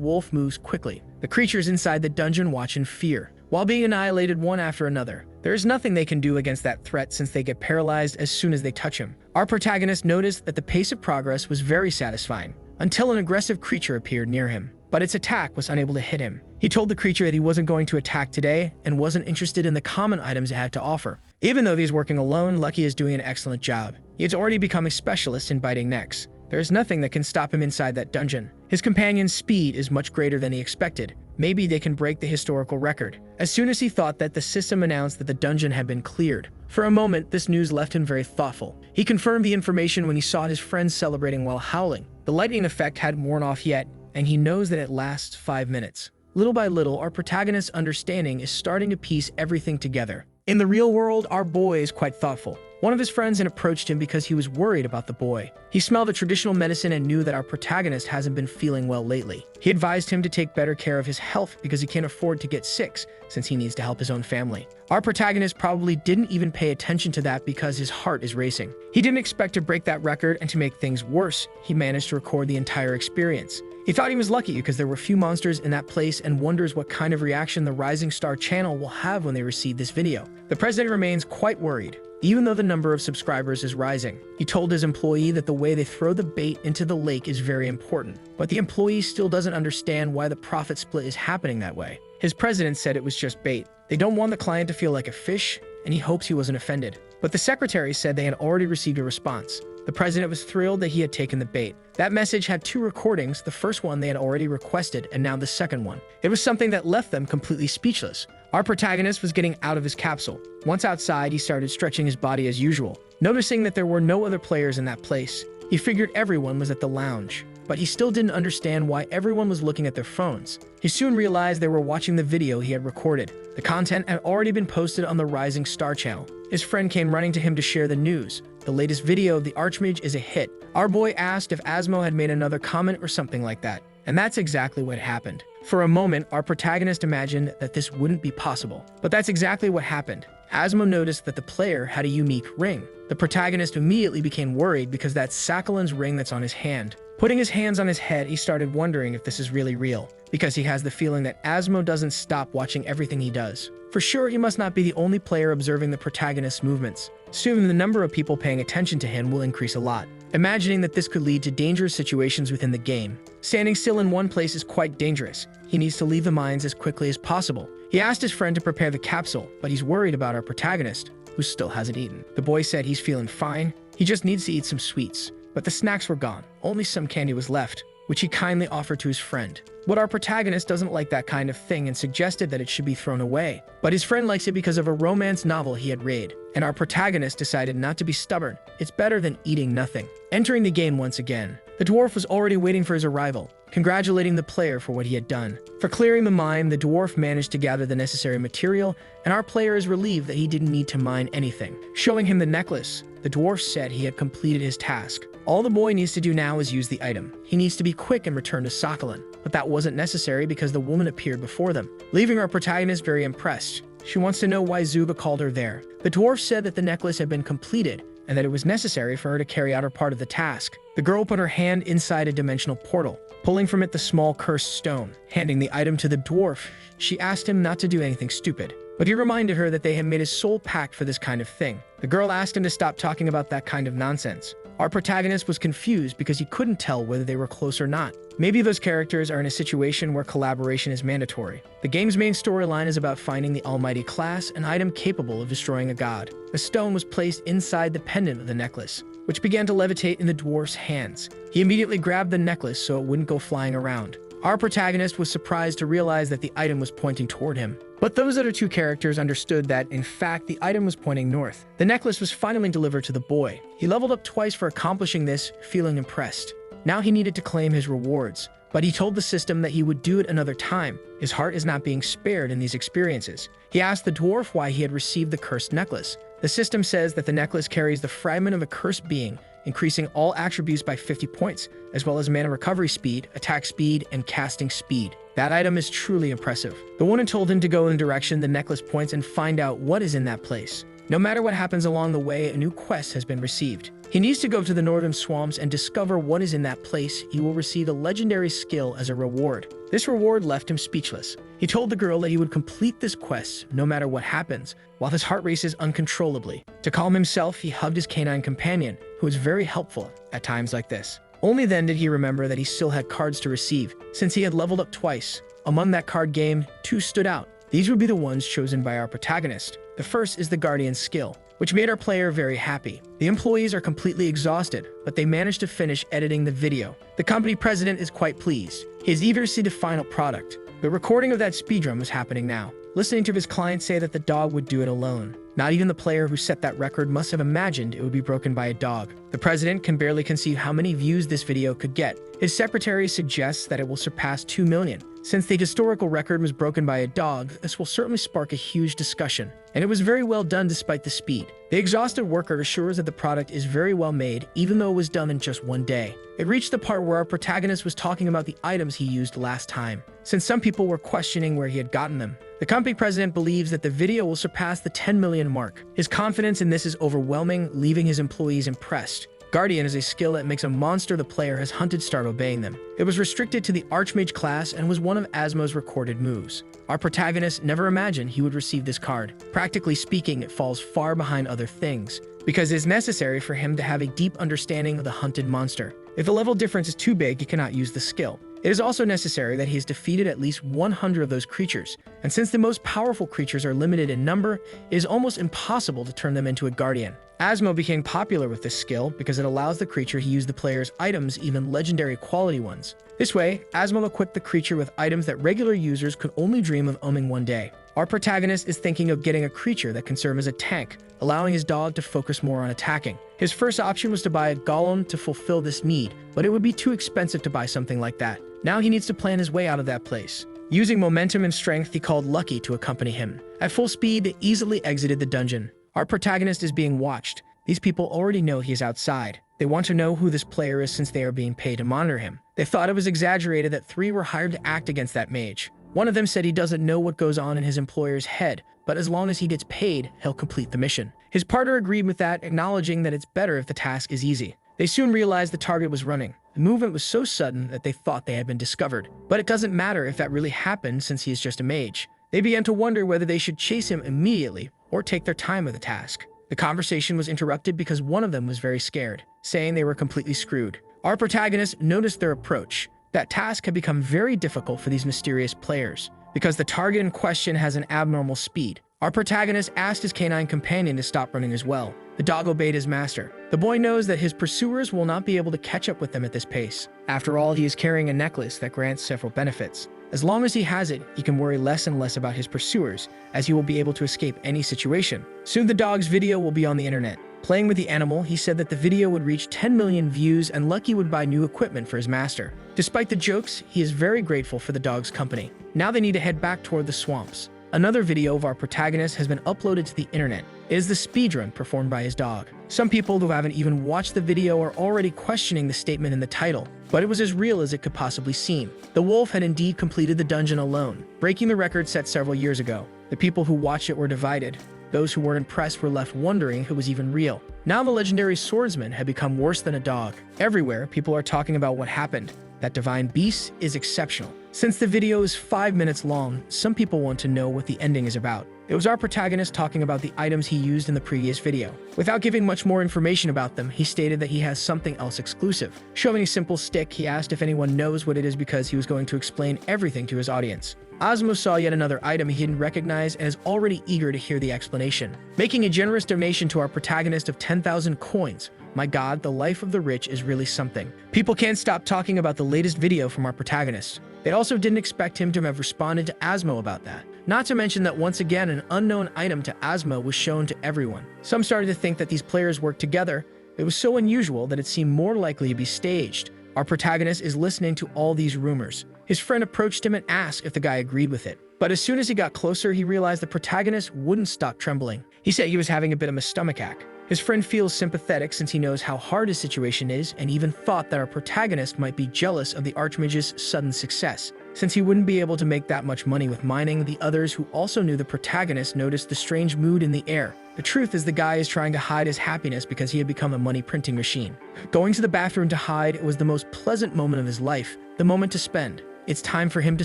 wolf moves quickly. The creatures inside the dungeon watch in fear, while being annihilated one after another. There is nothing they can do against that threat, since they get paralyzed as soon as they touch him. Our protagonist noticed that the pace of progress was very satisfying, until an aggressive creature appeared near him. But its attack was unable to hit him. He told the creature that he wasn't going to attack today and wasn't interested in the common items it had to offer. Even though he's working alone, Lucky is doing an excellent job. He has already become a specialist in biting necks. There is nothing that can stop him inside that dungeon. His companion's speed is much greater than he expected. Maybe they can break the historical record. As soon as he thought that, the system announced that the dungeon had been cleared. For a moment, this news left him very thoughtful. He confirmed the information when he saw his friends celebrating while howling. The lightning effect hadn't worn off yet, and he knows that it lasts 5 minutes. Little by little, our protagonist's understanding is starting to piece everything together. In the real world, our boy is quite thoughtful. One of his friends had approached him because he was worried about the boy. He smelled the traditional medicine and knew that our protagonist hasn't been feeling well lately. He advised him to take better care of his health because he can't afford to get sick, since he needs to help his own family. Our protagonist probably didn't even pay attention to that because his heart is racing. He didn't expect to break that record, and to make things worse, he managed to record the entire experience. He thought he was lucky because there were few monsters in that place, and wonders what kind of reaction the Rising Star channel will have when they receive this video. The president remains quite worried, even though the number of subscribers is rising. He told his employee that the way they throw the bait into the lake is very important, but the employee still doesn't understand why the profit split is happening that way. His president said it was just bait. They don't want the client to feel like a fish, and he hopes he wasn't offended. But the secretary said they had already received a response. The president was thrilled that he had taken the bait. That message had 2 recordings, the first one they had already requested, and now the second one. It was something that left them completely speechless. Our protagonist was getting out of his capsule. Once outside, he started stretching his body as usual. Noticing that there were no other players in that place, he figured everyone was at the lounge. But he still didn't understand why everyone was looking at their phones. He soon realized they were watching the video he had recorded. The content had already been posted on the Rising Star channel. His friend came running to him to share the news. The latest video of the Archmage is a hit. Our boy asked if Asmo had made another comment or something like that. And that's exactly what happened. For a moment, our protagonist imagined that this wouldn't be possible. But that's exactly what happened. Asmo noticed that the player had a unique ring. The protagonist immediately became worried because that's Sakhalin's ring that's on his hand. Putting his hands on his head, he started wondering if this is really real, because he has the feeling that Asmo doesn't stop watching everything he does. For sure, he must not be the only player observing the protagonist's movements. Soon, the number of people paying attention to him will increase a lot. Imagining that this could lead to dangerous situations within the game. Standing still in one place is quite dangerous. He needs to leave the mines as quickly as possible. He asked his friend to prepare the capsule, but he's worried about our protagonist, who still hasn't eaten. The boy said he's feeling fine, he just needs to eat some sweets. But the snacks were gone, only some candy was left, which he kindly offered to his friend. But our protagonist doesn't like that kind of thing and suggested that it should be thrown away. But his friend likes it because of a romance novel he had read, and our protagonist decided not to be stubborn. It's better than eating nothing. Entering the game once again, the dwarf was already waiting for his arrival, congratulating the player for what he had done. For clearing the mine, the dwarf managed to gather the necessary material, and our player is relieved that he didn't need to mine anything. Showing him the necklace, the dwarf said he had completed his task. All the boy needs to do now is use the item. He needs to be quick and return to Sakhalin. But that wasn't necessary because the woman appeared before them, leaving our protagonist very impressed. She wants to know why Zuba called her there. The dwarf said that the necklace had been completed and that it was necessary for her to carry out her part of the task. The girl put her hand inside a dimensional portal, pulling from it the small cursed stone. Handing the item to the dwarf, she asked him not to do anything stupid, but he reminded her that they had made a soul pact for this kind of thing. The girl asked him to stop talking about that kind of nonsense. Our protagonist was confused because he couldn't tell whether they were close or not. Maybe those characters are in a situation where collaboration is mandatory. The game's main storyline is about finding the almighty class, an item capable of destroying a god. A stone was placed inside the pendant of the necklace, which began to levitate in the dwarf's hands. He immediately grabbed the necklace so it wouldn't go flying around. Our protagonist was surprised to realize that the item was pointing toward him. But those other two characters understood that, in fact, the item was pointing north. The necklace was finally delivered to the boy. He leveled up twice for accomplishing this, feeling impressed. Now he needed to claim his rewards, but he told the system that he would do it another time. His heart is not being spared in these experiences. He asked the dwarf why he had received the cursed necklace. The system says that the necklace carries the fragment of a cursed being, increasing all attributes by 50 points, as well as mana recovery speed, attack speed, and casting speed. That item is truly impressive. The woman told him to go in the direction the necklace points and find out what is in that place. No matter what happens along the way, a new quest has been received. He needs to go to the northern swamps and discover what is in that place. He will receive a legendary skill as a reward. This reward left him speechless. He told the girl that he would complete this quest no matter what happens, while his heart races uncontrollably. To calm himself, he hugged his canine companion, who was very helpful at times like this. Only then did he remember that he still had cards to receive, since he had leveled up twice. Among that card game, two stood out. These would be the ones chosen by our protagonist. The first is the Guardian skill, which made our player very happy. The employees are completely exhausted, but they managed to finish editing the video. The company president is quite pleased. He is eager to see the final product. The recording of that speedrun was happening now, listening to his client say that the dog would do it alone. Not even the player who set that record must have imagined it would be broken by a dog. The president can barely conceive how many views this video could get. His secretary suggests that it will surpass 2 million. Since the historical record was broken by a dog, this will certainly spark a huge discussion. And it was very well done despite the speed. The exhausted worker assures that the product is very well made, even though it was done in just one day. It reached the part where our protagonist was talking about the items he used last time, since some people were questioning where he had gotten them. The company president believes that the video will surpass the 10 million mark. His confidence in this is overwhelming, leaving his employees impressed. Guardian is a skill that makes a monster the player has hunted start obeying them. It was restricted to the Archmage class and was one of Asmo's recorded moves. Our protagonist never imagined he would receive this card. Practically speaking, it falls far behind other things, because it is necessary for him to have a deep understanding of the hunted monster. If the level difference is too big, he cannot use the skill. It is also necessary that he has defeated at least 100 of those creatures, and since the most powerful creatures are limited in number, it is almost impossible to turn them into a guardian. Asmo became popular with this skill because it allows the creature to use the player's items, even legendary quality ones. This way, Asmo equipped the creature with items that regular users could only dream of owning one day. Our protagonist is thinking of getting a creature that can serve as a tank, allowing his dog to focus more on attacking. His first option was to buy a golem to fulfill this need, but it would be too expensive to buy something like that. Now he needs to plan his way out of that place. Using momentum and strength, he called Lucky to accompany him. At full speed, they easily exited the dungeon. Our protagonist is being watched. These people already know he is outside. They want to know who this player is since they are being paid to monitor him. They thought it was exaggerated that 3 were hired to act against that mage. One of them said he doesn't know what goes on in his employer's head, but as long as he gets paid, he'll complete the mission. His partner agreed with that, acknowledging that it's better if the task is easy. They soon realized the target was running. The movement was so sudden that they thought they had been discovered. But it doesn't matter if that really happened since he is just a mage. They began to wonder whether they should chase him immediately or take their time with the task. The conversation was interrupted because one of them was very scared, saying they were completely screwed. Our protagonist noticed their approach. That task had become very difficult for these mysterious players, because the target in question has an abnormal speed. Our protagonist asked his canine companion to stop running as well. The dog obeyed his master. The boy knows that his pursuers will not be able to catch up with them at this pace. After all, he is carrying a necklace that grants several benefits. As long as he has it, he can worry less and less about his pursuers, as he will be able to escape any situation. Soon the dog's video will be on the internet. Playing with the animal, he said that the video would reach 10 million views and Lucky would buy new equipment for his master. Despite the jokes, he is very grateful for the dog's company. Now they need to head back toward the swamps. Another video of our protagonist has been uploaded to the internet. It is the speedrun performed by his dog. Some people who haven't even watched the video are already questioning the statement in the title, but it was as real as it could possibly seem. The wolf had indeed completed the dungeon alone, breaking the record set several years ago. The people who watched it were divided. Those who weren't impressed were left wondering if it was even real. Now the legendary swordsman had become worse than a dog. Everywhere, people are talking about what happened. That divine beast is exceptional. Since the video is 5 minutes long, some people want to know what the ending is about. It was our protagonist talking about the items he used in the previous video. Without giving much more information about them, he stated that he has something else exclusive. Showing a simple stick, he asked if anyone knows what it is because he was going to explain everything to his audience. Osmo saw yet another item he didn't recognize and is already eager to hear the explanation. Making a generous donation to our protagonist of 10,000 coins. My god, the life of the rich is really something. People can't stop talking about the latest video from our protagonist. They also didn't expect him to have responded to Osmo about that. Not to mention that once again an unknown item to Osmo was shown to everyone. Some started to think that these players worked together. It was so unusual that it seemed more likely to be staged. Our protagonist is listening to all these rumors. His friend approached him and asked if the guy agreed with it. But as soon as he got closer, he realized the protagonist wouldn't stop trembling. He said he was having a bit of a stomachache. His friend feels sympathetic since he knows how hard his situation is and even thought that our protagonist might be jealous of the Archmage's sudden success. Since he wouldn't be able to make that much money with mining, the others who also knew the protagonist noticed the strange mood in the air. The truth is the guy is trying to hide his happiness because he had become a money printing machine. Going to the bathroom to hide, it was the most pleasant moment of his life, the moment to spend. It's time for him to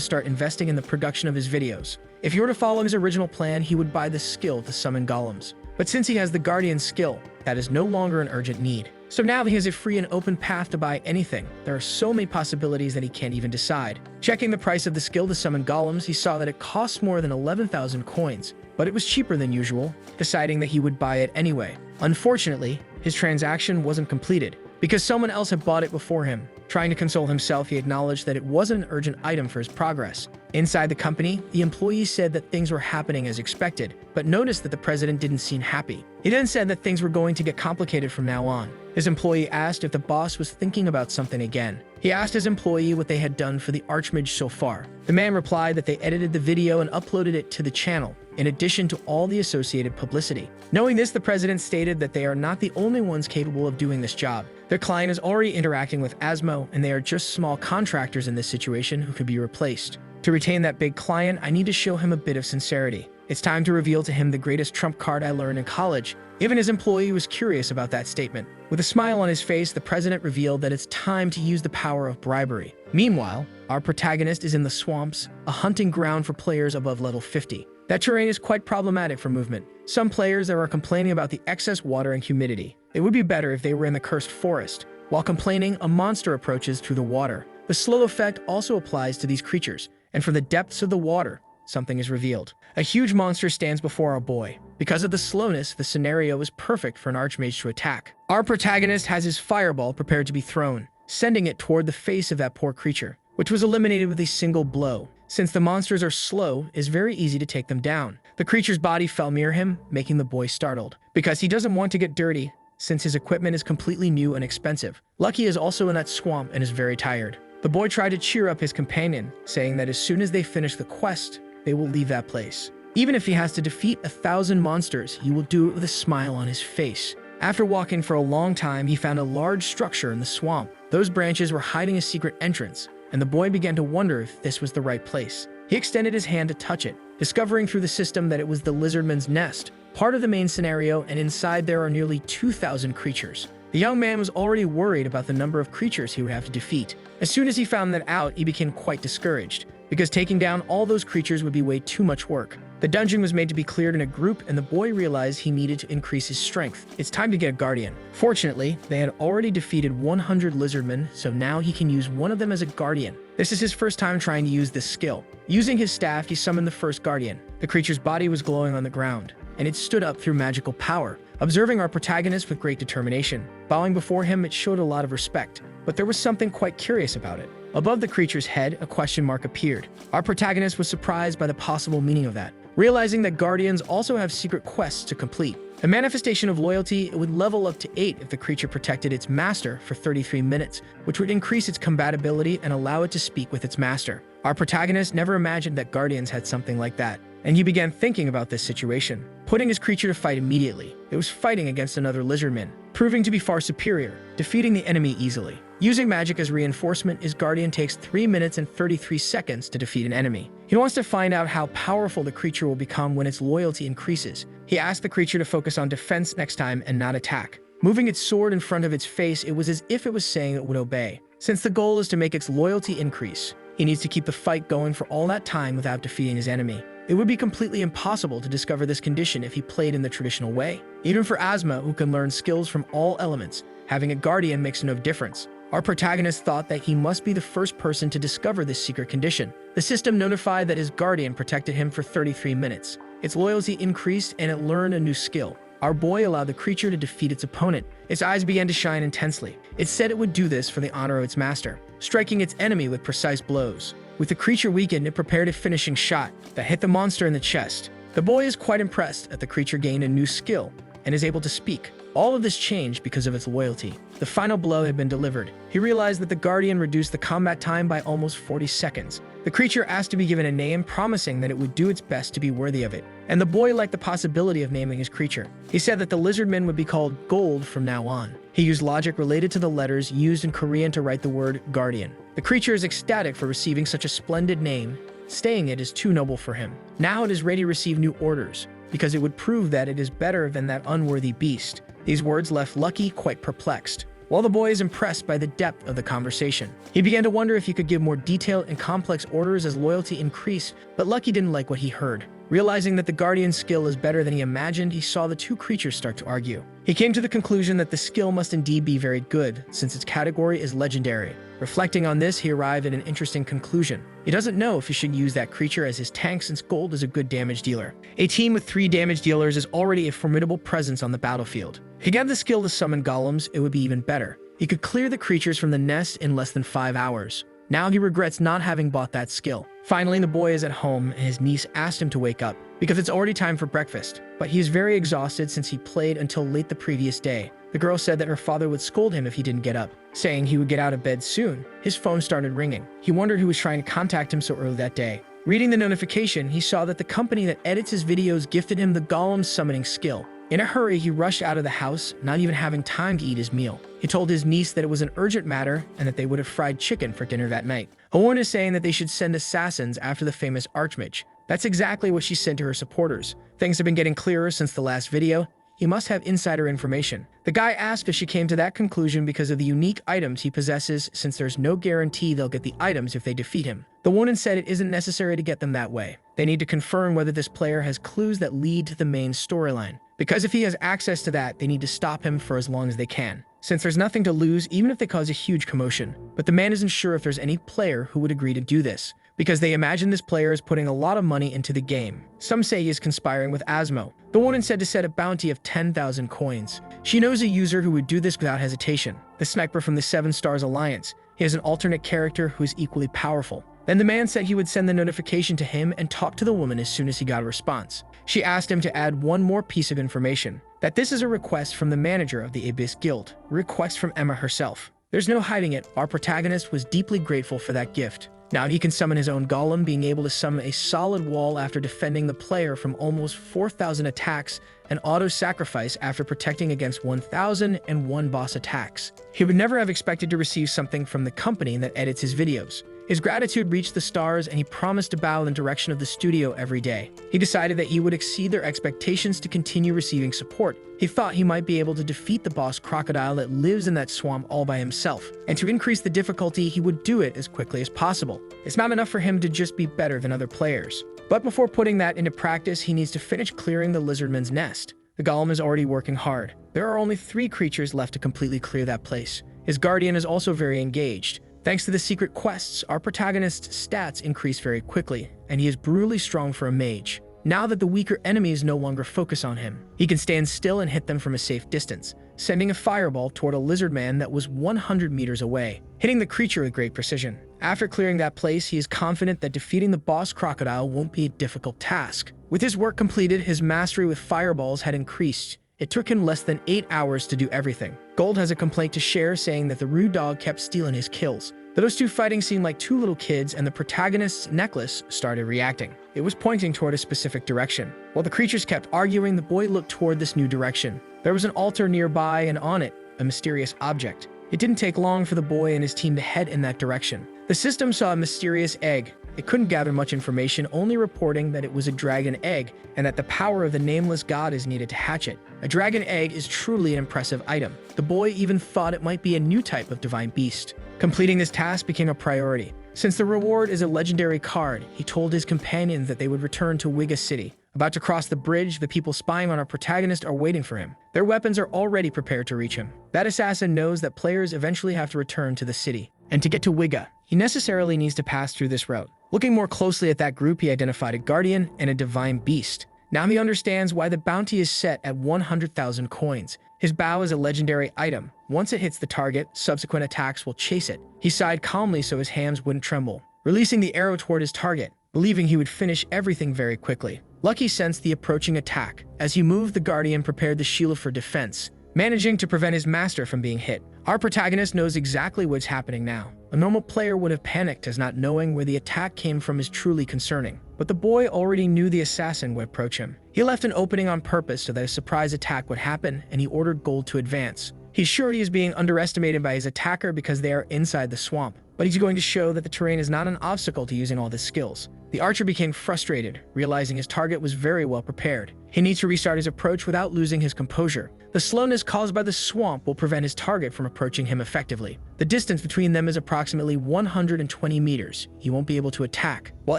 start investing in the production of his videos. If he were to follow his original plan, he would buy the skill to summon golems. But since he has the Guardian skill, that is no longer an urgent need. So now he has a free and open path to buy anything. There are so many possibilities that he can't even decide. Checking the price of the skill to summon golems, he saw that it costs more than 11,000 coins, but it was cheaper than usual, deciding that he would buy it anyway. Unfortunately, his transaction wasn't completed, because someone else had bought it before him. Trying to console himself, he acknowledged that it wasn't an urgent item for his progress. Inside the company, the employees said that things were happening as expected, but noticed that the president didn't seem happy. He then said that things were going to get complicated from now on. His employee asked if the boss was thinking about something again. He asked his employee what they had done for the Archmage so far. The man replied that they edited the video and uploaded it to the channel, in addition to all the associated publicity. Knowing this, the president stated that they are not the only ones capable of doing this job. Their client is already interacting with Osmo, and they are just small contractors in this situation who could be replaced. To retain that big client, I need to show him a bit of sincerity. It's time to reveal to him the greatest trump card I learned in college. Even his employee was curious about that statement. With a smile on his face, the president revealed that it's time to use the power of bribery. Meanwhile, our protagonist is in the swamps, a hunting ground for players above level 50. That terrain is quite problematic for movement. Some players there are complaining about the excess water and humidity. It would be better if they were in the cursed forest. While complaining, a monster approaches through the water. The slow effect also applies to these creatures, and from the depths of the water, something is revealed. A huge monster stands before our boy. Because of the slowness, the scenario is perfect for an Archmage to attack. Our protagonist has his fireball prepared to be thrown, sending it toward the face of that poor creature, which was eliminated with a single blow. Since the monsters are slow, it is very easy to take them down. The creature's body fell near him, making the boy startled. Because he doesn't want to get dirty, since his equipment is completely new and expensive. Lucky is also in that swamp and is very tired. The boy tried to cheer up his companion, saying that as soon as they finish the quest, they will leave that place. Even if he has to defeat 1,000 monsters, he will do it with a smile on his face. After walking for a long time, he found a large structure in the swamp. Those branches were hiding a secret entrance, and the boy began to wonder if this was the right place. He extended his hand to touch it, discovering through the system that it was the lizardman's nest, part of the main scenario, and inside there are nearly 2,000 creatures. The young man was already worried about the number of creatures he would have to defeat. As soon as he found that out, he became quite discouraged, because taking down all those creatures would be way too much work. The dungeon was made to be cleared in a group, and the boy realized he needed to increase his strength. It's time to get a guardian. Fortunately, they had already defeated 100 lizardmen, so now he can use one of them as a guardian. This is his first time trying to use this skill. Using his staff, he summoned the first guardian. The The creature's body was glowing on the ground, and it stood up through magical power, observing our protagonist with great determination. Bowing before him, it showed a lot of respect, but there was something quite curious about it. Above the creature's head, a question mark appeared. Our protagonist was surprised by the possible meaning of that, realizing that guardians also have secret quests to complete. A manifestation of loyalty, it would level up to 8 if the creature protected its master for 33 minutes, which would increase its compatibility and allow it to speak with its master. Our protagonist never imagined that guardians had something like that, and he began thinking about this situation, putting his creature to fight immediately. It was fighting against another lizardman, proving to be far superior, defeating the enemy easily. Using magic as reinforcement, his guardian takes 3 minutes and 33 seconds to defeat an enemy. He wants to find out how powerful the creature will become when its loyalty increases. He asked the creature to focus on defense next time and not attack. Moving its sword in front of its face, it was as if it was saying it would obey. Since the goal is to make its loyalty increase, he needs to keep the fight going for all that time without defeating his enemy. It would be completely impossible to discover this condition if he played in the traditional way. Even for Asma, who can learn skills from all elements, having a guardian makes no difference. Our protagonist thought that he must be the first person to discover this secret condition. The system notified that his guardian protected him for 33 minutes. Its loyalty increased and it learned a new skill. Our boy allowed the creature to defeat its opponent. Its eyes began to shine intensely. It said it would do this for the honor of its master, striking its enemy with precise blows. With the creature weakened, it prepared a finishing shot that hit the monster in the chest. The boy is quite impressed that the creature gained a new skill and is able to speak. All of this changed because of its loyalty. The final blow had been delivered. He realized that the guardian reduced the combat time by almost 40 seconds. The creature asked to be given a name, promising that it would do its best to be worthy of it. And the boy liked the possibility of naming his creature. He said that the lizardman would be called Gold from now on. He used logic related to the letters used in Korean to write the word guardian. The creature is ecstatic for receiving such a splendid name. Staying it is too noble for him. Now it is ready to receive new orders, because it would prove that it is better than that unworthy beast. These words left Lucky quite perplexed. While the boy is impressed by the depth of the conversation, he began to wonder if he could give more detailed and complex orders as loyalty increased, but Lucky didn't like what he heard. Realizing that the guardian's skill is better than he imagined, he saw the two creatures start to argue. He came to the conclusion that the skill must indeed be very good, since its category is legendary. Reflecting on this, he arrived at an interesting conclusion. He doesn't know if he should use that creature as his tank, since Gold is a good damage dealer. A team with 3 damage dealers is already a formidable presence on the battlefield. If he had the skill to summon golems, it would be even better. He could clear the creatures from the nest in less than 5 hours. Now he regrets not having bought that skill. Finally, the boy is at home and his niece asked him to wake up because it's already time for breakfast. But he is very exhausted since he played until late the previous day. The girl said that her father would scold him if he didn't get up, saying he would get out of bed soon. His phone started ringing. He wondered who was trying to contact him so early that day. Reading the notification, he saw that the company that edits his videos gifted him the golem summoning skill. In a hurry, he rushed out of the house, not even having time to eat his meal. He told his niece that it was an urgent matter and that they would have fried chicken for dinner that night. A woman is saying that they should send assassins after the famous Archmage. That's exactly what she said to her supporters. Things have been getting clearer since the last video. He must have insider information. The guy asked if she came to that conclusion because of the unique items he possesses, since there's no guarantee they'll get the items if they defeat him. The woman said it isn't necessary to get them that way. They need to confirm whether this player has clues that lead to the main storyline. Because if he has access to that, they need to stop him for as long as they can, since there's nothing to lose even if they cause a huge commotion. But the man isn't sure if there's any player who would agree to do this, because they imagine this player is putting a lot of money into the game. Some say he is conspiring with Asmo. The woman said to set a bounty of 10,000 coins. She knows a user who would do this without hesitation, the sniper from the 7 Stars Alliance. He has an alternate character who is equally powerful. Then the man said he would send the notification to him and talk to the woman as soon as he got a response. She asked him to add one more piece of information, that this is a request from the manager of the Abyss Guild, a request from Emma herself. There's no hiding it, our protagonist was deeply grateful for that gift. Now he can summon his own golem, being able to summon a solid wall after defending the player from almost 4,000 attacks and auto-sacrifice after protecting against 1,001 boss attacks. He would never have expected to receive something from the company that edits his videos. His gratitude reached the stars and he promised to bow in the direction of the studio every day. He decided that he would exceed their expectations to continue receiving support. He thought he might be able to defeat the boss crocodile that lives in that swamp all by himself, and to increase the difficulty, he would do it as quickly as possible. It's not enough for him to just be better than other players. But before putting that into practice, he needs to finish clearing the lizardman's nest. The golem is already working hard. There are only 3 creatures left to completely clear that place. His guardian is also very engaged. Thanks to the secret quests, our protagonist's stats increase very quickly, and he is brutally strong for a mage. now that the weaker enemies no longer focus on him. He can stand still and hit them from a safe distance, sending a fireball toward a lizard man that was 100 meters away, hitting the creature with great precision. After clearing that place, he is confident that defeating the boss crocodile won't be a difficult task. With his work completed, his mastery with fireballs had increased. It took him less than 8 hours to do everything. Gold has a complaint to share, saying that the rude dog kept stealing his kills. Those two fighting seemed like two little kids, and the protagonist's necklace started reacting. It was pointing toward a specific direction. While the creatures kept arguing, the boy looked toward this new direction. There was an altar nearby, and on it, a mysterious object. It didn't take long for the boy and his team to head in that direction. The system saw a mysterious egg. It couldn't gather much information, only reporting that it was a dragon egg and that the power of the nameless god is needed to hatch it. A dragon egg is truly an impressive item. The boy even thought it might be a new type of divine beast. Completing this task became a priority. Since the reward is a legendary card, he told his companions that they would return to Wiga City. About to cross the bridge, the people spying on our protagonist are waiting for him. Their weapons are already prepared to reach him. That assassin knows that players eventually have to return to the city. And to get to Wiga, he necessarily needs to pass through this route. Looking more closely at that group, he identified a guardian and a divine beast. Now he understands why the bounty is set at 100,000 coins. His bow is a legendary item. Once it hits the target, subsequent attacks will chase it. He sighed calmly so his hands wouldn't tremble, releasing the arrow toward his target, believing he would finish everything very quickly. Lucky sensed the approaching attack. As he moved, the guardian prepared the shield for defense, managing to prevent his master from being hit. Our protagonist knows exactly what's happening now. A normal player would have panicked, as not knowing where the attack came from is truly concerning. But the boy already knew the assassin would approach him. He left an opening on purpose so that a surprise attack would happen, and he ordered Gold to advance. He's sure he is being underestimated by his attacker because they are inside the swamp, but he's going to show that the terrain is not an obstacle to using all his skills. The archer became frustrated, realizing his target was very well prepared. He needs to restart his approach without losing his composure. The slowness caused by the swamp will prevent his target from approaching him effectively. The distance between them is approximately 120 meters. He won't be able to attack. While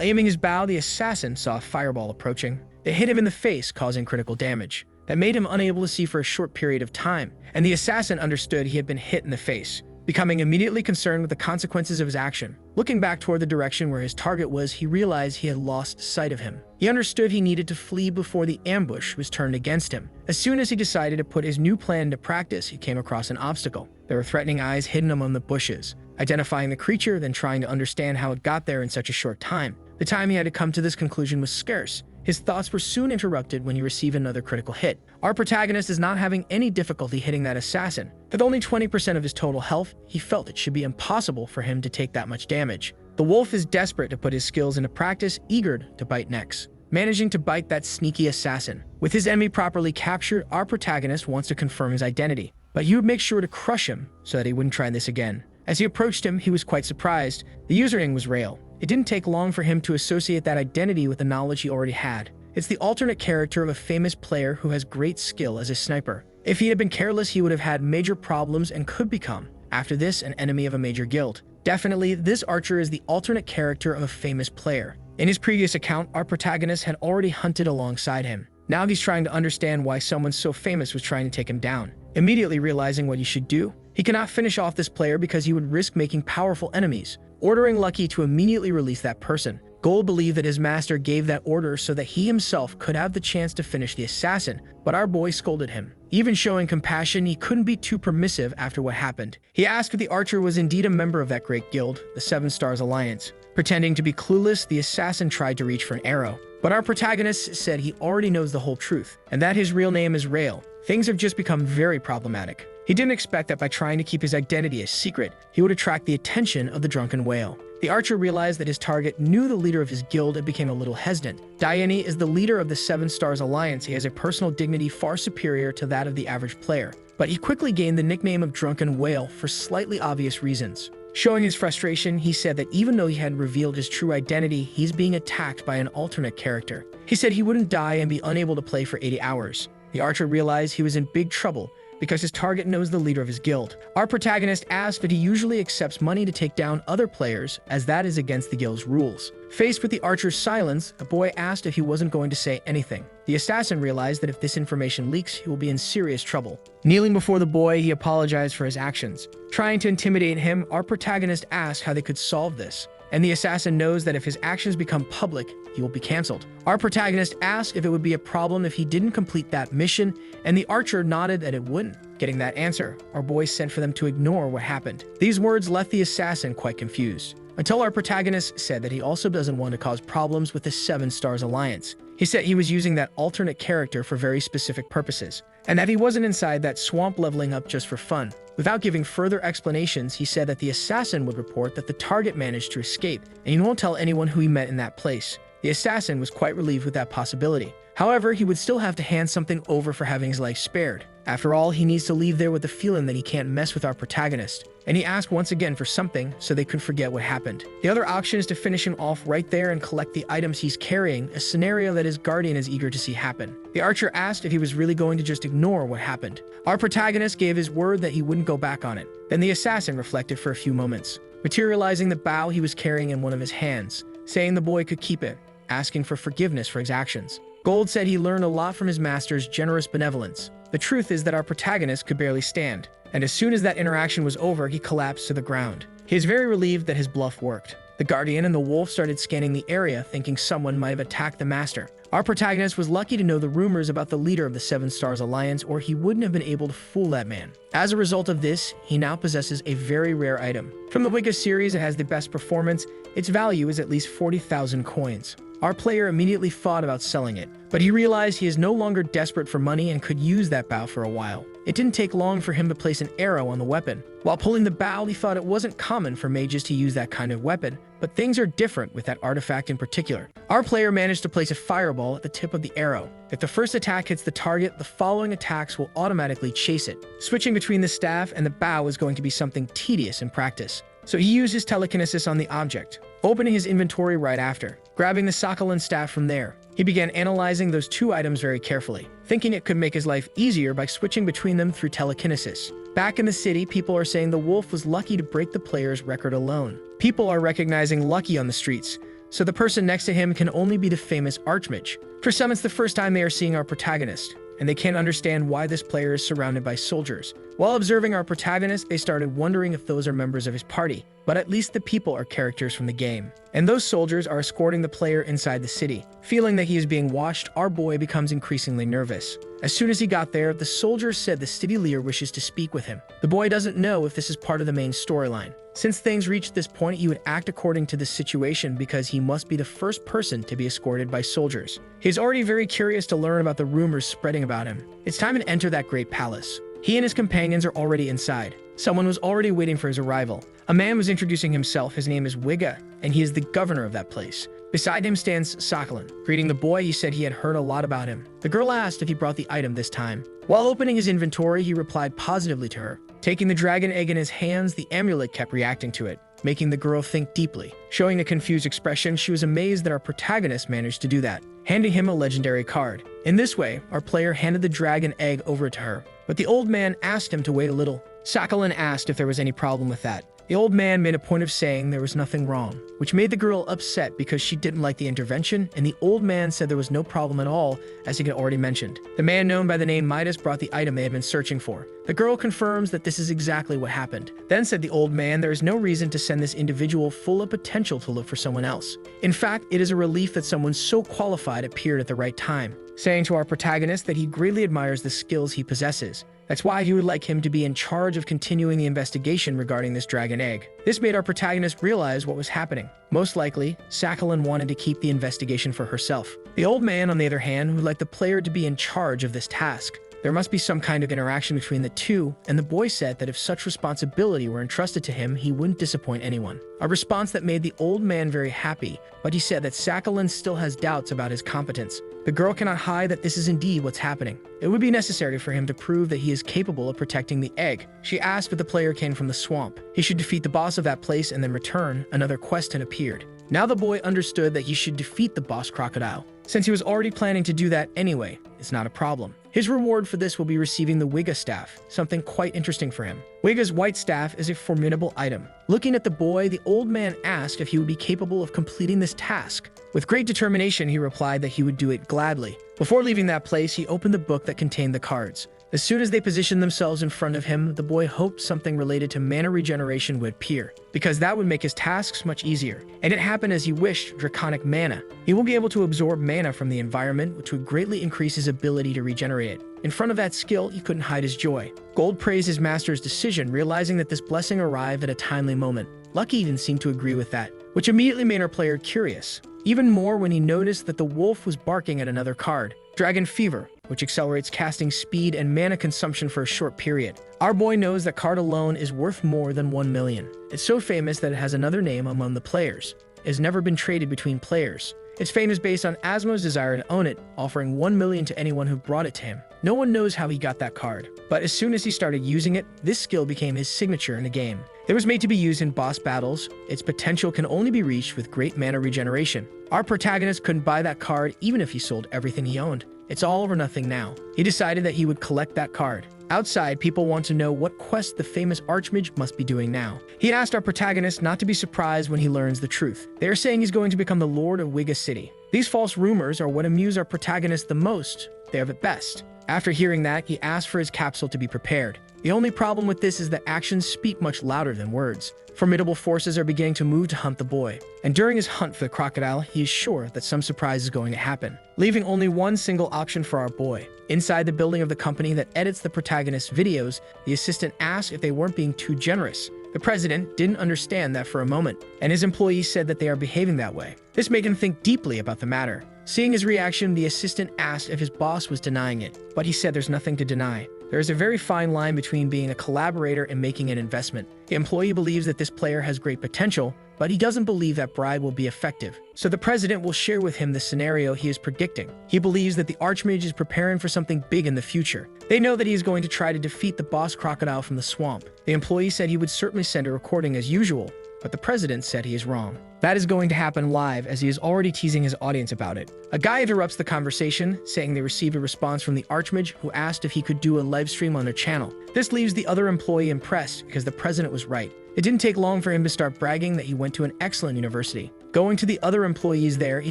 aiming his bow, the assassin saw a fireball approaching. It hit him in the face, causing critical damage. That made him unable to see for a short period of time, and the assassin understood he had been hit in the face, becoming immediately concerned with the consequences of his action. Looking back toward the direction where his target was, he realized he had lost sight of him. He understood he needed to flee before the ambush was turned against him. As soon as he decided to put his new plan into practice, he came across an obstacle. There were threatening eyes hidden among the bushes. Identifying the creature, then trying to understand how it got there in such a short time. The time he had to come to this conclusion was scarce. His thoughts were soon interrupted when he received another critical hit. Our protagonist is not having any difficulty hitting that assassin. With only 20% of his total health, he felt it should be impossible for him to take that much damage. The wolf is desperate to put his skills into practice, eager to bite necks, managing to bite that sneaky assassin. With his enemy properly captured, our protagonist wants to confirm his identity, but he would make sure to crush him so that he wouldn't try this again. As he approached him, he was quite surprised. The username was Rail. It didn't take long for him to associate that identity with the knowledge he already had. It's the alternate character of a famous player who has great skill as a sniper. If he had been careless, he would have had major problems and could become, after this, an enemy of a major guild. Definitely, this archer is the alternate character of a famous player. In his previous account, our protagonist had already hunted alongside him. Now he's trying to understand why someone so famous was trying to take him down. Immediately realizing what he should do, he cannot finish off this player because he would risk making powerful enemies, ordering Lucky to immediately release that person. Gold believed that his master gave that order so that he himself could have the chance to finish the assassin, but our boy scolded him. Even showing compassion, he couldn't be too permissive after what happened. He asked if the archer was indeed a member of that great guild, the Seven Stars Alliance. Pretending to be clueless, the assassin tried to reach for an arrow, but our protagonist said he already knows the whole truth, and that his real name is Rail. Things have just become very problematic. He didn't expect that by trying to keep his identity a secret, he would attract the attention of the drunken whale. The archer realized that his target knew the leader of his guild and became a little hesitant. Diane is the leader of the Seven Stars Alliance. He has a personal dignity far superior to that of the average player, but he quickly gained the nickname of Drunken Whale for slightly obvious reasons. Showing his frustration, he said that even though he had revealed his true identity, he's being attacked by an alternate character. He said he wouldn't die and be unable to play for 80 hours. The archer realized he was in big trouble because his target knows the leader of his guild. Our protagonist asked that he usually accepts money to take down other players, as that is against the guild's rules. Faced with the archer's silence, the boy asked if he wasn't going to say anything. The assassin realized that if this information leaks, he will be in serious trouble. Kneeling before the boy, he apologized for his actions. Trying to intimidate him, our protagonist asked how they could solve this. and the assassin knows that if his actions become public, he will be cancelled. Our protagonist asked if it would be a problem if he didn't complete that mission, and the archer nodded that it wouldn't. Getting that answer, our boy sent for them to ignore what happened. These words left the assassin quite confused, until our protagonist said that he also doesn't want to cause problems with the Seven Stars Alliance. He said he was using that alternate character for very specific purposes, and that he wasn't inside that swamp leveling up just for fun. Without giving further explanations, he said that the assassin would report that the target managed to escape, and he won't tell anyone who he met in that place. The assassin was quite relieved with that possibility. However, he would still have to hand something over for having his life spared. After all, he needs to leave there with the feeling that he can't mess with our protagonist. And he asked once again for something so they could forget what happened. The other option is to finish him off right there and collect the items he's carrying, a scenario that his guardian is eager to see happen. The archer asked if he was really going to just ignore what happened. Our protagonist gave his word that he wouldn't go back on it. Then the assassin reflected for a few moments, materializing the bow he was carrying in one of his hands, saying the boy could keep it, asking for forgiveness for his actions. Gold said he learned a lot from his master's generous benevolence. The truth is that our protagonist could barely stand, and as soon as that interaction was over, he collapsed to the ground. He is very relieved that his bluff worked. The guardian and the wolf started scanning the area, thinking someone might have attacked the master. Our protagonist was lucky to know the rumors about the leader of the Seven Stars Alliance, or he wouldn't have been able to fool that man. As a result of this, he now possesses a very rare item. From the Wicca series, it has the best performance. Its value is at least 40,000 coins. Our player immediately thought about selling it, but he realized he is no longer desperate for money and could use that bow for a while. It didn't take long for him to place an arrow on the weapon. While pulling the bow, he thought it wasn't common for mages to use that kind of weapon, but things are different with that artifact in particular. Our player managed to place a fireball at the tip of the arrow. If the first attack hits the target, the following attacks will automatically chase it. Switching between the staff and the bow is going to be something tedious in practice. So he used his telekinesis on the object, opening his inventory right after. Grabbing the Sakhalin staff from there, he began analyzing those two items very carefully, thinking it could make his life easier by switching between them through telekinesis. Back in the city, people are saying the wolf was lucky to break the player's record alone. People are recognizing Lucky on the streets, so the person next to him can only be the famous Archmage. For some, it's the first time they are seeing our protagonist, and they can't understand why this player is surrounded by soldiers. While observing our protagonist, they started wondering if those are members of his party, but at least the people are characters from the game. And those soldiers are escorting the player inside the city. Feeling that he is being watched, our boy becomes increasingly nervous. As soon as he got there, the soldier said the city leader wishes to speak with him. The boy doesn't know if this is part of the main storyline. Since things reached this point, he would act according to the situation because he must be the first person to be escorted by soldiers. He's already very curious to learn about the rumors spreading about him. It's time to enter that great palace. He and his companions are already inside. Someone was already waiting for his arrival. A man was introducing himself. His name is Wigga, and he is the governor of that place. Beside him stands Sakhalin. Greeting the boy, he said he had heard a lot about him. The girl asked if he brought the item this time. While opening his inventory, he replied positively to her. Taking the dragon egg in his hands, the amulet kept reacting to it, making the girl think deeply. Showing a confused expression, she was amazed that our protagonist managed to do that, handing him a legendary card. In this way, our player handed the dragon egg over to her, but the old man asked him to wait a little. Sakhalin asked if there was any problem with that. The old man made a point of saying there was nothing wrong, which made the girl upset because she didn't like the intervention, and the old man said there was no problem at all, as he had already mentioned. The man known by the name Midas brought the item they had been searching for. The girl confirms that this is exactly what happened. Then said the old man, there is no reason to send this individual full of potential to look for someone else. In fact, it is a relief that someone so qualified appeared at the right time, saying to our protagonist that he greatly admires the skills he possesses. That's why he would like him to be in charge of continuing the investigation regarding this dragon egg. This made our protagonist realize what was happening. Most likely, Sakhalin wanted to keep the investigation for herself. The old man, on the other hand, would like the player to be in charge of this task. There must be some kind of interaction between the two, and the boy said that if such responsibility were entrusted to him, he wouldn't disappoint anyone. A response that made the old man very happy, but he said that Sakhalin still has doubts about his competence. The girl cannot hide that this is indeed what's happening. It would be necessary for him to prove that he is capable of protecting the egg. She asked if the player came from the swamp. He should defeat the boss of that place and then return. Another quest had appeared. Now the boy understood that he should defeat the boss crocodile. Since he was already planning to do that anyway, it's not a problem. His reward for this will be receiving the Wigga staff, something quite interesting for him. Wigga's white staff is a formidable item. Looking at the boy, the old man asked if he would be capable of completing this task. With great determination, he replied that he would do it gladly. Before leaving that place, he opened the book that contained the cards. As soon as they positioned themselves in front of him, the boy hoped something related to mana regeneration would appear, because that would make his tasks much easier. And it happened as he wished: draconic mana. He will be able to absorb mana from the environment, which would greatly increase his ability to regenerate it. In front of that skill, he couldn't hide his joy. Gold praised his master's decision, realizing that this blessing arrived at a timely moment. Lucky didn't seem to agree with that, which immediately made our player curious. Even more when he noticed that the wolf was barking at another card, Dragon Fever, which accelerates casting speed and mana consumption for a short period. Our boy knows that card alone is worth more than 1 million. It's so famous that it has another name among the players. It has never been traded between players. Its fame is based on Asmo's desire to own it, offering 1 million to anyone who brought it to him. No one knows how he got that card, but as soon as he started using it, this skill became his signature in the game. It was made to be used in boss battles. Its potential can only be reached with great mana regeneration. Our protagonist couldn't buy that card even if he sold everything he owned. It's all or nothing now. He decided that he would collect that card. Outside, people want to know what quest the famous Archmage must be doing now. He asked our protagonist not to be surprised when he learns the truth. They are saying he's going to become the Lord of Wiga City. These false rumors are what amuse our protagonist the most. They have it best. After hearing that, he asked for his capsule to be prepared. The only problem with this is that actions speak much louder than words. Formidable forces are beginning to move to hunt the boy. And during his hunt for the crocodile, he is sure that some surprise is going to happen, leaving only one single option for our boy. Inside the building of the company that edits the protagonist's videos, the assistant asked if they weren't being too generous. The president didn't understand that for a moment, and his employees said that they are behaving that way. This made him think deeply about the matter. Seeing his reaction, the assistant asked if his boss was denying it, but he said there's nothing to deny. There is a very fine line between being a collaborator and making an investment. The employee believes that this player has great potential, but he doesn't believe that bribe will be effective. So the president will share with him the scenario he is predicting. He believes that the Archmage is preparing for something big in the future. They know that he is going to try to defeat the boss crocodile from the swamp. The employee said he would certainly send a recording as usual, but the president said he is wrong. That is going to happen live, as he is already teasing his audience about it. A guy interrupts the conversation, saying they received a response from the Archmage, who asked if he could do a live stream on their channel. This leaves the other employee impressed, because the president was right. It didn't take long for him to start bragging that he went to an excellent university. Going to the other employees there, he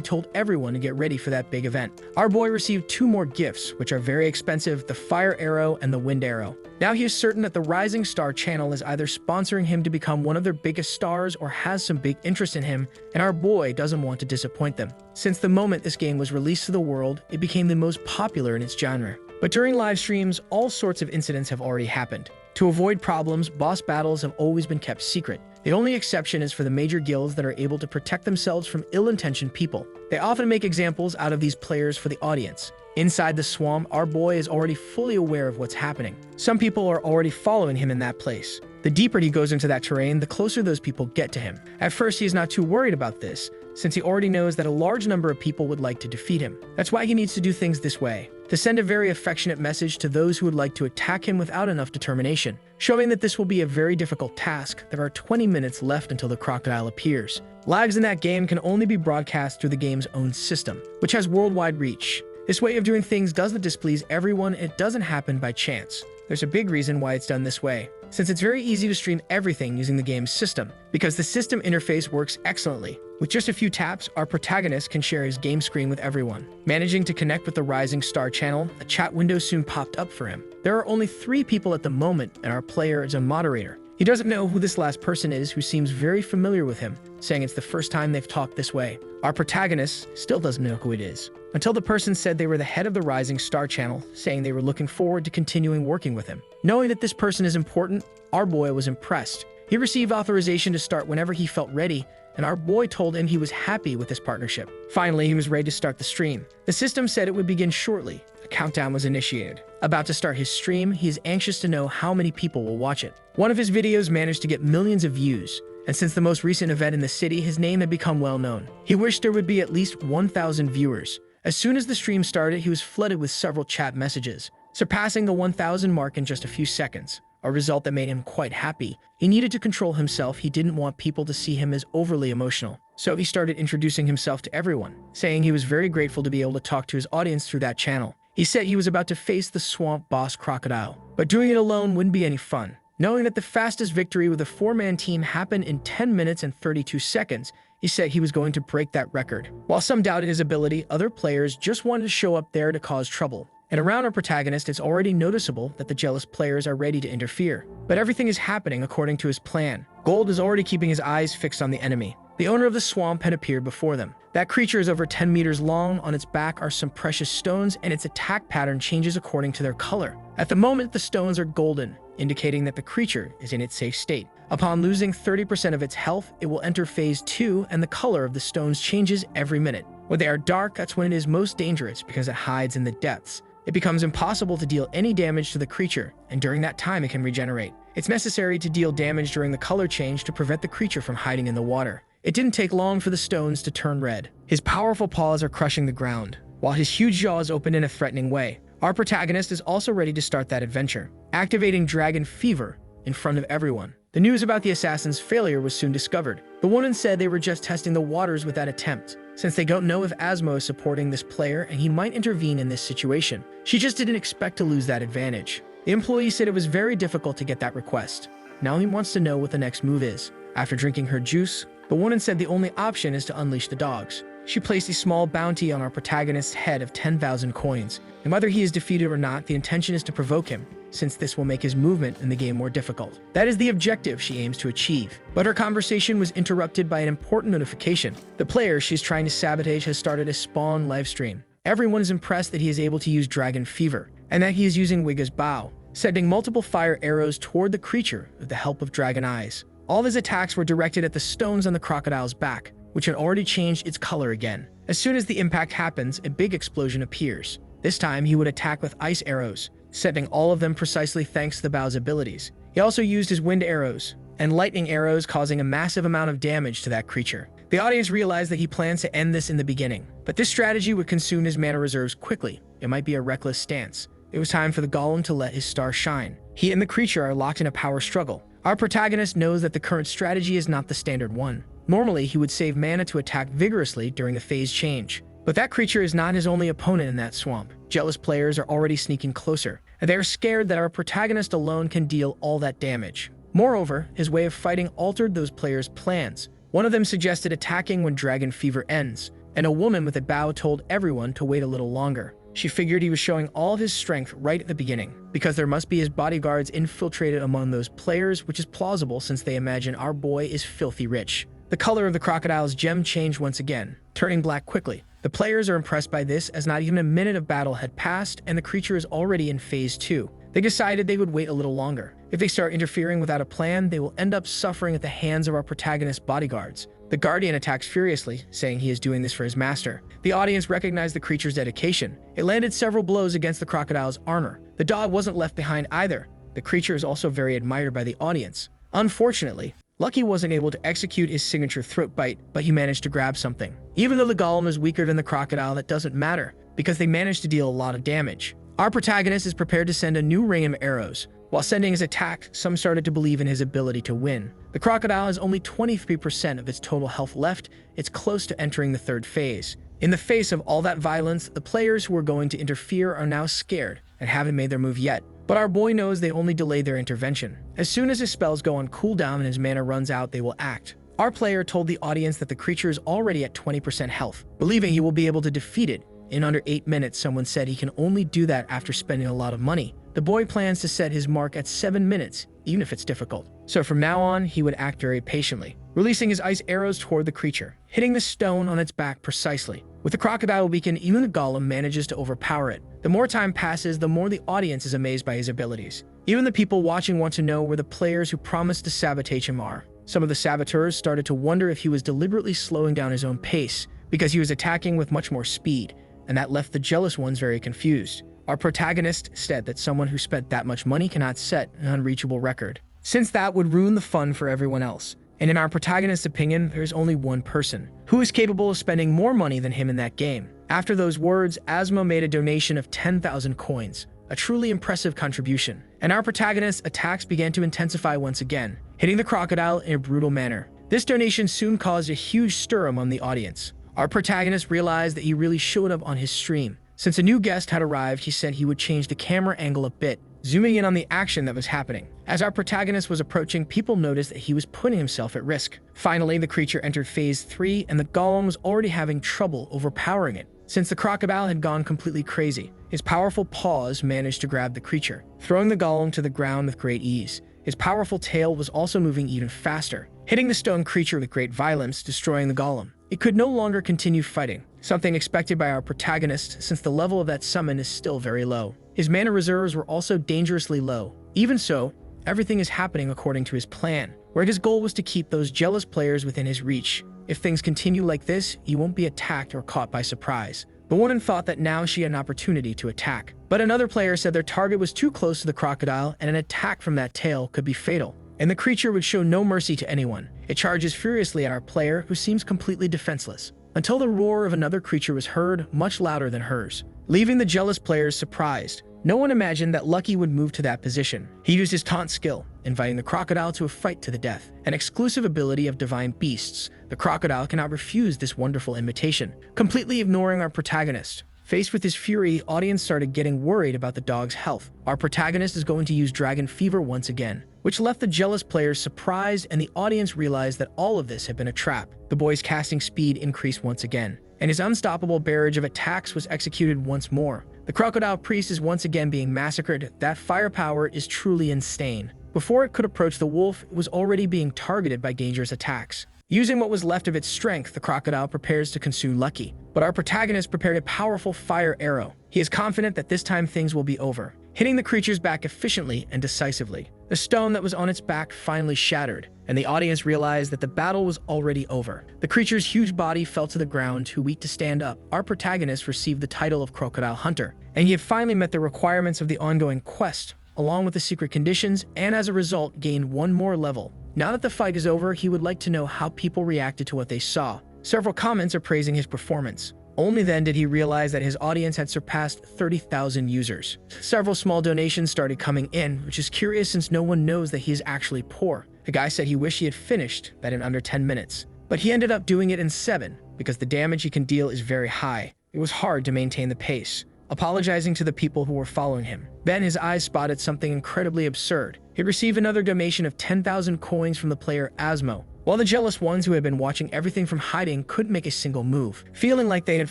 told everyone to get ready for that big event. Our boy received 2 more gifts, which are very expensive: the Fire Arrow and the Wind Arrow. Now he is certain that the Rising Star channel is either sponsoring him to become one of their biggest stars or has some big interest in him, and our boy doesn't want to disappoint them. Since the moment this game was released to the world, it became the most popular in its genre. But during live streams, all sorts of incidents have already happened. To avoid problems, boss battles have always been kept secret. The only exception is for the major guilds that are able to protect themselves from ill-intentioned people. They often make examples out of these players for the audience. Inside the swamp, our boy is already fully aware of what's happening. Some people are already following him in that place. The deeper he goes into that terrain, the closer those people get to him. At first, he is not too worried about this, since he already knows that a large number of people would like to defeat him. That's why he needs to do things this way, to send a very affectionate message to those who would like to attack him without enough determination, showing that this will be a very difficult task. There are 20 minutes left until the crocodile appears. Lives in that game can only be broadcast through the game's own system, which has worldwide reach. This way of doing things doesn't displease everyone, and it doesn't happen by chance. There's a big reason why it's done this way, since it's very easy to stream everything using the game's system, because the system interface works excellently. With just a few taps, our protagonist can share his game screen with everyone. Managing to connect with the Rising Star channel, a chat window soon popped up for him. There are only 3 people at the moment, and our player is a moderator. He doesn't know who this last person is, who seems very familiar with him, saying it's the first time they've talked this way. Our protagonist still doesn't know who it is, until the person said they were the head of the Rising Star channel, saying they were looking forward to continuing working with him. Knowing that this person is important, our boy was impressed. He received authorization to start whenever he felt ready, and our boy told him he was happy with this partnership. Finally, he was ready to start the stream. The system said it would begin shortly. A countdown was initiated. About to start his stream, he is anxious to know how many people will watch it. One of his videos managed to get millions of views, and since the most recent event in the city, his name had become well known. He wished there would be at least 1,000 viewers. As soon as the stream started, he was flooded with several chat messages, surpassing the 1,000 mark in just a few seconds, a result that made him quite happy. He needed to control himself. He didn't want people to see him as overly emotional. So he started introducing himself to everyone, saying he was very grateful to be able to talk to his audience through that channel. He said he was about to face the swamp boss crocodile, but doing it alone wouldn't be any fun. Knowing that the fastest victory with a 4-man team happened in 10 minutes and 32 seconds, he said he was going to break that record. While some doubted his ability, other players just wanted to show up there to cause trouble. And around our protagonist, it's already noticeable that the jealous players are ready to interfere. But everything is happening according to his plan. Gold is already keeping his eyes fixed on the enemy. The owner of the swamp had appeared before them. That creature is over 10 meters long, on its back are some precious stones, and its attack pattern changes according to their color. At the moment, the stones are golden, indicating that the creature is in its safe state. Upon losing 30% of its health, it will enter phase 2, and the color of the stones changes every minute. When they are dark, that's when it is most dangerous because it hides in the depths. It becomes impossible to deal any damage to the creature, and during that time it can regenerate. It's necessary to deal damage during the color change to prevent the creature from hiding in the water. It didn't take long for the stones to turn red. His powerful paws are crushing the ground, while his huge jaws open in a threatening way. Our protagonist is also ready to start that adventure, activating Dragon Fever in front of everyone. The news about the assassin's failure was soon discovered. The woman said they were just testing the waters with that attempt, since they don't know if Asmo is supporting this player and he might intervene in this situation. She just didn't expect to lose that advantage. The employee said it was very difficult to get that request. Now he wants to know what the next move is. After drinking her juice, the woman said the only option is to unleash the dogs. She placed a small bounty on our protagonist's head of 10,000 coins, and whether he is defeated or not, the intention is to provoke him, since this will make his movement in the game more difficult. That is the objective she aims to achieve. But her conversation was interrupted by an important notification. The player she's trying to sabotage has started a spawn livestream. Everyone is impressed that he is able to use Dragon Fever, and that he is using Wiga's bow, sending multiple fire arrows toward the creature with the help of dragon eyes. All of his attacks were directed at the stones on the crocodile's back, which had already changed its color again. As soon as the impact happens, a big explosion appears. This time, he would attack with ice arrows, sending all of them precisely thanks to the bow's abilities. He also used his wind arrows and lightning arrows, causing a massive amount of damage to that creature. The audience realized that he plans to end this in the beginning, but this strategy would consume his mana reserves quickly. It might be a reckless stance. It was time for the golem to let his star shine. He and the creature are locked in a power struggle. Our protagonist knows that the current strategy is not the standard one. Normally, he would save mana to attack vigorously during the phase change. But that creature is not his only opponent in that swamp. Jealous players are already sneaking closer, and they are scared that our protagonist alone can deal all that damage. Moreover, his way of fighting altered those players' plans. One of them suggested attacking when Dragon Fever ends, and a woman with a bow told everyone to wait a little longer. She figured he was showing all of his strength right at the beginning, because there must be his bodyguards infiltrated among those players, which is plausible since they imagine our boy is filthy rich. The color of the crocodile's gem changed once again, turning black quickly. The players are impressed by this, as not even a minute of battle had passed and the creature is already in phase 2. They decided they would wait a little longer. If they start interfering without a plan, they will end up suffering at the hands of our protagonist's bodyguards. The guardian attacks furiously, saying he is doing this for his master. The audience recognized the creature's dedication. It landed several blows against the crocodile's armor. The dog wasn't left behind either. The creature is also very admired by the audience. Unfortunately, Lucky wasn't able to execute his signature throat bite, but he managed to grab something. Even though the golem is weaker than the crocodile, that doesn't matter, because they managed to deal a lot of damage. Our protagonist is prepared to send a new rain of arrows. While sending his attack, some started to believe in his ability to win. The crocodile has only 23% of its total health left. It's close to entering the third phase. In the face of all that violence, the players who are going to interfere are now scared and haven't made their move yet. But our boy knows they only delayed their intervention. As soon as his spells go on cooldown and his mana runs out, they will act. Our player told the audience that the creature is already at 20% health, believing he will be able to defeat it. In under 8 minutes, someone said he can only do that after spending a lot of money. The boy plans to set his mark at 7 minutes, even if it's difficult. So from now on, he would act very patiently, releasing his ice arrows toward the creature, hitting the stone on its back precisely. With the crocodile weakened, even the golem manages to overpower it. The more time passes, the more the audience is amazed by his abilities. Even the people watching want to know where the players who promised to sabotage him are. Some of the saboteurs started to wonder if he was deliberately slowing down his own pace, because he was attacking with much more speed, and that left the jealous ones very confused. Our protagonist said that someone who spent that much money cannot set an unreachable record, since that would ruin the fun for everyone else. And in our protagonist's opinion, there is only one person who is capable of spending more money than him in that game. After those words, Asmo made a donation of 10,000 coins, a truly impressive contribution. And our protagonist's attacks began to intensify once again, hitting the crocodile in a brutal manner. This donation soon caused a huge stir among the audience. Our protagonist realized that he really showed up on his stream. Since a new guest had arrived, he said he would change the camera angle a bit, zooming in on the action that was happening. As our protagonist was approaching, people noticed that he was putting himself at risk. Finally, the creature entered phase 3, and the golem was already having trouble overpowering it. since the crocodile had gone completely crazy. His powerful paws managed to grab the creature, throwing the golem to the ground with great ease. His powerful tail was also moving even faster, hitting the stone creature with great violence, destroying the golem. It could no longer continue fighting, something expected by our protagonist since the level of that summon is still very low. His mana reserves were also dangerously low. Even so, everything is happening according to his plan, where his goal was to keep those jealous players within his reach. If things continue like this, you won't be attacked or caught by surprise. The woman thought that now she had an opportunity to attack, but another player said their target was too close to the crocodile and an attack from that tail could be fatal, and the creature would show no mercy to anyone. It charges furiously at our player, who seems completely defenseless, until the roar of another creature was heard, much louder than hers, leaving the jealous players surprised. No one imagined that Lucky would move to that position. He used his taunt skill, inviting the crocodile to a fight to the death, an exclusive ability of divine beasts. The crocodile cannot refuse this wonderful invitation, completely ignoring our protagonist. Faced with his fury, the audience started getting worried about the dog's health. Our protagonist is going to use Dragon Fever once again, which left the jealous players surprised, and the audience realized that all of this had been a trap. The boy's casting speed increased once again, and his unstoppable barrage of attacks was executed once more. The crocodile priest is once again being massacred. That firepower is truly insane. Before it could approach the wolf, it was already being targeted by dangerous attacks. Using what was left of its strength, the crocodile prepares to consume Lucky, but our protagonist prepared a powerful fire arrow. He is confident that this time things will be over, hitting the creature's back efficiently and decisively. The stone that was on its back finally shattered, and the audience realized that the battle was already over. The creature's huge body fell to the ground, too weak to stand up. Our protagonist received the title of Crocodile Hunter, and he had finally met the requirements of the ongoing quest, along with the secret conditions, and as a result gained one more level. Now that the fight is over, he would like to know how people reacted to what they saw. Several comments are praising his performance. Only then did he realize that his audience had surpassed 30,000 users. Several small donations started coming in, which is curious since no one knows that he is actually poor. The guy said he wished he had finished that in under 10 minutes, but he ended up doing it in 7 because the damage he can deal is very high. It was hard to maintain the pace. Apologizing to the people who were following him, then his eyes spotted something incredibly absurd. He received another donation of 10,000 coins from the player Asmo, while the jealous ones who had been watching everything from hiding couldn't make a single move. Feeling like they had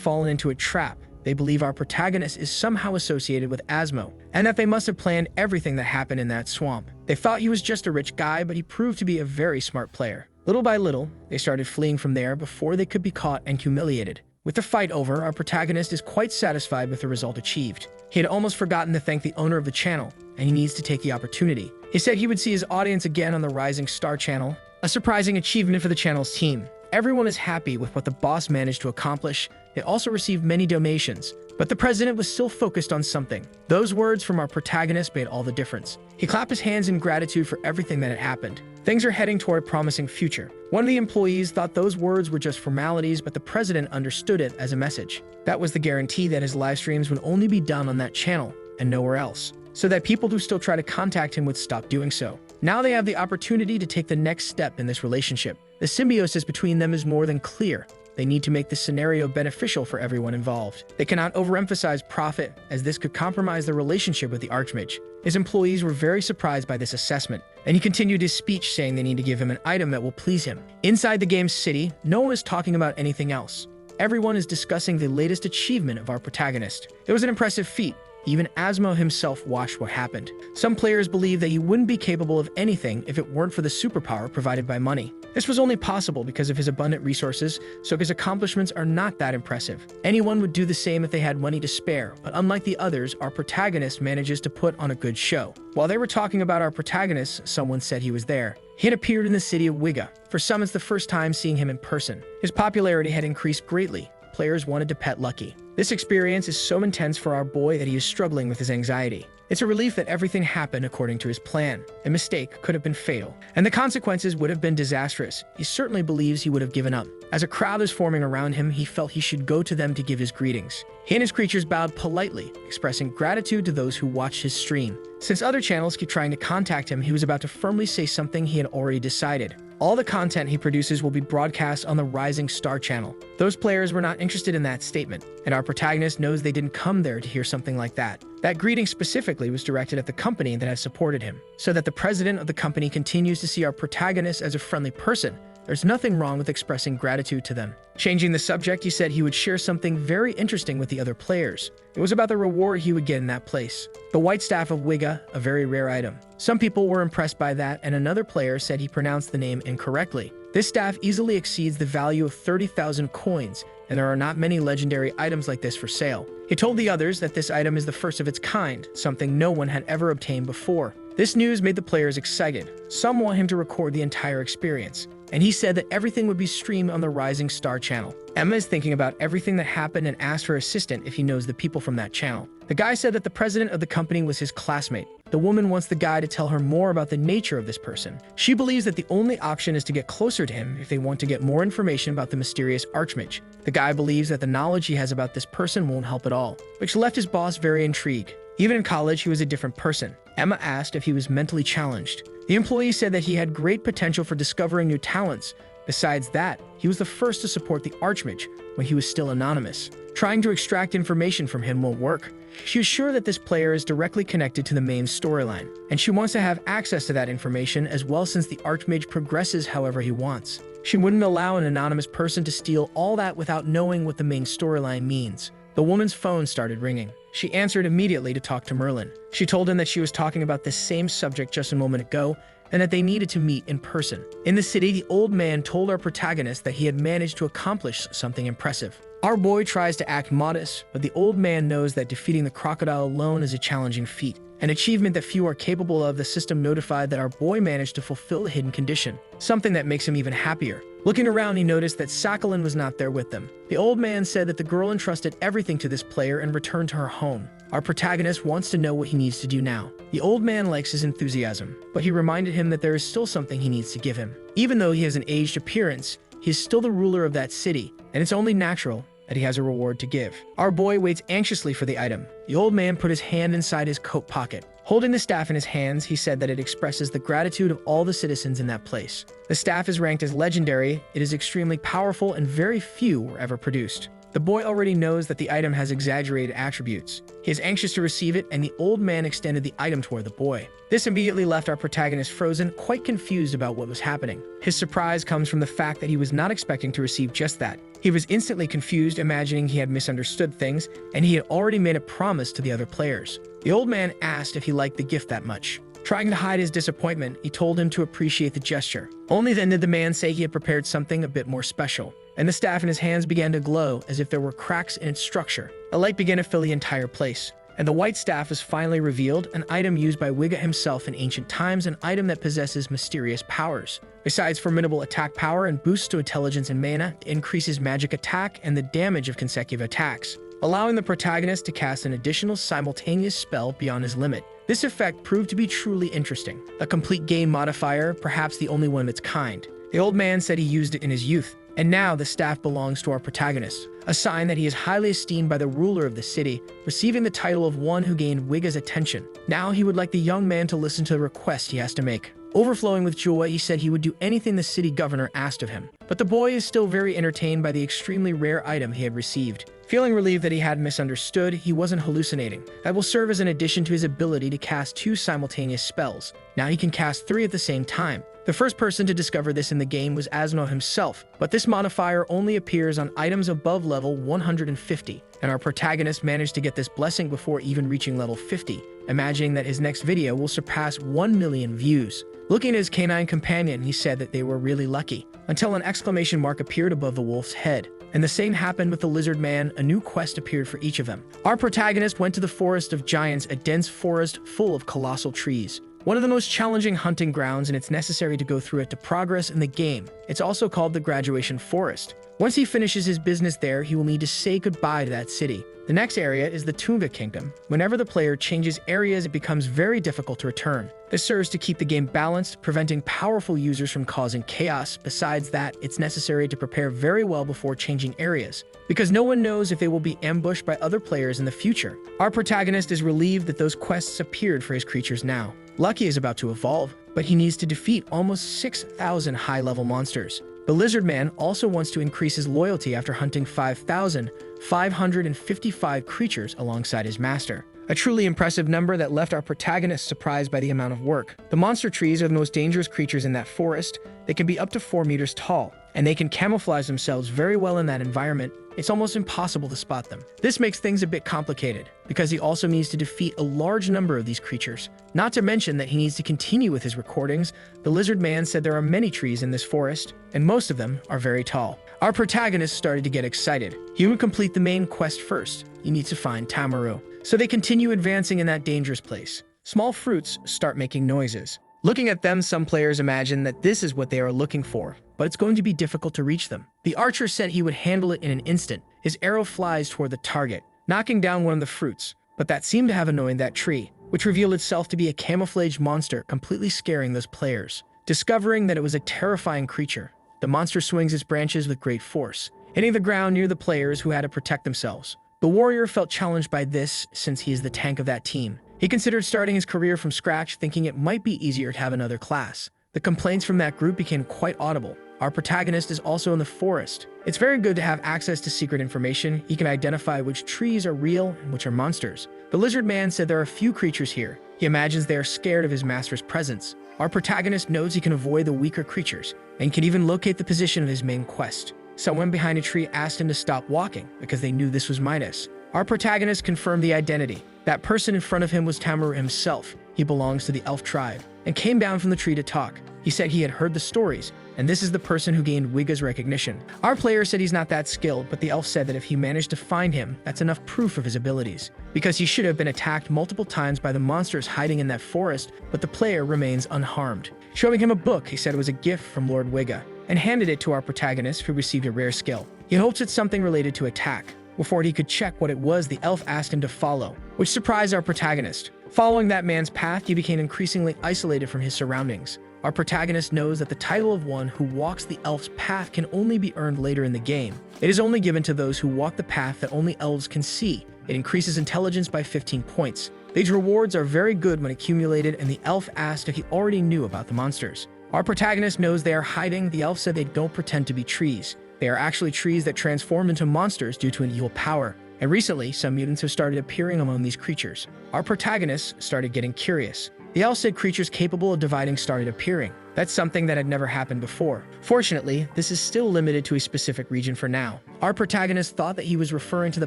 fallen into a trap, they believe our protagonist is somehow associated with Asmo, and that they must have planned everything that happened in that swamp. They thought he was just a rich guy, but he proved to be a very smart player. Little by little, they started fleeing from there before they could be caught and humiliated. With the fight over, our protagonist is quite satisfied with the result achieved. He had almost forgotten to thank the owner of the channel, and he needs to take the opportunity. He said he would see his audience again on the Rising Star channel, a surprising achievement for the channel's team. Everyone is happy with what the boss managed to accomplish. They also received many donations, but the president was still focused on something. Those words from our protagonist made all the difference. He clapped his hands in gratitude for everything that had happened. Things are heading toward a promising future. One of the employees thought those words were just formalities, but the president understood it as a message. That was the guarantee that his live streams would only be done on that channel and nowhere else, so that people who still try to contact him would stop doing so. Now they have the opportunity to take the next step in this relationship. The symbiosis between them is more than clear. They need to make this scenario beneficial for everyone involved. They cannot overemphasize profit, as this could compromise the relationship with the Archmage. His employees were very surprised by this assessment, and he continued his speech saying they need to give him an item that will please him. Inside the game's city, no one is talking about anything else. Everyone is discussing the latest achievement of our protagonist. It was an impressive feat. Even Asmo himself watched what happened. Some players believe that he wouldn't be capable of anything if it weren't for the superpower provided by money. This was only possible because of his abundant resources, so his accomplishments are not that impressive. Anyone would do the same if they had money to spare, but unlike the others, our protagonist manages to put on a good show. While they were talking about our protagonist, someone said he was there. He had appeared in the city of Wiga. For some, it's the first time seeing him in person. His popularity had increased greatly. Players wanted to pet Lucky. This experience is so intense for our boy that he is struggling with his anxiety. It's a relief that everything happened according to his plan. A mistake could have been fatal, and the consequences would have been disastrous. He certainly believes he would have given up. As a crowd is forming around him, he felt he should go to them to give his greetings. He and his creatures bowed politely, expressing gratitude to those who watched his stream. Since other channels keep trying to contact him, he was about to firmly say something he had already decided. All the content he produces will be broadcast on the Rising Star channel. Those players were not interested in that statement, and our protagonist knows they didn't come there to hear something like that. That greeting specifically was directed at the company that has supported him, so that the president of the company continues to see our protagonist as a friendly person, There's nothing wrong with expressing gratitude to them. Changing the subject, he said he would share something very interesting with the other players. It was about the reward he would get in that place. The white staff of Wiga, a very rare item. Some people were impressed by that, and another player said he pronounced the name incorrectly. This staff easily exceeds the value of 30,000 coins, and there are not many legendary items like this for sale. He told the others that this item is the first of its kind, something no one had ever obtained before. This news made the players excited. Some want him to record the entire experience, and he said that everything would be streamed on the Rising Star channel. Emma is thinking about everything that happened and asked her assistant if he knows the people from that channel. The guy said that the president of the company was his classmate. The woman wants the guy to tell her more about the nature of this person. She believes that the only option is to get closer to him if they want to get more information about the mysterious Archmage. The guy believes that the knowledge he has about this person won't help at all, which left his boss very intrigued. Even in college, he was a different person. Emma asked if he was mentally challenged. The employee said that he had great potential for discovering new talents. Besides that, he was the first to support the Archmage when he was still anonymous. Trying to extract information from him won't work. She is sure that this player is directly connected to the main storyline, and she wants to have access to that information as well since the Archmage progresses however he wants. She wouldn't allow an anonymous person to steal all that without knowing what the main storyline means. The woman's phone started ringing. She answered immediately to talk to Merlin. She told him that she was talking about this same subject just a moment ago and that they needed to meet in person. In the city, the old man told our protagonist that he had managed to accomplish something impressive. Our boy tries to act modest, but the old man knows that defeating the crocodile alone is a challenging feat, an achievement that few are capable of. The system notified that our boy managed to fulfill the hidden condition, something that makes him even happier. Looking around, he noticed that Sakhalin was not there with them. The old man said that the girl entrusted everything to this player and returned to her home. Our protagonist wants to know what he needs to do now. The old man likes his enthusiasm, but he reminded him that there is still something he needs to give him. Even though he has an aged appearance, he is still the ruler of that city, and it's only natural that he has a reward to give. Our boy waits anxiously for the item. The old man put his hand inside his coat pocket. Holding the staff in his hands, he said that it expresses the gratitude of all the citizens in that place. The staff is ranked as legendary. It is extremely powerful and very few were ever produced. The boy already knows that the item has exaggerated attributes. He is anxious to receive it, and the old man extended the item toward the boy. This immediately left our protagonist frozen, quite confused about what was happening. His surprise comes from the fact that he was not expecting to receive just that. He was instantly confused, imagining he had misunderstood things, and he had already made a promise to the other players. The old man asked if he liked the gift that much. Trying to hide his disappointment, he told him to appreciate the gesture. Only then did the man say he had prepared something a bit more special, and the staff in his hands began to glow as if there were cracks in its structure. A light began to fill the entire place, and the white staff was finally revealed, an item used by Wiga himself in ancient times, an item that possesses mysterious powers. Besides formidable attack power and boosts to intelligence and mana, it increases magic attack and the damage of consecutive attacks, allowing the protagonist to cast an additional simultaneous spell beyond his limit. This effect proved to be truly interesting. A complete game modifier, perhaps the only one of its kind. The old man said he used it in his youth, and now the staff belongs to our protagonist, a sign that he is highly esteemed by the ruler of the city, receiving the title of one who gained Wiga's attention. Now he would like the young man to listen to the request he has to make. Overflowing with joy, he said he would do anything the city governor asked of him. But the boy is still very entertained by the extremely rare item he had received. Feeling relieved that he had misunderstood, he wasn't hallucinating. That will serve as an addition to his ability to cast 2 simultaneous spells. Now he can cast 3 at the same time. The first person to discover this in the game was Asno himself, but this modifier only appears on items above level 150, and our protagonist managed to get this blessing before even reaching level 50, imagining that his next video will surpass 1 million views. Looking at his canine companion, he said that they were really lucky, until an exclamation mark appeared above the wolf's head. And the same happened with the lizard man. A new quest appeared for each of them. Our protagonist went to the Forest of Giants, a dense forest full of colossal trees. One of the most challenging hunting grounds, and it's necessary to go through it to progress in the game. It's also called the Graduation Forest. Once he finishes his business there, he will need to say goodbye to that city. The next area is the Tunga Kingdom. Whenever the player changes areas, it becomes very difficult to return. This serves to keep the game balanced, preventing powerful users from causing chaos. Besides that, it's necessary to prepare very well before changing areas, because no one knows if they will be ambushed by other players in the future. Our protagonist is relieved that those quests appeared for his creatures now. Lucky is about to evolve, but he needs to defeat almost 6,000 high-level monsters. The lizard man also wants to increase his loyalty after hunting 5,555 creatures alongside his master. a truly impressive number that left our protagonist surprised by the amount of work. The monster trees are the most dangerous creatures in that forest. They can be up to 4 meters tall, and they can camouflage themselves very well in that environment. It's almost impossible to spot them. This makes things a bit complicated, because he also needs to defeat a large number of these creatures. Not to mention that he needs to continue with his recordings. The lizard man said there are many trees in this forest, and most of them are very tall. Our protagonist started to get excited. He would complete the main quest first. He needs to find Tamaru. So they continue advancing in that dangerous place. Small fruits start making noises. Looking at them, some players imagine that this is what they are looking for, but it's going to be difficult to reach them. The archer said he would handle it in an instant. His arrow flies toward the target, knocking down one of the fruits, but that seemed to have annoyed that tree, which revealed itself to be a camouflaged monster, completely scaring those players. Discovering that it was a terrifying creature, the monster swings its branches with great force, hitting the ground near the players who had to protect themselves. The warrior felt challenged by this since he is the tank of that team. He considered starting his career from scratch, thinking it might be easier to have another class. The complaints from that group became quite audible. Our protagonist is also in the forest. It's very good to have access to secret information. He can identify which trees are real and which are monsters. The lizard man said there are a few creatures here. He imagines they are scared of his master's presence. Our protagonist knows he can avoid the weaker creatures and can even locate the position of his main quest. Someone behind a tree asked him to stop walking because they knew this was Midas. Our protagonist confirmed the identity. That person in front of him was Tamaru himself. He belongs to the elf tribe and came down from the tree to talk. He said he had heard the stories, and this is the person who gained Wiga's recognition. Our player said he's not that skilled, but the elf said that if he managed to find him, that's enough proof of his abilities, because he should have been attacked multiple times by the monsters hiding in that forest, but the player remains unharmed. Showing him a book, he said it was a gift from Lord Wiga, and handed it to our protagonist, who received a rare skill. He hopes it's something related to attack. Before he could check what it was, the elf asked him to follow, which surprised our protagonist. Following that man's path, he became increasingly isolated from his surroundings. Our protagonist knows that the title of one who walks the elf's path can only be earned later in the game. It is only given to those who walk the path that only elves can see. It increases intelligence by 15 points. These rewards are very good when accumulated, and the elf asked if he already knew about the monsters. Our protagonist knows they are hiding. The elf said they don't pretend to be trees. They are actually trees that transform into monsters due to an evil power. And recently, some mutants have started appearing among these creatures. Our protagonist started getting curious. The elf said creatures capable of dividing started appearing. That's something that had never happened before. Fortunately, this is still limited to a specific region for now. Our protagonist thought that he was referring to the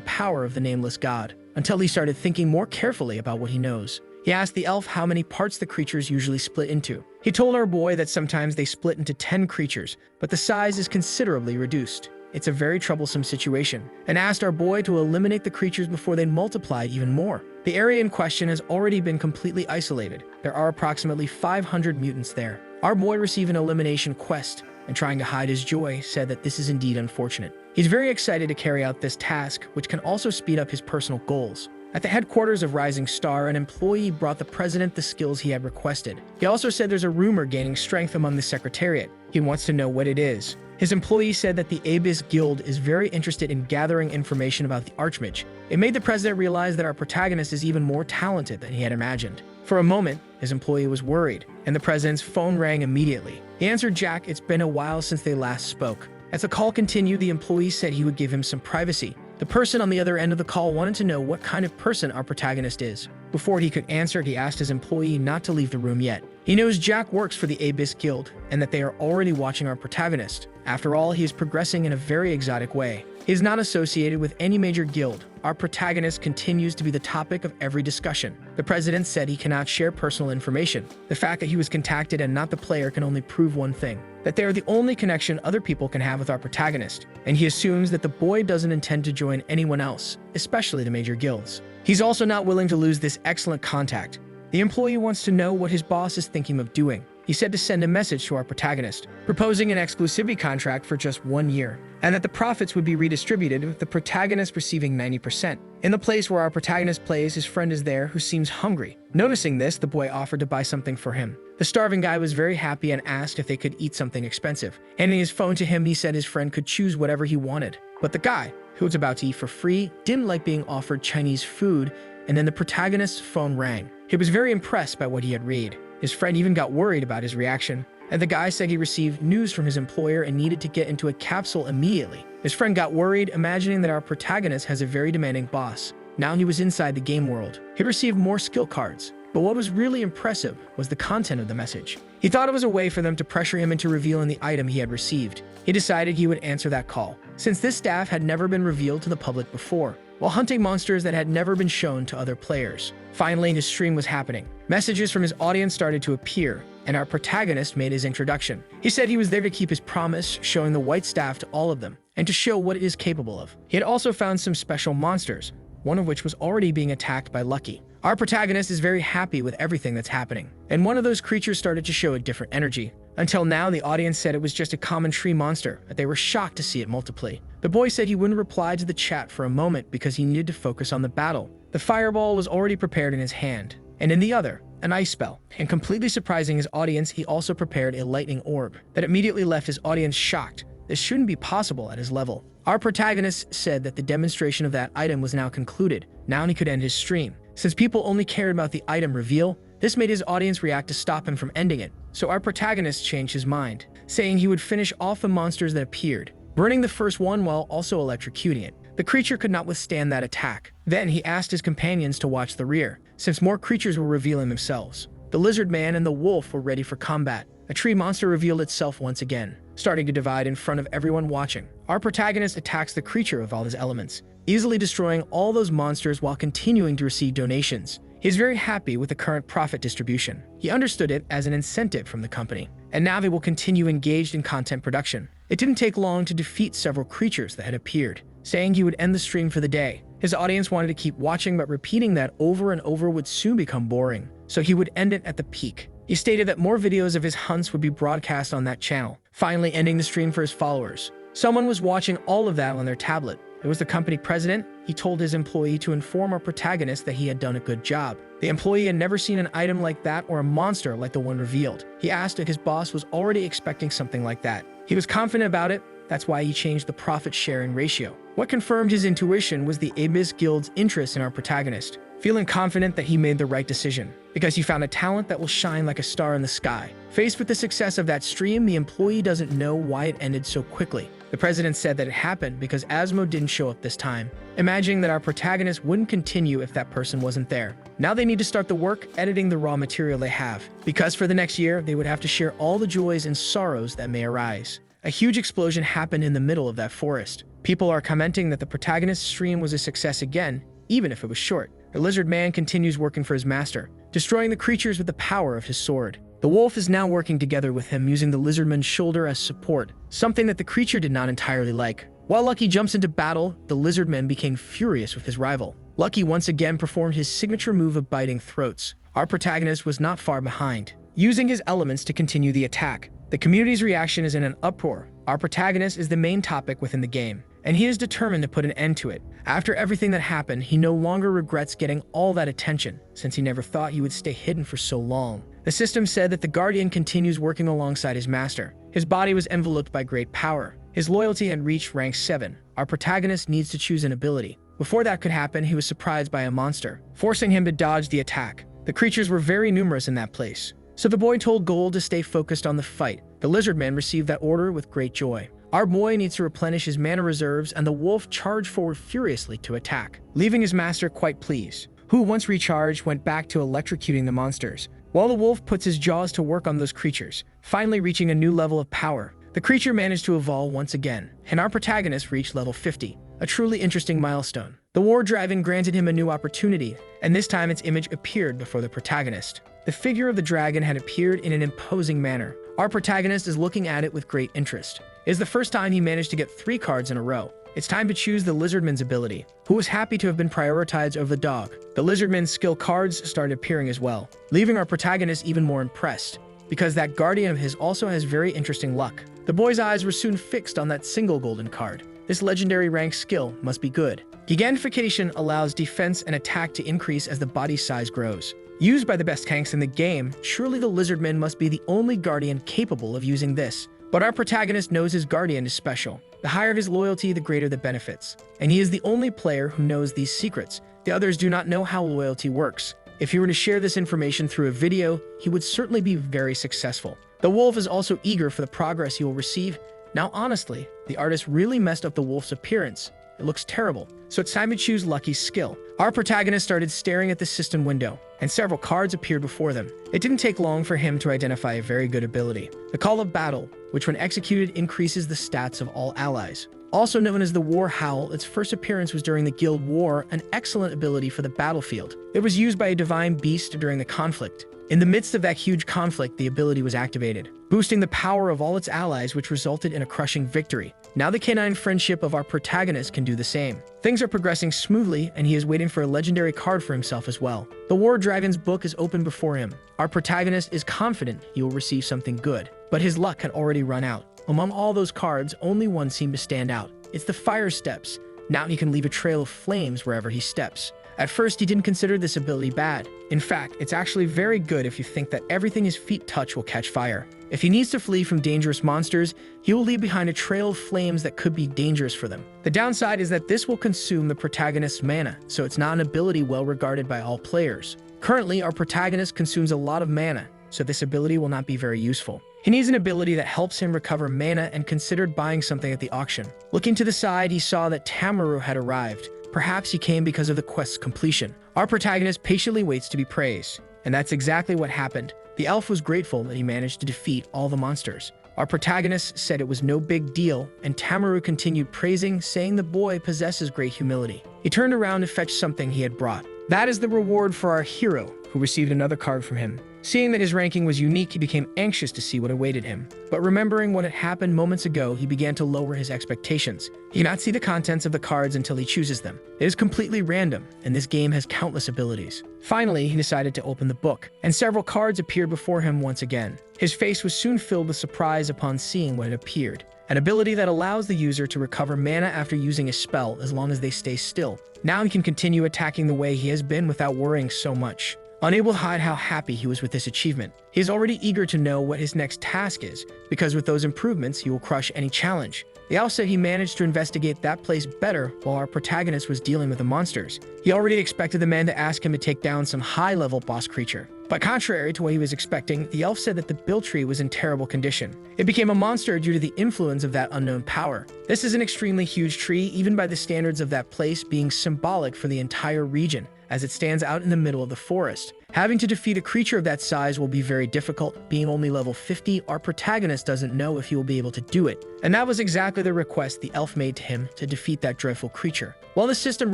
power of the nameless god, until he started thinking more carefully about what he knows. He asked the elf how many parts the creatures usually split into. He told our boy that sometimes they split into 10 creatures, but the size is considerably reduced. It's a very troublesome situation, and asked our boy to eliminate the creatures before they multiplied even more. The area in question has already been completely isolated. There are approximately 500 mutants there. Our boy received an elimination quest, and trying to hide his joy, said that this is indeed unfortunate. He's very excited to carry out this task, which can also speed up his personal goals. At the headquarters of Rising Star, an employee brought the president the skills he had requested. He also said there's a rumor gaining strength among the secretariat. He wants to know what it is. His employee said that the Abyss Guild is very interested in gathering information about the Archmage. It made the president realize that our protagonist is even more talented than he had imagined. For a moment, his employee was worried, and the president's phone rang immediately. He answered Jack. It's been a while since they last spoke. As the call continued, the employee said he would give him some privacy. The person on the other end of the call wanted to know what kind of person our protagonist is. Before he could answer, he asked his employee not to leave the room yet. He knows Jack works for the Abyss Guild and that they are already watching our protagonist. After all, he is progressing in a very exotic way. He is not associated with any major guild. Our protagonist continues to be the topic of every discussion. The president said he cannot share personal information. The fact that he was contacted and not the player can only prove one thing, that they are the only connection other people can have with our protagonist, and he assumes that the boy doesn't intend to join anyone else, especially the major guilds. He's also not willing to lose this excellent contact. The employee wants to know what his boss is thinking of doing. He said to send a message to our protagonist, proposing an exclusivity contract for just 1 year, and that the profits would be redistributed with the protagonist receiving 90%. In the place where our protagonist plays, his friend is there who seems hungry. Noticing this, the boy offered to buy something for him. The starving guy was very happy and asked if they could eat something expensive. Handing his phone to him, he said his friend could choose whatever he wanted. But the guy, who was about to eat for free, didn't like being offered Chinese food, and then the protagonist's phone rang. He was very impressed by what he had read. His friend even got worried about his reaction, and the guy said he received news from his employer and needed to get into a capsule immediately. His friend got worried, imagining that our protagonist has a very demanding boss. Now he was inside the game world. He received more skill cards. But what was really impressive was the content of the message. He thought it was a way for them to pressure him into revealing the item he had received. He decided he would answer that call, since this staff had never been revealed to the public before, while hunting monsters that had never been shown to other players. Finally, his stream was happening. Messages from his audience started to appear, and our protagonist made his introduction. He said he was there to keep his promise, showing the white staff to all of them, and to show what it is capable of. He had also found some special monsters, one of which was already being attacked by Lucky. Our protagonist is very happy with everything that's happening, and one of those creatures started to show a different energy. Until now, the audience said it was just a common tree monster, but they were shocked to see it multiply. The boy said he wouldn't reply to the chat for a moment because he needed to focus on the battle. The fireball was already prepared in his hand, and in the other, an ice spell. And completely surprising his audience, he also prepared a lightning orb that immediately left his audience shocked. This shouldn't be possible at his level. Our protagonist said that the demonstration of that item was now concluded. Now he could end his stream. Since people only cared about the item reveal, this made his audience react to stop him from ending it. So our protagonist changed his mind, saying he would finish off the monsters that appeared, burning the first one while also electrocuting it. The creature could not withstand that attack. Then he asked his companions to watch the rear, since more creatures were revealing themselves. The lizard man and the wolf were ready for combat. A tree monster revealed itself once again, starting to divide in front of everyone watching. Our protagonist attacks the creature with all his elements, easily destroying all those monsters while continuing to receive donations. He is very happy with the current profit distribution. He understood it as an incentive from the company, and now they will continue engaged in content production. It didn't take long to defeat several creatures that had appeared, saying he would end the stream for the day. His audience wanted to keep watching, but repeating that over and over would soon become boring, so he would end it at the peak. He stated that more videos of his hunts would be broadcast on that channel, finally ending the stream for his followers. Someone was watching all of that on their tablet. It was the company president. He told his employee to inform our protagonist that he had done a good job. The employee had never seen an item like that or a monster like the one revealed. He asked if his boss was already expecting something like that. He was confident about it. That's why he changed the profit-sharing ratio. What confirmed his intuition was the Abyss Guild's interest in our protagonist, feeling confident that he made the right decision, because he found a talent that will shine like a star in the sky. Faced with the success of that stream, the employee doesn't know why it ended so quickly. The president said that it happened because Asmo didn't show up this time, imagining that our protagonist wouldn't continue if that person wasn't there. Now they need to start the work editing the raw material they have, because for the next year, they would have to share all the joys and sorrows that may arise. A huge explosion happened in the middle of that forest. People are commenting that the protagonist's stream was a success again, even if it was short. The lizard man continues working for his master, destroying the creatures with the power of his sword. The wolf is now working together with him, using the lizardman's shoulder as support, something that the creature did not entirely like. While Lucky jumps into battle, the lizardman became furious with his rival. Lucky once again performed his signature move of biting throats. Our protagonist was not far behind, using his elements to continue the attack. The community's reaction is in an uproar. Our protagonist is the main topic within the game, and he is determined to put an end to it. After everything that happened, he no longer regrets getting all that attention, since he never thought he would stay hidden for so long. The system said that the Guardian continues working alongside his master. His body was enveloped by great power. His loyalty had reached rank 7. Our protagonist needs to choose an ability. Before that could happen, he was surprised by a monster, forcing him to dodge the attack. The creatures were very numerous in that place, so the boy told Gold to stay focused on the fight. The lizard man received that order with great joy. Our boy needs to replenish his mana reserves, and the wolf charged forward furiously to attack, leaving his master quite pleased, who, once recharged, went back to electrocuting the monsters, while the wolf puts his jaws to work on those creatures, finally reaching a new level of power. The creature managed to evolve once again, and our protagonist reached level 50, a truly interesting milestone. The war dragon granted him a new opportunity, and this time its image appeared before the protagonist. The figure of the dragon had appeared in an imposing manner. Our protagonist is looking at it with great interest. It is the first time he managed to get 3 cards in a row. It's time to choose the lizardman's ability, who was happy to have been prioritized over the dog. The lizardman's skill cards started appearing as well, leaving our protagonist even more impressed, because that guardian of his also has very interesting luck. The boy's eyes were soon fixed on that single golden card. This legendary rank skill must be good. Gigantification allows defense and attack to increase as the body size grows. Used by the best tanks in the game, surely the lizardman must be the only guardian capable of using this. But our protagonist knows his guardian is special. The higher his loyalty, the greater the benefits. And he is the only player who knows these secrets. The others do not know how loyalty works. If he were to share this information through a video, he would certainly be very successful. The wolf is also eager for the progress he will receive. Now honestly, the artist really messed up the wolf's appearance. It looks terrible. So it's time to choose Lucky's skill. Our protagonist started staring at the system window, and several cards appeared before them. It didn't take long for him to identify a very good ability. The Call of Battle, which when executed increases the stats of all allies. Also known as the War Howl, its first appearance was during the Guild War, an excellent ability for the battlefield. It was used by a divine beast during the conflict. In the midst of that huge conflict, the ability was activated, boosting the power of all its allies, which resulted in a crushing victory. Now the canine friendship of our protagonist can do the same. Things are progressing smoothly, and he is waiting for a legendary card for himself as well. The War Dragon's book is open before him. Our protagonist is confident he will receive something good, but his luck had already run out. Among all those cards, only one seemed to stand out. It's the Fire Steps. Now he can leave a trail of flames wherever he steps. At first, he didn't consider this ability bad. In fact, it's actually very good if you think that everything his feet touch will catch fire. If he needs to flee from dangerous monsters, he will leave behind a trail of flames that could be dangerous for them. The downside is that this will consume the protagonist's mana, so it's not an ability well regarded by all players. Currently, our protagonist consumes a lot of mana, so this ability will not be very useful. He needs an ability that helps him recover mana and considered buying something at the auction. Looking to the side, he saw that Tamaru had arrived. Perhaps he came because of the quest's completion. Our protagonist patiently waits to be praised, and that's exactly what happened. The elf was grateful that he managed to defeat all the monsters. Our protagonist said it was no big deal, and Tamaru continued praising, saying the boy possesses great humility. He turned around to fetch something he had brought. That is the reward for our hero, who received another card from him. Seeing that his ranking was unique, he became anxious to see what awaited him. But remembering what had happened moments ago, he began to lower his expectations. He cannot see the contents of the cards until he chooses them. It is completely random, and this game has countless abilities. Finally, he decided to open the book, and several cards appeared before him once again. His face was soon filled with surprise upon seeing what had appeared. An ability that allows the user to recover mana after using a spell as long as they stay still. Now he can continue attacking the way he has been without worrying so much. Unable to hide how happy he was with this achievement, he is already eager to know what his next task is, because with those improvements, he will crush any challenge. They all said he managed to investigate that place better while our protagonist was dealing with the monsters. He already expected the man to ask him to take down some high-level boss creature. But contrary to what he was expecting, the elf said that the bill tree was in terrible condition. It became a monster due to the influence of that unknown power. This is an extremely huge tree, even by the standards of that place, being symbolic for the entire region, as it stands out in the middle of the forest. Having to defeat a creature of that size will be very difficult. Being only level 50, our protagonist doesn't know if he will be able to do it. And that was exactly the request the elf made to him to defeat that dreadful creature. While the system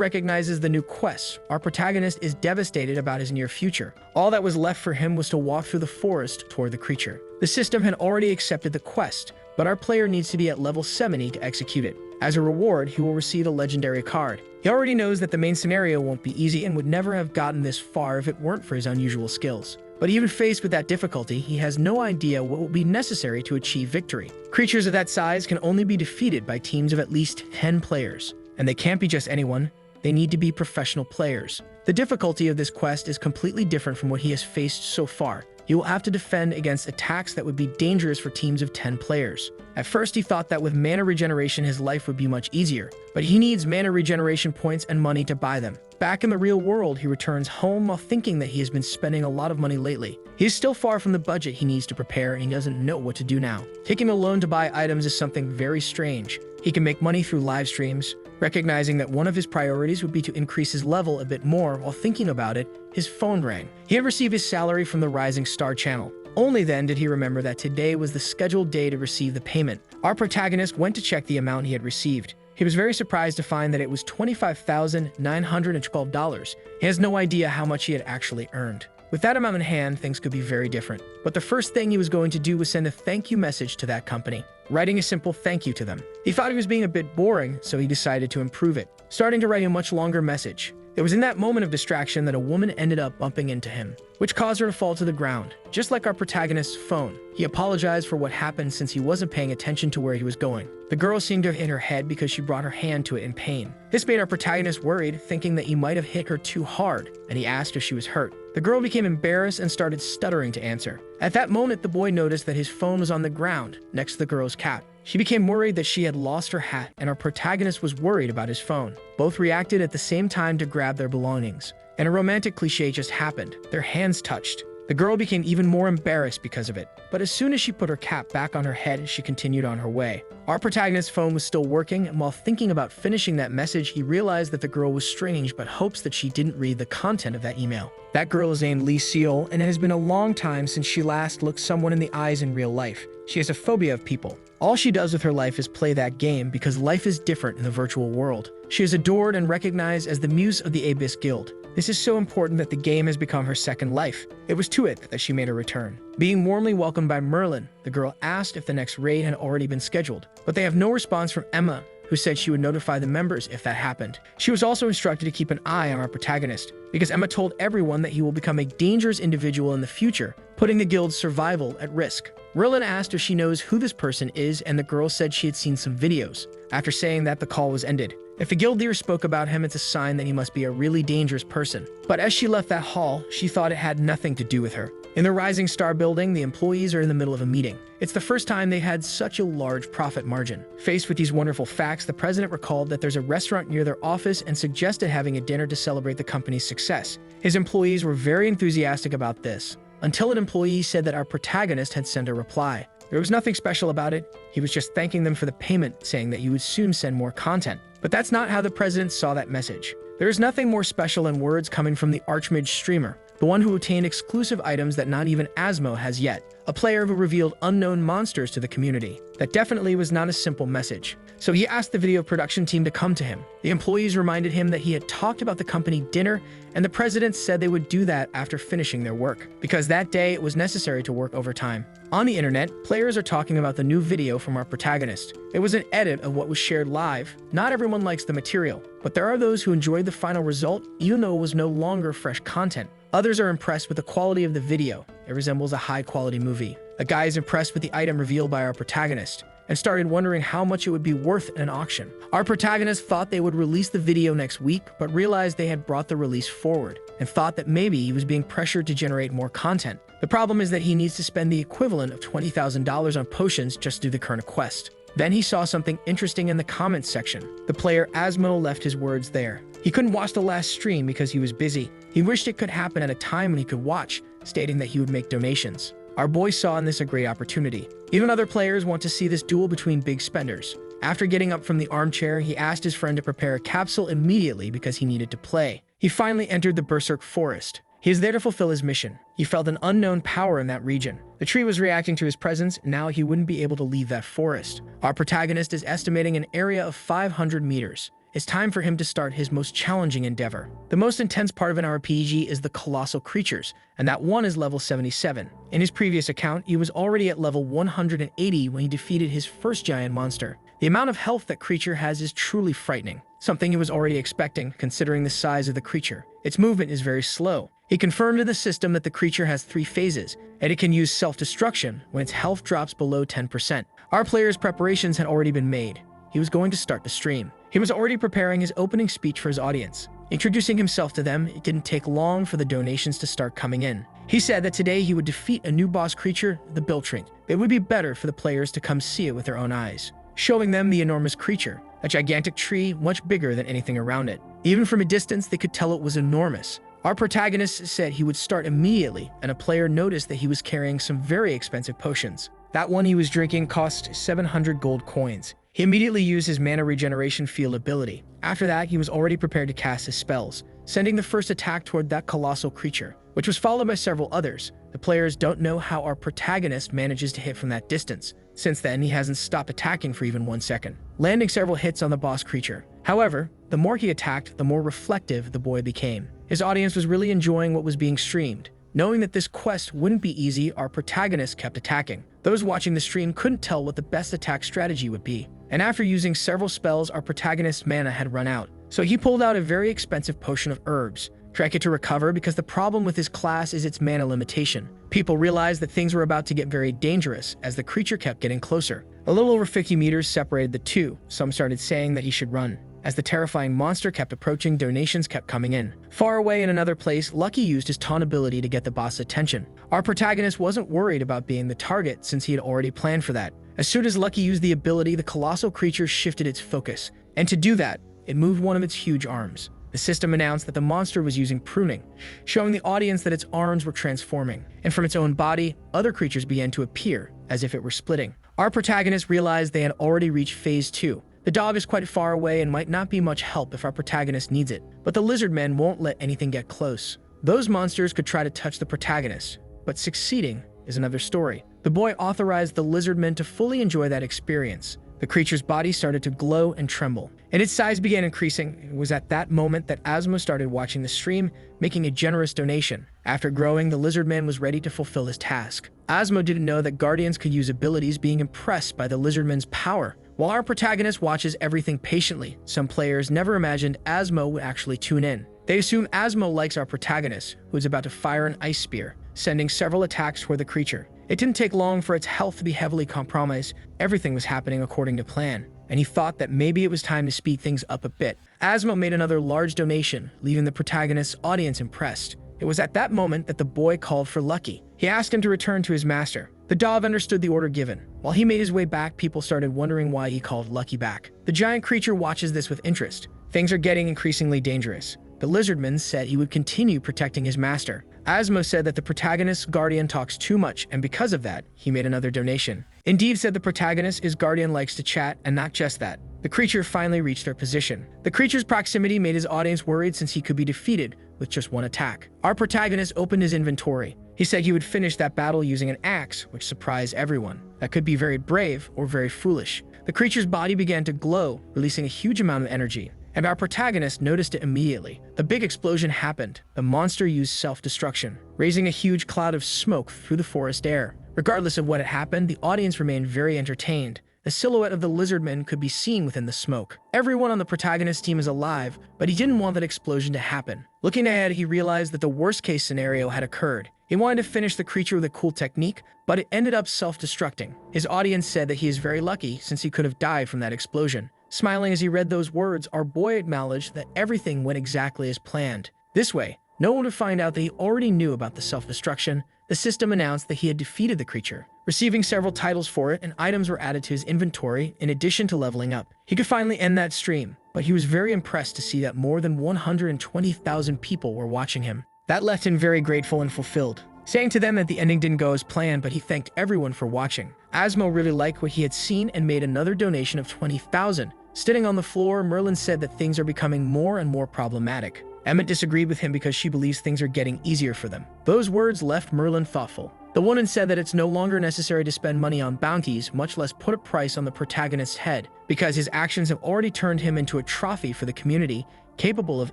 recognizes the new quests, our protagonist is devastated about his near future. All that was left for him was to walk through the forest toward the creature. The system had already accepted the quest, but our player needs to be at level 70 to execute it. As a reward, he will receive a legendary card. He already knows that the main scenario won't be easy and would never have gotten this far if it weren't for his unusual skills. But even faced with that difficulty, he has no idea what will be necessary to achieve victory. Creatures of that size can only be defeated by teams of at least 10 players. And they can't be just anyone, they need to be professional players. The difficulty of this quest is completely different from what he has faced so far. He will have to defend against attacks that would be dangerous for teams of 10 players. At first, he thought that with mana regeneration his life would be much easier, but he needs mana regeneration points and money to buy them. Back in the real world, he returns home while thinking that he has been spending a lot of money lately. He is still far from the budget he needs to prepare, and he doesn't know what to do now. Taking a loan to buy items is something very strange. He can make money through live streams. Recognizing that one of his priorities would be to increase his level a bit more while thinking about it, his phone rang. He had received his salary from the Rising Star channel. Only then did he remember that today was the scheduled day to receive the payment. Our protagonist went to check the amount he had received. He was very surprised to find that it was $25,912. He has no idea how much he had actually earned. With that amount in hand, things could be very different. But the first thing he was going to do was send a thank you message to that company, writing a simple thank you to them. He thought he was being a bit boring, so he decided to improve it, starting to write a much longer message. It was in that moment of distraction that a woman ended up bumping into him, which caused her to fall to the ground, just like our protagonist's phone. He apologized for what happened since he wasn't paying attention to where he was going. The girl seemed to have hit her head because she brought her hand to it in pain. This made our protagonist worried, thinking that he might have hit her too hard, and he asked if she was hurt. The girl became embarrassed and started stuttering to answer. At that moment, the boy noticed that his phone was on the ground, next to the girl's cap. She became worried that she had lost her hat, and our protagonist was worried about his phone. Both reacted at the same time to grab their belongings. And a romantic cliche just happened. Their hands touched. The girl became even more embarrassed because of it, but as soon as she put her cap back on her head, she continued on her way. Our protagonist's phone was still working, and while thinking about finishing that message, he realized that the girl was strange but hopes that she didn't read the content of that email. That girl is named Lee Seol, and it has been a long time since she last looked someone in the eyes in real life. She has a phobia of people. All she does with her life is play that game because life is different in the virtual world. She is adored and recognized as the muse of the Abyss Guild. This is so important that the game has become her second life. It was to it that she made a return. Being warmly welcomed by Merlin, the girl asked if the next raid had already been scheduled, but they have no response from Emma, who said she would notify the members if that happened. She was also instructed to keep an eye on our protagonist, because Emma told everyone that he will become a dangerous individual in the future, putting the guild's survival at risk. Merlin asked if she knows who this person is, and the girl said she had seen some videos. After saying that, the call was ended. If the guild leader spoke about him, it's a sign that he must be a really dangerous person. But as she left that hall, she thought it had nothing to do with her. In the Rising Star building, the employees are in the middle of a meeting. It's the first time they had such a large profit margin. Faced with these wonderful facts, the president recalled that there's a restaurant near their office and suggested having a dinner to celebrate the company's success. His employees were very enthusiastic about this, until an employee said that our protagonist had sent a reply. There was nothing special about it. He was just thanking them for the payment, saying that he would soon send more content. But that's not how the president saw that message. There is nothing more special than words coming from the Archmage streamer, the one who obtained exclusive items that not even Asmo has yet, a player who revealed unknown monsters to the community. That definitely was not a simple message. So he asked the video production team to come to him. The employees reminded him that he had talked about the company dinner, and the president said they would do that after finishing their work, because that day it was necessary to work overtime. On the internet, players are talking about the new video from our protagonist. It was an edit of what was shared live. Not everyone likes the material, but there are those who enjoyed the final result even though it was no longer fresh content. Others are impressed with the quality of the video. It resembles a high-quality movie. A guy is impressed with the item revealed by our protagonist and started wondering how much it would be worth in an auction. Our protagonist thought they would release the video next week, but realized they had brought the release forward and thought that maybe he was being pressured to generate more content. The problem is that he needs to spend the equivalent of $20,000 on potions just to do the current quest. Then he saw something interesting in the comments section. The player Asmo left his words there. He couldn't watch the last stream because he was busy. He wished it could happen at a time when he could watch, stating that he would make donations. Our boy saw in this a great opportunity. Even other players want to see this duel between big spenders. After getting up from the armchair, he asked his friend to prepare a capsule immediately because he needed to play. He finally entered the Berserk Forest. He is there to fulfill his mission. He felt an unknown power in that region. The tree was reacting to his presence, and now he wouldn't be able to leave that forest. Our protagonist is estimating an area of 500 meters. It's time for him to start his most challenging endeavor. The most intense part of an RPG is the colossal creatures, and that one is level 77. In his previous account, he was already at level 180 when he defeated his first giant monster. The amount of health that creature has is truly frightening, something he was already expecting considering the size of the creature. Its movement is very slow. He confirmed to the system that the creature has 3 phases, and it can use self-destruction when its health drops below 10%. Our player's preparations had already been made. He was going to start the stream. He was already preparing his opening speech for his audience. Introducing himself to them, it didn't take long for the donations to start coming in. He said that today he would defeat a new boss creature, the Biltrink. It would be better for the players to come see it with their own eyes, showing them the enormous creature, a gigantic tree much bigger than anything around it. Even from a distance, they could tell it was enormous. Our protagonist said he would start immediately, and a player noticed that he was carrying some very expensive potions. That one he was drinking cost 700 gold coins. He immediately used his mana regeneration field ability. After that, he was already prepared to cast his spells, sending the first attack toward that colossal creature, which was followed by several others. The players don't know how our protagonist manages to hit from that distance. Since then, he hasn't stopped attacking for even 1 second, landing several hits on the boss creature. However, the more he attacked, the more reflective the boy became. His audience was really enjoying what was being streamed. Knowing that this quest wouldn't be easy, our protagonist kept attacking. Those watching the stream couldn't tell what the best attack strategy would be. And after using several spells, our protagonist's mana had run out. So he pulled out a very expensive potion of herbs, drank it to recover because the problem with his class is its mana limitation. People realized that things were about to get very dangerous as the creature kept getting closer. A little over 50 meters separated the two. Some started saying that he should run. As the terrifying monster kept approaching, donations kept coming in. Far away in another place, Lucky used his taunt ability to get the boss's attention. Our protagonist wasn't worried about being the target since he had already planned for that. As soon as Lucky used the ability, the colossal creature shifted its focus. And to do that, it moved one of its huge arms. The system announced that the monster was using pruning, showing the audience that its arms were transforming, and from its own body, other creatures began to appear, as if it were splitting. Our protagonist realized they had already reached phase 2. The dog is quite far away and might not be much help if our protagonist needs it, but the lizard men won't let anything get close. Those monsters could try to touch the protagonist, but succeeding is another story. The boy authorized the lizard men to fully enjoy that experience. The creature's body started to glow and tremble, and its size began increasing. It was at that moment that Asmo started watching the stream, making a generous donation. After growing, the lizard man was ready to fulfill his task. Asmo didn't know that guardians could use abilities, being impressed by the lizard man's power. While our protagonist watches everything patiently, some players never imagined Asmo would actually tune in. They assume Asmo likes our protagonist, who is about to fire an ice spear, sending several attacks toward the creature. It didn't take long for its health to be heavily compromised. Everything was happening according to plan, and he thought that maybe it was time to speed things up a bit. Asmo made another large donation, leaving the protagonist's audience impressed. It was at that moment that the boy called for Lucky. He asked him to return to his master. The dog understood the order given. While he made his way back, people started wondering why he called Lucky back. The giant creature watches this with interest. Things are getting increasingly dangerous. The lizardman said he would continue protecting his master. Asmo said that the protagonist's guardian talks too much, and because of that, he made another donation. Indeed said the protagonist, his guardian likes to chat, and not just that. The creature finally reached their position. The creature's proximity made his audience worried since he could be defeated with just one attack. Our protagonist opened his inventory. He said he would finish that battle using an axe, which surprised everyone. That could be very brave or very foolish. The creature's body began to glow, releasing a huge amount of energy, and our protagonist noticed it immediately. The big explosion happened. The monster used self-destruction, raising a huge cloud of smoke through the forest air. Regardless of what had happened, the audience remained very entertained. The silhouette of the lizardman could be seen within the smoke. Everyone on the protagonist's team is alive, but he didn't want that explosion to happen. Looking ahead, he realized that the worst-case scenario had occurred. He wanted to finish the creature with a cool technique, but it ended up self-destructing. His audience said that he is very lucky since he could have died from that explosion. Smiling as he read those words, our boy acknowledged that everything went exactly as planned. This way, no one would find out that he already knew about the self-destruction. The system announced that he had defeated the creature, receiving several titles for it, and items were added to his inventory in addition to leveling up. He could finally end that stream, but he was very impressed to see that more than 120,000 people were watching him. That left him very grateful and fulfilled, saying to them that the ending didn't go as planned, but he thanked everyone for watching. Asmo really liked what he had seen and made another donation of 20,000. Sitting on the floor, Merlin said that things are becoming more and more problematic. Emmett disagreed with him because she believes things are getting easier for them. Those words left Merlin thoughtful. The woman said that it's no longer necessary to spend money on bounties, much less put a price on the protagonist's head, because his actions have already turned him into a trophy for the community, capable of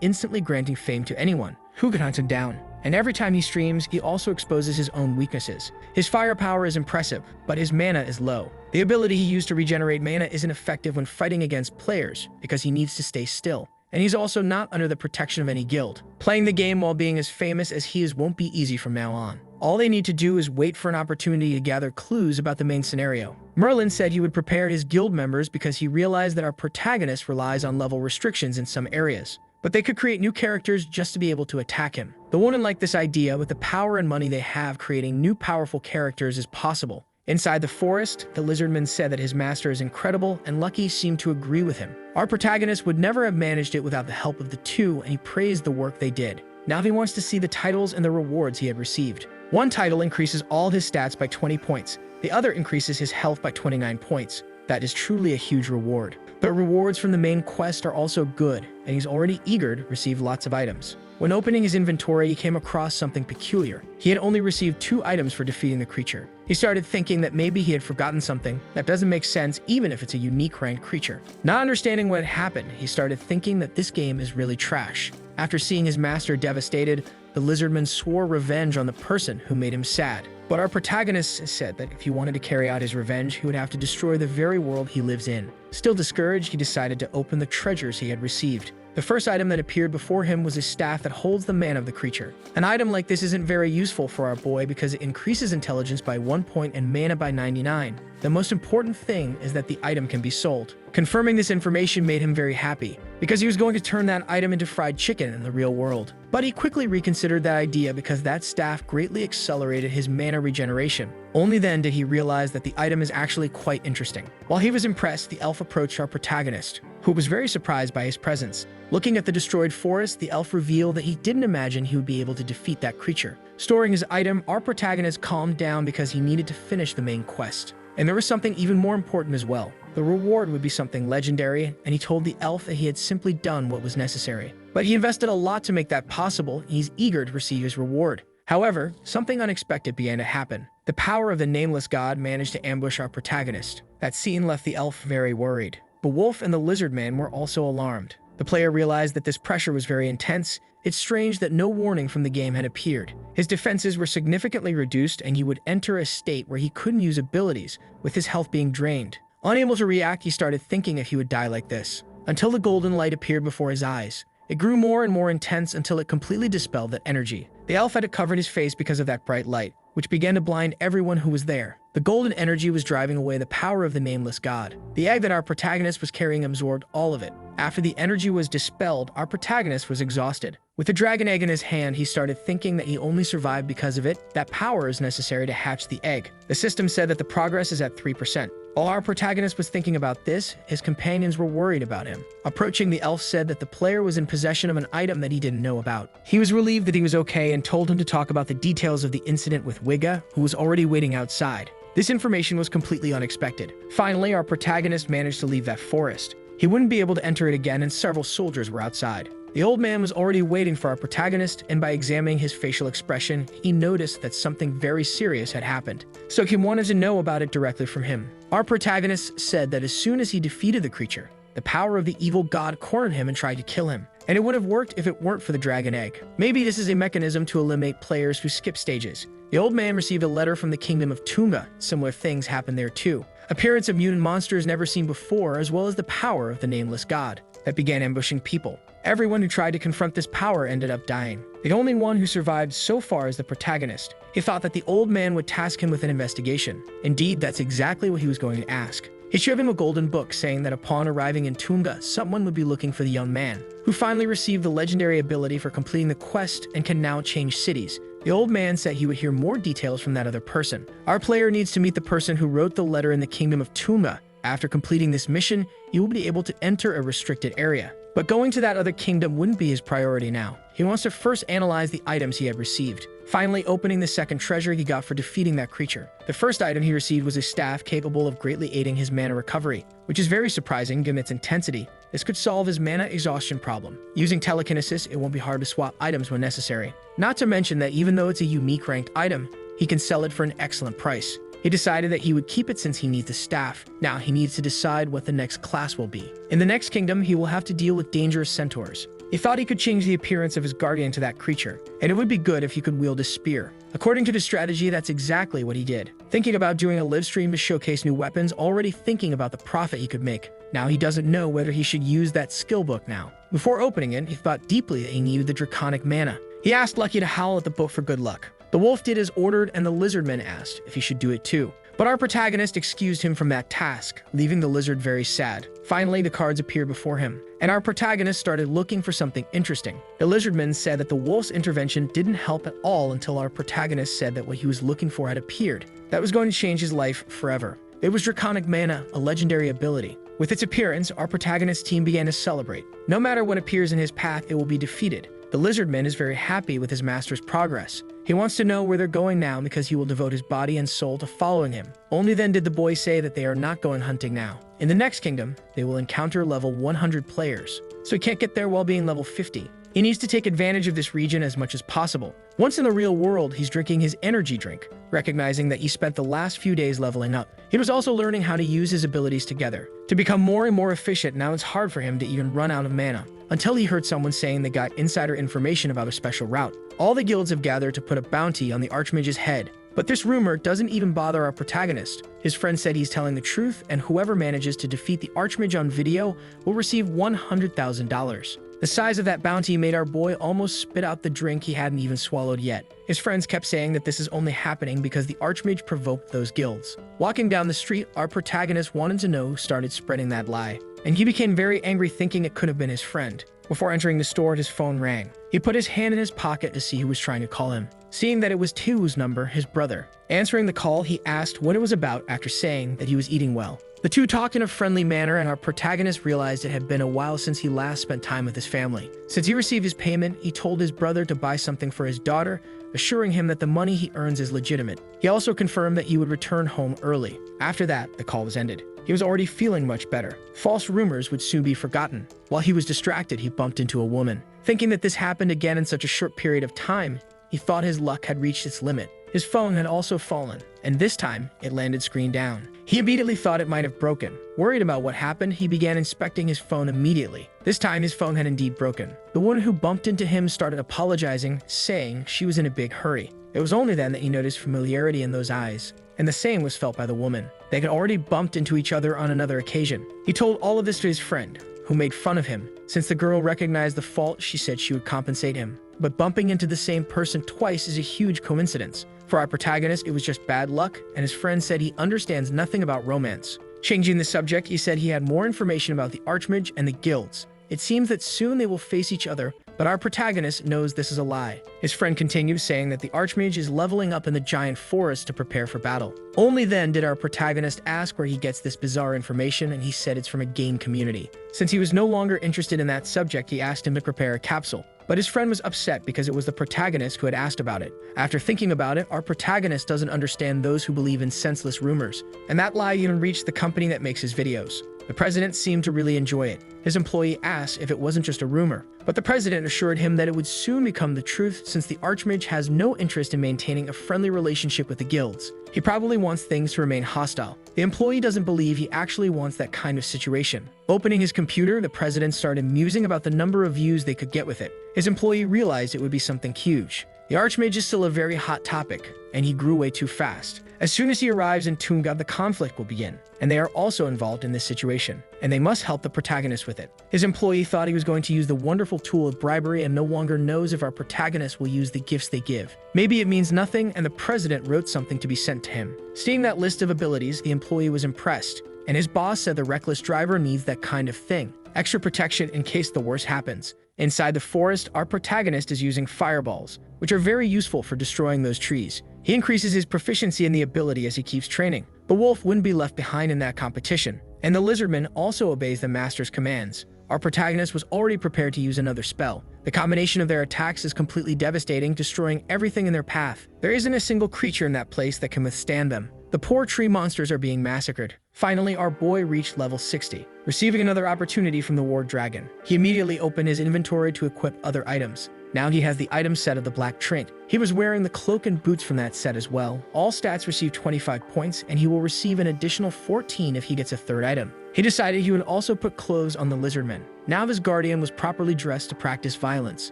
instantly granting fame to anyone who could hunt him down. And every time he streams, he also exposes his own weaknesses. His firepower is impressive, but his mana is low. The ability he used to regenerate mana isn't effective when fighting against players, because he needs to stay still. And he's also not under the protection of any guild. Playing the game while being as famous as he is won't be easy from now on. All they need to do is wait for an opportunity to gather clues about the main scenario. Merlin said he would prepare his guild members because he realized that our protagonist relies on level restrictions in some areas, but they could create new characters just to be able to attack him. The woman liked this idea. With the power and money they have, creating new powerful characters is possible. Inside the forest, the lizardman said that his master is incredible, and Lucky seemed to agree with him. Our protagonist would never have managed it without the help of the two, and he praised the work they did. Now he wants to see the titles and the rewards he had received. One title increases all his stats by 20 points. The other increases his health by 29 points. That is truly a huge reward. But rewards from the main quest are also good, and he's already eager to receive lots of items. When opening his inventory, he came across something peculiar. He had only received 2 items for defeating the creature. He started thinking that maybe he had forgotten something. That doesn't make sense even if it's a unique ranked creature. Not understanding what had happened, he started thinking that this game is really trash. After seeing his master devastated, the lizardman swore revenge on the person who made him sad. But our protagonist said that if he wanted to carry out his revenge, he would have to destroy the very world he lives in. Still discouraged, he decided to open the treasures he had received. The first item that appeared before him was a staff that holds the mana of the creature. An item like this isn't very useful for our boy because it increases intelligence by 1 point and mana by 99. The most important thing is that the item can be sold. Confirming this information made him very happy, because he was going to turn that item into fried chicken in the real world. But he quickly reconsidered that idea because that staff greatly accelerated his mana regeneration. Only then did he realize that the item is actually quite interesting. While he was impressed, the elf approached our protagonist. who was very surprised by his presence. Looking at the destroyed forest, the elf revealed that he didn't imagine he would be able to defeat that creature. Storing his item, our protagonist calmed down because he needed to finish the main quest. And there was something even more important as well. The reward would be something legendary, and he told the elf that he had simply done what was necessary. But he invested a lot to make that possible, and he's eager to receive his reward. However, something unexpected began to happen. The power of the nameless god managed to ambush our protagonist. That scene left the elf very worried. The wolf and the lizard man were also alarmed. The player realized that this pressure was very intense. It's strange that no warning from the game had appeared. His defenses were significantly reduced, and he would enter a state where he couldn't use abilities, with his health being drained. Unable to react, he started thinking if he would die like this, until the golden light appeared before his eyes. It grew more and more intense until it completely dispelled that energy. The elf had to cover his face because of that bright light, which began to blind everyone who was there. The golden energy was driving away the power of the nameless god. The egg that our protagonist was carrying absorbed all of it. After the energy was dispelled, our protagonist was exhausted. With the dragon egg in his hand, he started thinking that he only survived because of it. That power is necessary to hatch the egg. The system said that the progress is at 3%. While our protagonist was thinking about this, his companions were worried about him. Approaching, the elf said that the player was in possession of an item that he didn't know about. He was relieved that he was okay and told him to talk about the details of the incident with Wigga, who was already waiting outside. This information was completely unexpected. Finally, our protagonist managed to leave that forest. He wouldn't be able to enter it again, and several soldiers were outside. The old man was already waiting for our protagonist, and by examining his facial expression, he noticed that something very serious had happened. So he wanted to know about it directly from him. Our protagonist said that as soon as he defeated the creature, the power of the evil god cornered him and tried to kill him. And it would have worked if it weren't for the dragon egg. Maybe this is a mechanism to eliminate players who skip stages. The old man received a letter from the kingdom of Tunga. Similar things happened there too. Appearance of mutant monsters never seen before, as well as the power of the nameless god that began ambushing people. Everyone who tried to confront this power ended up dying. The only one who survived so far is the protagonist. He thought that the old man would task him with an investigation. Indeed, that's exactly what he was going to ask. He showed him a golden book saying that upon arriving in Tunga, someone would be looking for the young man, who finally received the legendary ability for completing the quest and can now change cities. The old man said he would hear more details from that other person. Our player needs to meet the person who wrote the letter in the kingdom of Tunga. After completing this mission, he will be able to enter a restricted area. But going to that other kingdom wouldn't be his priority now. He wants to first analyze the items he had received, finally opening the second treasure he got for defeating that creature. The first item he received was a staff capable of greatly aiding his mana recovery, which is very surprising given its intensity. This could solve his mana exhaustion problem. Using telekinesis, it won't be hard to swap items when necessary. Not to mention that even though it's a unique ranked item, he can sell it for an excellent price. He decided that he would keep it since he needs the staff. Now he needs to decide what the next class will be. In the next kingdom, he will have to deal with dangerous centaurs. He thought he could change the appearance of his guardian to that creature, and it would be good if he could wield a spear. According to the strategy, that's exactly what he did. Thinking about doing a live stream to showcase new weapons, already thinking about the profit he could make. Now he doesn't know whether he should use that skill book now. Before opening it, he thought deeply that he needed the draconic mana. He asked Lucky to howl at the book for good luck. The wolf did as ordered, and the lizardman asked if he should do it too. But our protagonist excused him from that task, leaving the lizard very sad. Finally, the cards appeared before him, and our protagonist started looking for something interesting. The lizardman said that the wolf's intervention didn't help at all until our protagonist said that what he was looking for had appeared. That was going to change his life forever. It was Draconic Mana, a legendary ability. With its appearance, our protagonist's team began to celebrate. No matter what appears in his path, it will be defeated. The lizardman is very happy with his master's progress. He wants to know where they're going now because he will devote his body and soul to following him. Only then did the boy say that they are not going hunting now. In the next kingdom, they will encounter level 100 players, so he can't get there while being level 50. He needs to take advantage of this region as much as possible. Once in the real world, he's drinking his energy drink, recognizing that he spent the last few days leveling up. He was also learning how to use his abilities together. To become more and more efficient, now it's hard for him to even run out of mana. Until he heard someone saying they got insider information about a special route. All the guilds have gathered to put a bounty on the Archmage's head. But this rumor doesn't even bother our protagonist. His friend said he's telling the truth, and whoever manages to defeat the Archmage on video will receive $100,000. The size of that bounty made our boy almost spit out the drink he hadn't even swallowed yet. His friends kept saying that this is only happening because the Archmage provoked those guilds. Walking down the street, our protagonist wanted to know who started spreading that lie, and he became very angry thinking it could have been his friend. Before entering the store, his phone rang. He put his hand in his pocket to see who was trying to call him, seeing that it was Tu's number, his brother. Answering the call, he asked what it was about after saying that he was eating well. The two talk in a friendly manner, and our protagonist realized it had been a while since he last spent time with his family. Since he received his payment, he told his brother to buy something for his daughter, assuring him that the money he earns is legitimate. He also confirmed that he would return home early. After that, the call was ended. He was already feeling much better. False rumors would soon be forgotten. While he was distracted, he bumped into a woman. Thinking that this happened again in such a short period of time, he thought his luck had reached its limit. His phone had also fallen, and this time, it landed screen down. He immediately thought it might have broken. Worried about what happened, he began inspecting his phone immediately. This time, his phone had indeed broken. The woman who bumped into him started apologizing, saying she was in a big hurry. It was only then that he noticed familiarity in those eyes, and the same was felt by the woman. They had already bumped into each other on another occasion. He told all of this to his friend, who made fun of him. Since the girl recognized the fault, she said she would compensate him. But bumping into the same person twice is a huge coincidence. For our protagonist, it was just bad luck, and his friend said he understands nothing about romance. Changing the subject, he said he had more information about the Archmage and the guilds. It seems that soon they will face each other, but our protagonist knows this is a lie. His friend continues, saying that the Archmage is leveling up in the giant forest to prepare for battle. Only then did our protagonist ask where he gets this bizarre information, and he said it's from a game community. Since he was no longer interested in that subject, he asked him to prepare a capsule. But his friend was upset because it was the protagonist who had asked about it. After thinking about it, our protagonist doesn't understand those who believe in senseless rumors, and that lie even reached the company that makes his videos. The president seemed to really enjoy it. His employee asked if it wasn't just a rumor, but the president assured him that it would soon become the truth, since the Archmage has no interest in maintaining a friendly relationship with the guilds. He probably wants things to remain hostile. The employee doesn't believe he actually wants that kind of situation. Opening his computer, the president started musing about the number of views they could get with it. His employee realized it would be something huge. The Archmage is still a very hot topic, and he grew way too fast. As soon as he arrives in Tunga, the conflict will begin, and they are also involved in this situation, and they must help the protagonist with it. His employee thought he was going to use the wonderful tool of bribery and no longer knows if our protagonist will use the gifts they give. Maybe it means nothing, and the president wrote something to be sent to him. Seeing that list of abilities, the employee was impressed, and his boss said the reckless driver needs that kind of thing. Extra protection in case the worst happens. Inside the forest, our protagonist is using fireballs, which are very useful for destroying those trees. He increases his proficiency in the ability as he keeps training. The wolf wouldn't be left behind in that competition, and the lizardman also obeys the master's commands. Our protagonist was already prepared to use another spell. The combination of their attacks is completely devastating, destroying everything in their path. There isn't a single creature in that place that can withstand them. The poor tree monsters are being massacred. Finally, our boy reached level 60, receiving another opportunity from the War Dragon. He immediately opened his inventory to equip other items. Now he has the item set of the Black Trinket. He was wearing the cloak and boots from that set as well. All stats receive 25 points, and he will receive an additional 14 if he gets a third item. He decided he would also put clothes on the lizardman. Now his guardian was properly dressed to practice violence,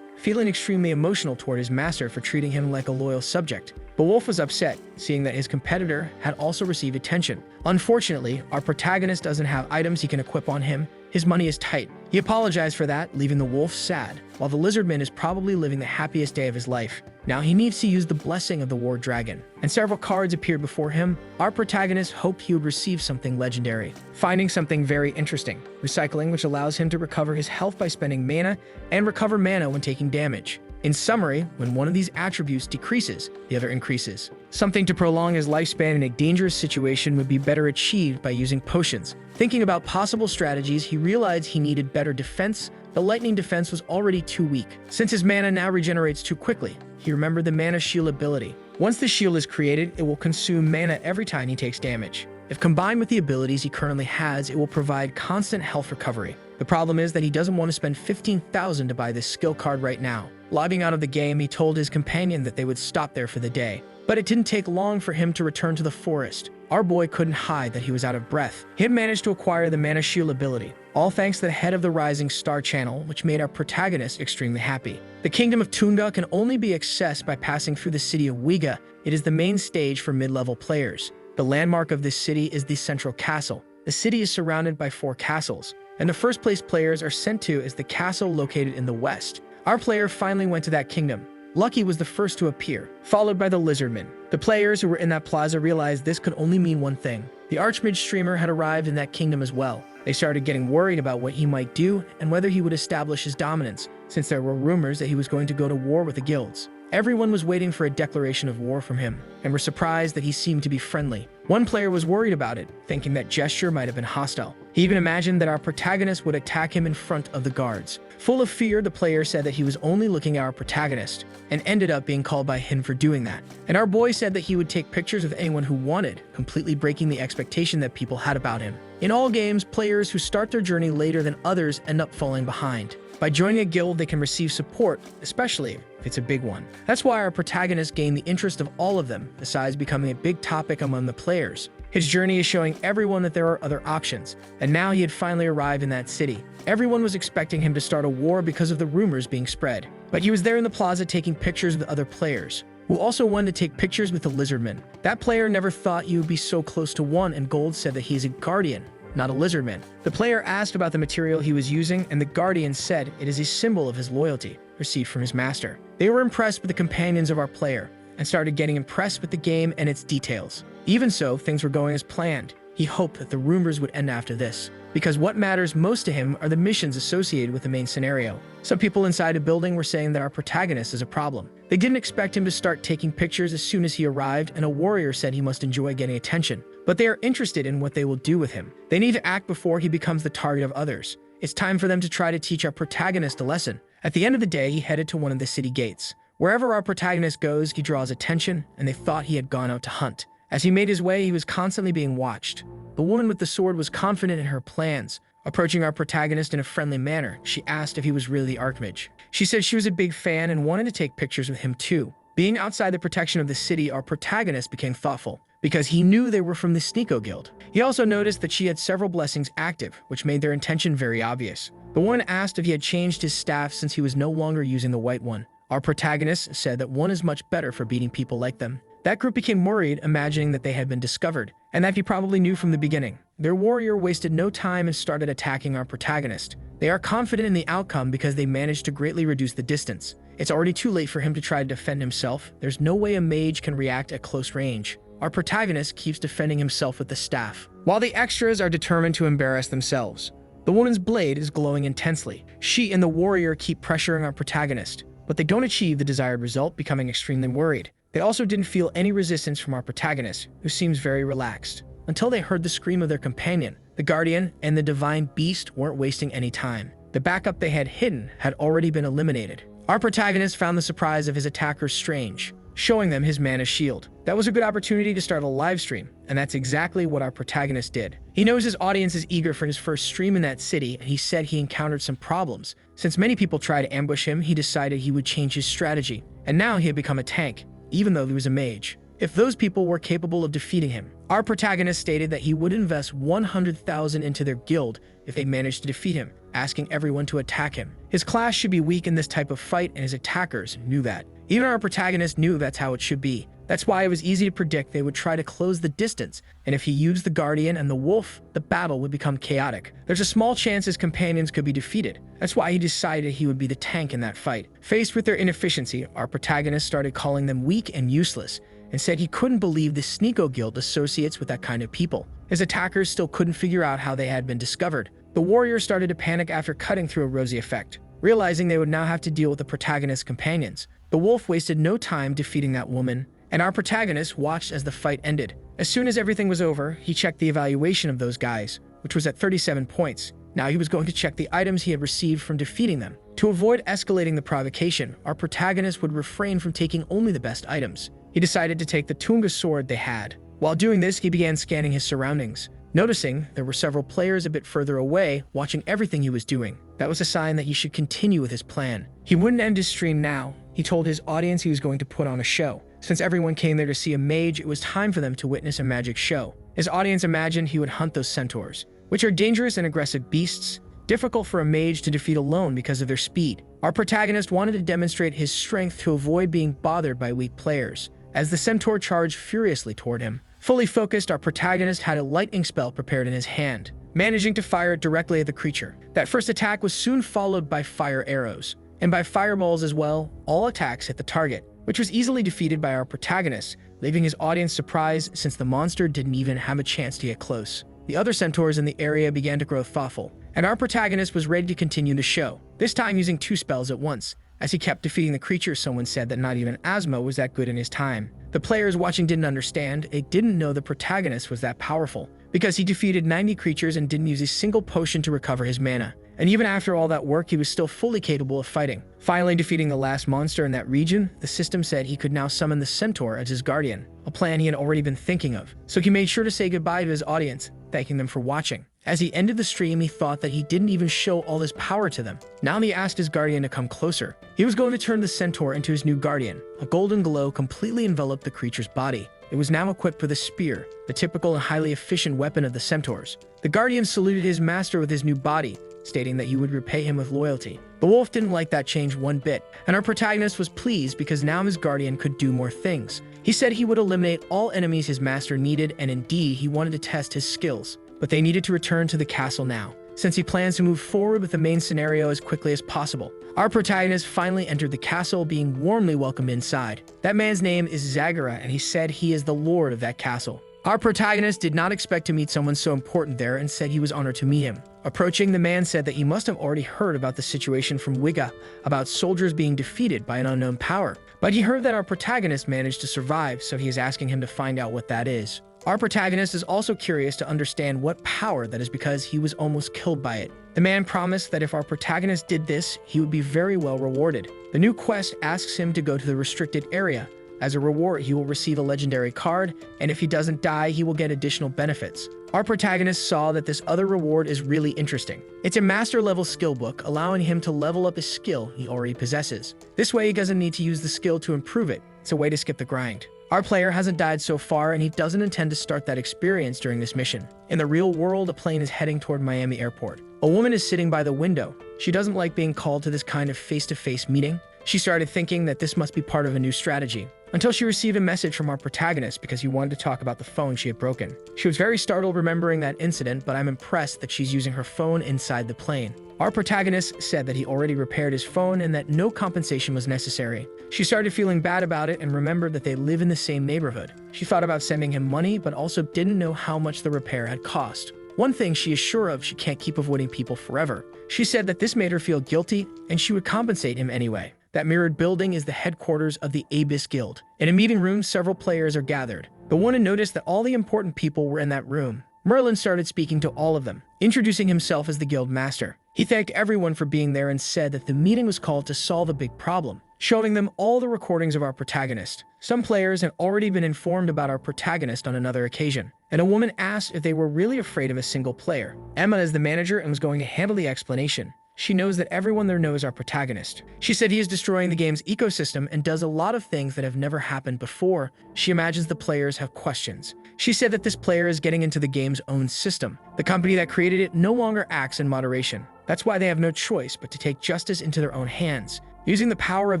feeling extremely emotional toward his master for treating him like a loyal subject. But Wolf was upset, seeing that his competitor had also received attention. Unfortunately, our protagonist doesn't have items he can equip on him. His money is tight. He apologized for that, leaving the wolf sad, while the lizardman is probably living the happiest day of his life. Now he needs to use the blessing of the War Dragon, and several cards appeared before him. Our protagonist hoped he would receive something legendary, finding something very interesting: recycling, which allows him to recover his health by spending mana, and recover mana when taking damage. In summary, when one of these attributes decreases, the other increases. Something to prolong his lifespan in a dangerous situation would be better achieved by using potions. Thinking about possible strategies, he realized he needed better defense. The lightning defense was already too weak. Since his mana now regenerates too quickly, he remembered the mana shield ability. Once the shield is created, it will consume mana every time he takes damage. If combined with the abilities he currently has, it will provide constant health recovery. The problem is that he doesn't want to spend 15,000 to buy this skill card right now. Logging out of the game, he told his companion that they would stop there for the day. But it didn't take long for him to return to the forest. Our boy couldn't hide that he was out of breath. He had managed to acquire the Mana Shield ability, all thanks to the head of the Rising Star channel, which made our protagonist extremely happy. The Kingdom of Tunga can only be accessed by passing through the city of Wiga. It is the main stage for mid-level players. The landmark of this city is the Central Castle. The city is surrounded by 4 castles, and the first place players are sent to is the castle located in the west. Our player finally went to that kingdom. Lucky was the first to appear, followed by the lizardman. The players who were in that plaza realized this could only mean one thing. The Archmage streamer had arrived in that kingdom as well. They started getting worried about what he might do and whether he would establish his dominance, since there were rumors that he was going to go to war with the guilds. Everyone was waiting for a declaration of war from him, and were surprised that he seemed to be friendly. One player was worried about it, thinking that gesture might have been hostile. He even imagined that our protagonist would attack him in front of the guards. Full of fear, the player said that he was only looking at our protagonist, and ended up being called by him for doing that. And our boy said that he would take pictures with anyone who wanted, completely breaking the expectation that people had about him. In all games, players who start their journey later than others end up falling behind. By joining a guild, they can receive support, especially if it's a big one. That's why our protagonist gained the interest of all of them, besides becoming a big topic among the players. His journey is showing everyone that there are other options, and now he had finally arrived in that city. Everyone was expecting him to start a war because of the rumors being spread. But he was there in the plaza taking pictures with other players, who also wanted to take pictures with the lizardman. That player never thought you would be so close to one, and Gold said that he is a guardian, not a lizardman. The player asked about the material he was using, and the guardian said it is a symbol of his loyalty, received from his master. They were impressed with the companions of our player, and started getting impressed with the game and its details. Even so, things were going as planned. He hoped that the rumors would end after this, because what matters most to him are the missions associated with the main scenario. Some people inside a building were saying that our protagonist is a problem. They didn't expect him to start taking pictures as soon as he arrived, and a warrior said he must enjoy getting attention. But they are interested in what they will do with him. They need to act before he becomes the target of others. It's time for them to try to teach our protagonist a lesson. At the end of the day, he headed to one of the city gates. Wherever our protagonist goes, he draws attention, and they thought he had gone out to hunt. As he made his way, he was constantly being watched. The woman with the sword was confident in her plans. Approaching our protagonist in a friendly manner, she asked if he was really the Archmage. She said she was a big fan and wanted to take pictures with him too. Being outside the protection of the city, our protagonist became thoughtful, because he knew they were from the Sneeko Guild. He also noticed that she had several blessings active, which made their intention very obvious. The woman asked if he had changed his staff since he was no longer using the white one. Our protagonist said that one is much better for beating people like them. That group became worried, imagining that they had been discovered, and that he probably knew from the beginning. Their warrior wasted no time and started attacking our protagonist. They are confident in the outcome because they managed to greatly reduce the distance. It's already too late for him to try to defend himself. There's no way a mage can react at close range. Our protagonist keeps defending himself with the staff, while the extras are determined to embarrass themselves. The woman's blade is glowing intensely. She and the warrior keep pressuring our protagonist, but they don't achieve the desired result, becoming extremely worried. They also didn't feel any resistance from our protagonist, who seems very relaxed, until they heard the scream of their companion. The guardian and the divine beast weren't wasting any time. The backup they had hidden had already been eliminated. Our protagonist found the surprise of his attackers strange, showing them his mana shield. That was a good opportunity to start a live stream, and that's exactly what our protagonist did. He knows his audience is eager for his first stream in that city, and he said he encountered some problems. Since many people tried to ambush him, he decided he would change his strategy, and now he had become a tank, even though he was a mage, if those people were capable of defeating him. Our protagonist stated that he would invest 100,000 into their guild if they managed to defeat him, asking everyone to attack him. His class should be weak in this type of fight, and his attackers knew that. Even our protagonist knew that's how it should be. That's why it was easy to predict they would try to close the distance, and if he used the Guardian and the Wolf, the battle would become chaotic. There's a small chance his companions could be defeated. That's why he decided he would be the tank in that fight. Faced with their inefficiency, our protagonist started calling them weak and useless, and said he couldn't believe the Sneeko Guild associates with that kind of people. His attackers still couldn't figure out how they had been discovered. The warrior started to panic after cutting through a rosy effect, realizing they would now have to deal with the protagonist's companions. The wolf wasted no time defeating that woman, and our protagonist watched as the fight ended. As soon as everything was over, he checked the evaluation of those guys, which was at 37 points. Now he was going to check the items he had received from defeating them. To avoid escalating the provocation, our protagonist would refrain from taking only the best items. He decided to take the Tunga sword they had. While doing this, he began scanning his surroundings, noticing there were several players a bit further away watching everything he was doing. That was a sign that he should continue with his plan. He wouldn't end his stream now. He told his audience he was going to put on a show. Since everyone came there to see a mage, it was time for them to witness a magic show. His audience imagined he would hunt those centaurs, which are dangerous and aggressive beasts, difficult for a mage to defeat alone because of their speed. Our protagonist wanted to demonstrate his strength to avoid being bothered by weak players, as the centaur charged furiously toward him. Fully focused, our protagonist had a lightning spell prepared in his hand, managing to fire it directly at the creature. That first attack was soon followed by fire arrows, and by fireballs as well. All attacks hit the target, which was easily defeated by our protagonist, leaving his audience surprised since the monster didn't even have a chance to get close. The other centaurs in the area began to grow thoughtful, and our protagonist was ready to continue the show, this time using 2 spells at once. As he kept defeating the creatures, someone said that not even Asmo was that good in his time. The players watching didn't understand. They didn't know the protagonist was that powerful, because he defeated 90 creatures and didn't use a single potion to recover his mana. And even after all that work, he was still fully capable of fighting. Finally defeating the last monster in that region, the system said he could now summon the centaur as his guardian, a plan he had already been thinking of. So he made sure to say goodbye to his audience, thanking them for watching. As he ended the stream, he thought that he didn't even show all this power to them. Now he asked his guardian to come closer. He was going to turn the centaur into his new guardian. A golden glow completely enveloped the creature's body. It was now equipped with a spear, the typical and highly efficient weapon of the centaurs. The guardian saluted his master with his new body, stating that he would repay him with loyalty. The wolf didn't like that change one bit, and our protagonist was pleased because now his guardian could do more things. He said he would eliminate all enemies his master needed, and indeed he wanted to test his skills. But they needed to return to the castle now, since he plans to move forward with the main scenario as quickly as possible. Our protagonist finally entered the castle, being warmly welcomed inside. That man's name is Zagara, and he said he is the lord of that castle. Our protagonist did not expect to meet someone so important there and said he was honored to meet him. Approaching, the man said that he must have already heard about the situation from Wigga, about soldiers being defeated by an unknown power. But he heard that our protagonist managed to survive, so he is asking him to find out what that is. Our protagonist is also curious to understand what power that is because he was almost killed by it. The man promised that if our protagonist did this, he would be very well rewarded. The new quest asks him to go to the restricted area. As a reward, he will receive a legendary card, and if he doesn't die, he will get additional benefits. Our protagonist saw that this other reward is really interesting. It's a master-level skill book, allowing him to level up his skill he already possesses. This way, he doesn't need to use the skill to improve it. It's a way to skip the grind. Our player hasn't died so far, and he doesn't intend to start that experience during this mission. In the real world, a plane is heading toward Miami Airport. A woman is sitting by the window. She doesn't like being called to this kind of face-to-face meeting. She started thinking that this must be part of a new strategy, until she received a message from our protagonist because he wanted to talk about the phone she had broken. She was very startled remembering that incident, but I'm impressed that she's using her phone inside the plane. Our protagonist said that he already repaired his phone and that no compensation was necessary. She started feeling bad about it and remembered that they live in the same neighborhood. She thought about sending him money, but also didn't know how much the repair had cost. One thing she is sure of, she can't keep avoiding people forever. She said that this made her feel guilty, and she would compensate him anyway. That mirrored building is the headquarters of the Abyss Guild. In a meeting room, several players are gathered. The woman noticed that all the important people were in that room. Merlin started speaking to all of them, introducing himself as the guild master. He thanked everyone for being there and said that the meeting was called to solve a big problem, showing them all the recordings of our protagonist. Some players had already been informed about our protagonist on another occasion, and a woman asked if they were really afraid of a single player. Emma is the manager and was going to handle the explanation. She knows that everyone there knows our protagonist. She said he is destroying the game's ecosystem and does a lot of things that have never happened before. She imagines the players have questions. She said that this player is getting into the game's own system. The company that created it no longer acts in moderation. That's why they have no choice but to take justice into their own hands, using the power of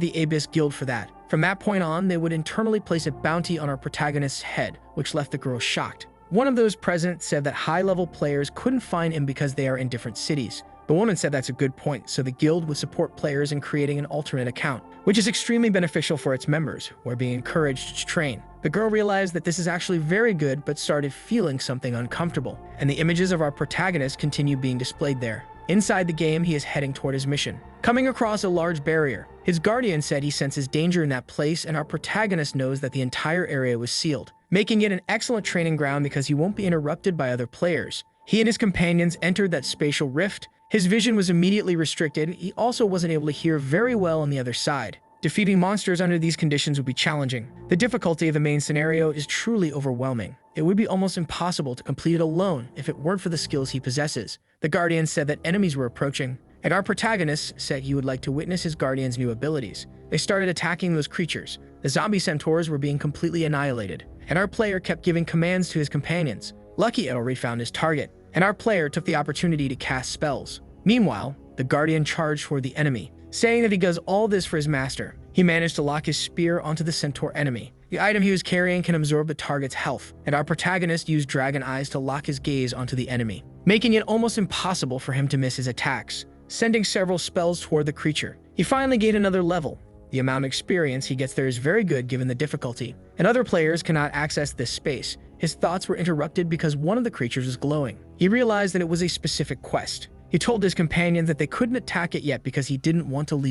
the Abyss Guild for that. From that point on, they would internally place a bounty on our protagonist's head, which left the girl shocked. One of those present said that high-level players couldn't find him because they are in different cities. The woman said that's a good point, so the guild would support players in creating an alternate account, which is extremely beneficial for its members, who are being encouraged to train. The girl realized that this is actually very good, but started feeling something uncomfortable, and the images of our protagonist continue being displayed there. Inside the game, he is heading toward his mission. Coming across a large barrier, his guardian said he senses danger in that place, and our protagonist knows that the entire area was sealed, making it an excellent training ground because he won't be interrupted by other players. He and his companions entered that spatial rift. His vision was immediately restricted. He also wasn't able to hear very well on the other side. Defeating monsters under these conditions would be challenging. The difficulty of the main scenario is truly overwhelming. It would be almost impossible to complete it alone if it weren't for the skills he possesses. The Guardian said that enemies were approaching, and our protagonist said he would like to witness his Guardian's new abilities. They started attacking those creatures. The zombie centaurs were being completely annihilated, and our player kept giving commands to his companions. Lucky had already found his target, and our player took the opportunity to cast spells. Meanwhile, the Guardian charged toward the enemy, saying that he does all this for his master. He managed to lock his spear onto the centaur enemy. The item he was carrying can absorb the target's health, and our protagonist used dragon eyes to lock his gaze onto the enemy, making it almost impossible for him to miss his attacks, sending several spells toward the creature. He finally gained another level. The amount of experience he gets there is very good given the difficulty, and other players cannot access this space. His thoughts were interrupted because one of the creatures was glowing. He realized that it was a specific quest. He told his companions that they couldn't attack it yet because he didn't want to leave